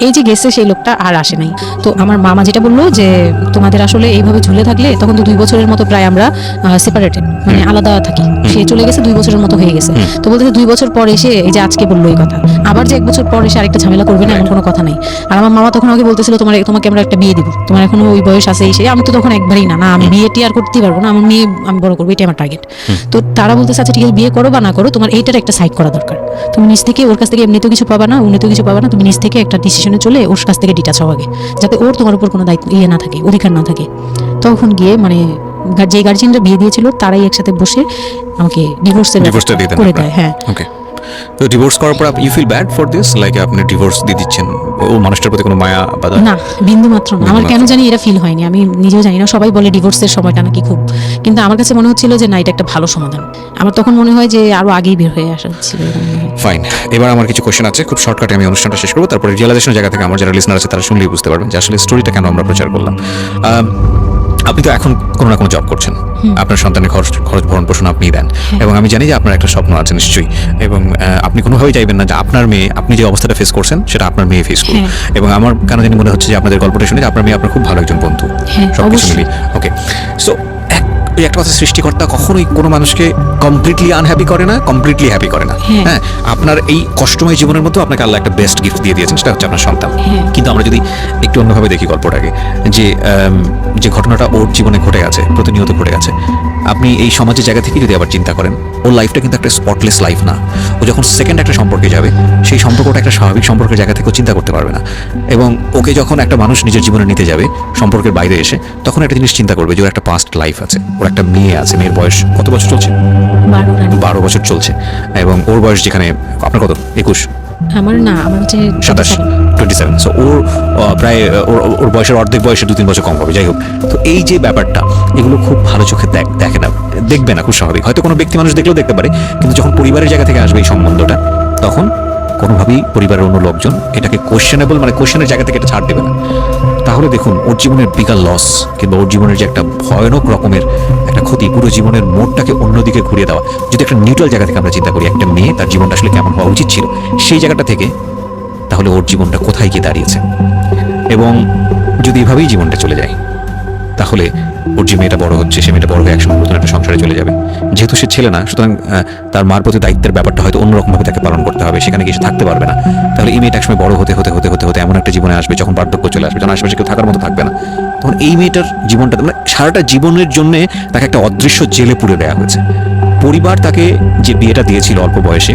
এই যে গেছে সেই লোকটা আর আসে নাই। তো আমার মামা যেটা বললো যে তোমাদের আসলে এইভাবে ঝুলে থাকলে, তখন তো 2 বছরের মতো প্রায় আমরা সেপারেটেড, মানে আলাদা থাকি। সে চলে গেছে 2 বছরের মতো হয়ে গেছে। তো বলতেছে 2 বছর পর এসে এই যে আজকে বললো এই কথা, আবার যে 1 বছর পর এসে আরেকটা ঝামেলা করবে না, এমন কোনো কথা নেই। আর আমার মামা তখন আমাকে বলতেছিল তোমাকে আমরা একটা বিয়ে দিব, তোমার এখনো ওই বয়স আছে এই সেই। আমি তো তখন একবারই না, আমি বিয়েটি আর করতে পারবো না, আমার মেয়ে আমি বড় করবো, এটাই আমার টার্গেট। তো তারা বলতেছে আচ্ছা ঠিক আছে, বিয়ে করো বা না করো, তোমার এইটার একটা সাইড করা দরকার। তুমি নিজ থেকে ওর কাছ থেকে এমনিতেও কিছু পাবা না, উন্নতিও কিছু পাবা না, তুমি নিজ থেকে একটা ডিসিশনে চলে ওর কাছ থেকে ডিটাচ হও আগে, যাতে ওর তোমার উপর কোনো দায়িত্ব না থাকে, অধিকার না থাকে। তখন গিয়ে মানে যে গার্জিয়ানরা বিয়ে দিয়েছিল তারাই একসাথে বসে আমাকে ডিভোর্সটা দিয়ে দেন করে আপনারা? দেয়। হ্যাঁ। ওকে। তো ডিভোর্স করার পর you feel bad for this, like আপনি ডিভোর্স দিয়ে দিচ্ছেন, ও মানুষটার প্রতি কোনো মায়া বা দয়া? না, বিন্দু মাত্র না। আমার কেন জানি এটা ফিল হয়নি, আমি নিজেও জানি না। সবাই বলে ডিভোর্সের সময়টা নাকি খুব, কিন্তু আমার কাছে মনে হচ্ছিল যে না, এটা একটা ভালো সমাধান। আমার তখন মনে হয় যে আরো আগেই বের হয়ে আসা ছিল। ফাইন, এবার আমার কিছু কোশ্চেন আছে, খুব শর্টকাটে আমি অনুষ্ঠানটা শেষ করবো, তারপরে রিয়েলাইজেশনের জায়গা থেকে আমার যারা লিসনার আছে তারা শুনলেই বুঝতে পারবেন যে আসলে স্টোরিটা কেন আমরা প্রচার করলাম। আপনি তো এখন কোনো না কোনো জব করছেন, আপনার সন্তানের খরচ ভরণ পোষণ আপনিই দেন, এবং আমি জানি যে আপনার একটা স্বপ্ন আছে নিশ্চয়ই, এবং আপনি কোনোভাবেই চাইবেন না যে আপনার মেয়ে, আপনি যে অবস্থাটা ফেস করছেন সেটা আপনার মেয়ে ফেস করুন। এবং আমার কেন জানি মনে হচ্ছে যে আপনাদের গল্পটা শুনে যে আপনার মেয়ে আপনার খুব ভালো একজন বন্ধু, সবকিছু মিলিয়ে। ওকে, সো ওই একটা কথা, সৃষ্টিকর্তা কখনোই কোনো মানুষকে কমপ্লিটলি আনহ্যাপি করে না, কমপ্লিটলি হ্যাপি করে না। হ্যাঁ, আপনার এই কষ্টময় জীবনের মতো আপনাকে আল্লাহ একটা বেস্ট গিফট দিয়ে দিয়েছেন, সেটা হচ্ছে আপনার সন্তান। কিন্তু আমরা যদি একটু অন্যভাবে দেখি গল্পটাকে, যে ঘটনাটা ওর জীবনে ঘটে গেছে, প্রতিনিয়ত ঘটে গেছে, আপনি এই সমাজের জায়গা থেকে যদি আবার চিন্তা করেন, ওর লাইফটা কিন্তু একটা স্পটলেস লাইফ না। ও যখন সেকেন্ড একটা সম্পর্কে যাবে, সেই সম্পর্কটা একটা স্বাভাবিক সম্পর্কের জায়গা থেকেও চিন্তা করতে পারবে না। এবং ওকে যখন একটা মানুষ নিজের জীবনে নিতে যাবে সম্পর্কের বাইরে এসে, তখন একটা জিনিস চিন্তা করবে যে ওর একটা পাস্ট লাইফ আছে, ওর একটা মেয়ে আছে, মেয়ের বয়স কত বছর চলছে? 12 বছর চলছে, এবং ওর বয়স যেখানে আপনার কত 21, আমার হচ্ছে 27 সো ওর প্রায় ওর বয়সের অর্ধেক বয়সে 2-3 বছর কম হবে, যাই হোক। তো এই যে ব্যাপারটা, এগুলো খুব ভালো চোখে দেখে না, দেখবে না, খুব স্বাভাবিক। হয়তো কোনো ব্যক্তি মানুষ দেখলেও দেখতে পারে, কিন্তু যখন পরিবারের জায়গা থেকে আসবে এই সম্বন্ধটা, তখন কোনোভাবেই পরিবারের অন্য লোকজন এটাকে কোশ্চেনেবল, মানে কোশ্চেনের জায়গা থেকে এটা ছাড় দেবে না। তাহলে দেখুন, ওর জীবনের বিগার লস কিংবা ওর জীবনের যে একটা ভয়ানক রকমের একটা ক্ষতি, পুরো জীবনের মোড়টাকে অন্যদিকে ঘুরিয়ে দেওয়া, যদি একটা নিউট্রাল জায়গা থেকে আমরা চিন্তা করি, একটা মেয়ে তার জীবনটা আসলে কেমন হওয়া উচিত ছিল সেই জায়গাটা থেকে, তাহলে ওর জীবনটা কোথায় গিয়ে দাঁড়িয়েছে। এবং যদি এভাবেই জীবনটা চলে যায়, তাহলে ওর যে মেয়েটা বড় হচ্ছে, সে মেয়েটা বড় হয়ে একসময় নতুন একটা সংসারে চলে যাবে। যেহেতু সে ছেলে না, সুতরাং তার মার প্রতি দায়িত্বের ব্যাপারটা হয়তো অন্যরকমভাবে তাকে পালন করতে হবে, সেখানে গিয়ে সে থাকতে পারবে না। তাহলে এই মেয়েটা একসময় বড় হতে হতে হতে হতে হতে এমন একটা জীবনে আসবে যখন বার্ধক্য চলে আসবে, যখন আশেপাশে কেউ থাকার মতো থাকবে না, তখন এই মেয়েটার জীবনটা, মানে সারাটা জীবনের জন্য তাকে একটা অদৃশ্য জেলে পুরে দেওয়া হয়েছে। পরিবার তাকে যে বিয়েটা দিয়েছিল অল্প বয়সে,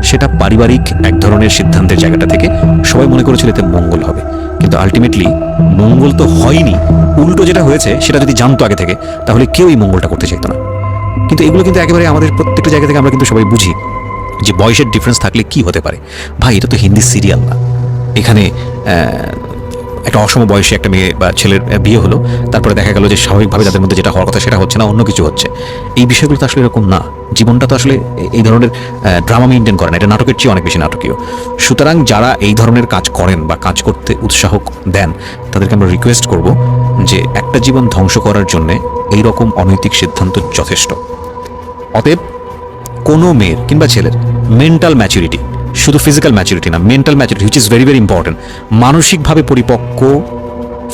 সেটা পারিবারিক এক ধরনের সিদ্ধান্তের জায়গাটা থেকে সবাই মনে করেছিল এতে মঙ্গল হবে, কিন্তু আলটিমেটলি মঙ্গল তো হয়নি। উল্টো যেটা হয়েছে সেটা যদি জানতো আগে থেকে, তাহলে কেউ এই মঙ্গলটা করতে চাইতো না। কিন্তু এগুলো কিন্তু একেবারে আমাদের প্রত্যেকটা জায়গা থেকে আমরা কিন্তু সবাই বুঝি যে বয়সের ডিফারেন্স থাকলে কি হতে পারে। ভাই, এটা তো হিন্দি সিরিয়াল না। এখানে একটা অসম বয়সী একটা মেয়ে বা ছেলের বিয়ে হলো, তারপরে দেখা গেল যে স্বাভাবিকভাবে তাদের মধ্যে যেটা হওয়ার কথা সেটা হচ্ছে না, অন্য কিছু হচ্ছে। এই বিষয়গুলো তো আসলে এরকম না। জীবনটা তো আসলে এই ধরনের ড্রামা মেনটেন করে না, এটা নাটকের চেয়ে অনেক বেশি নাটকীয়। সুতরাং যারা এই ধরনের কাজ করেন বা কাজ করতে উৎসাহ দেন, তাদেরকে আমরা রিকোয়েস্ট করব যে একটা জীবন ধ্বংস করার জন্যে এইরকম অনৈতিক সিদ্ধান্ত যথেষ্ট। অতএব কোনো মেয়ের কিংবা ছেলের মেন্টাল ম্যাচুরিটি, শুধু ফিজিক্যাল ম্যাচুরিটি না, mental maturity which is very very important, মানসিকভাবে পরিপক্ক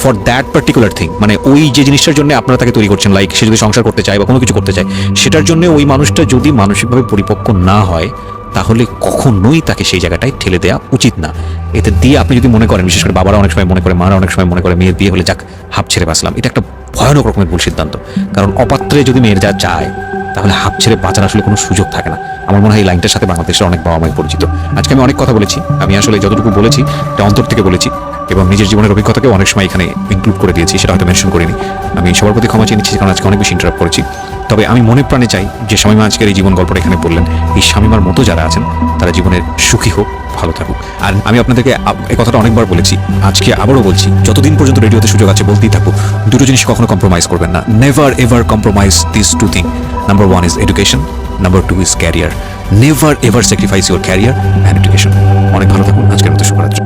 ফর দ্যাট পার্টিকুলার থিং, মানে ওই যে জিনিসটার জন্য আপনারা তাকে তৈরি করছেন, লাইক সে যদি সংসার করতে চায় বা কোনো কিছু করতে চায়, সেটার জন্য ওই মানুষটা যদি মানসিকভাবে পরিপক্ক না হয়, তাহলে কখনোই তাকে সেই জায়গাটায় ঠেলে দেওয়া উচিত না। এতে দিয়ে আপনি যদি মনে করেন, বিশেষ করে বাবারা অনেক সময় মনে করে, মারা অনেক সময় মনে করে, মেয়ের বিয়ে হলে যাক হাফ ছেড়ে বাঁচলাম, এটা একটা ভয়ানক রকমের ভুল সিদ্ধান্ত। কারণ অপাত্রে যদি মেয়ের যা চায়, তাহলে হাফ ছেড়ে বাঁচার আসলে কোনো সুযোগ থাকে না। আমার মনে হয় এই লাইনটার সাথে বাংলাদেশের অনেক বাবা মাই পরিচিত। আজকে আমি অনেক কথা বলেছি, আমি আসলে যতটুকু বলেছি এটা অন্তর থেকে বলেছি, এবং নিজের জীবনের অভিজ্ঞতাকেও অনেক সময় এখানে ইনক্লুড করে দিয়েছি, সেটা হয়তো মেনশন করিনি। আমি সবার প্রতি ক্ষমা চেয়ে নিচ্ছি, কারণ আজকে অনেক বেশি ইন্টারাপ্ট করেছি। তবে আমি মনে প্রাণে চাই যে শামীমা আজকের এই জীবন গল্পটা এখানে বললেন, এই শামীমার মতো যারা আছেন তারা জীবনের সুখী হোক, ভালো থাকুক। আর আমি আপনাদেরকে এই কথাটা অনেকবার বলেছি, আজকে আবারও বলছি, যতদিন পর্যন্ত রেডিওতে সুযোগ আছে বলতেই থাকবো, দুটো জিনিস কখনো কম্প্রোমাইজ করবেন না। Never ever compromise this two thing. Number 1 is education, number 2 is career. Never ever sacrifice your career and education. অনেক ভালো থাকুন। আজকের মতো শুভরাত্রি।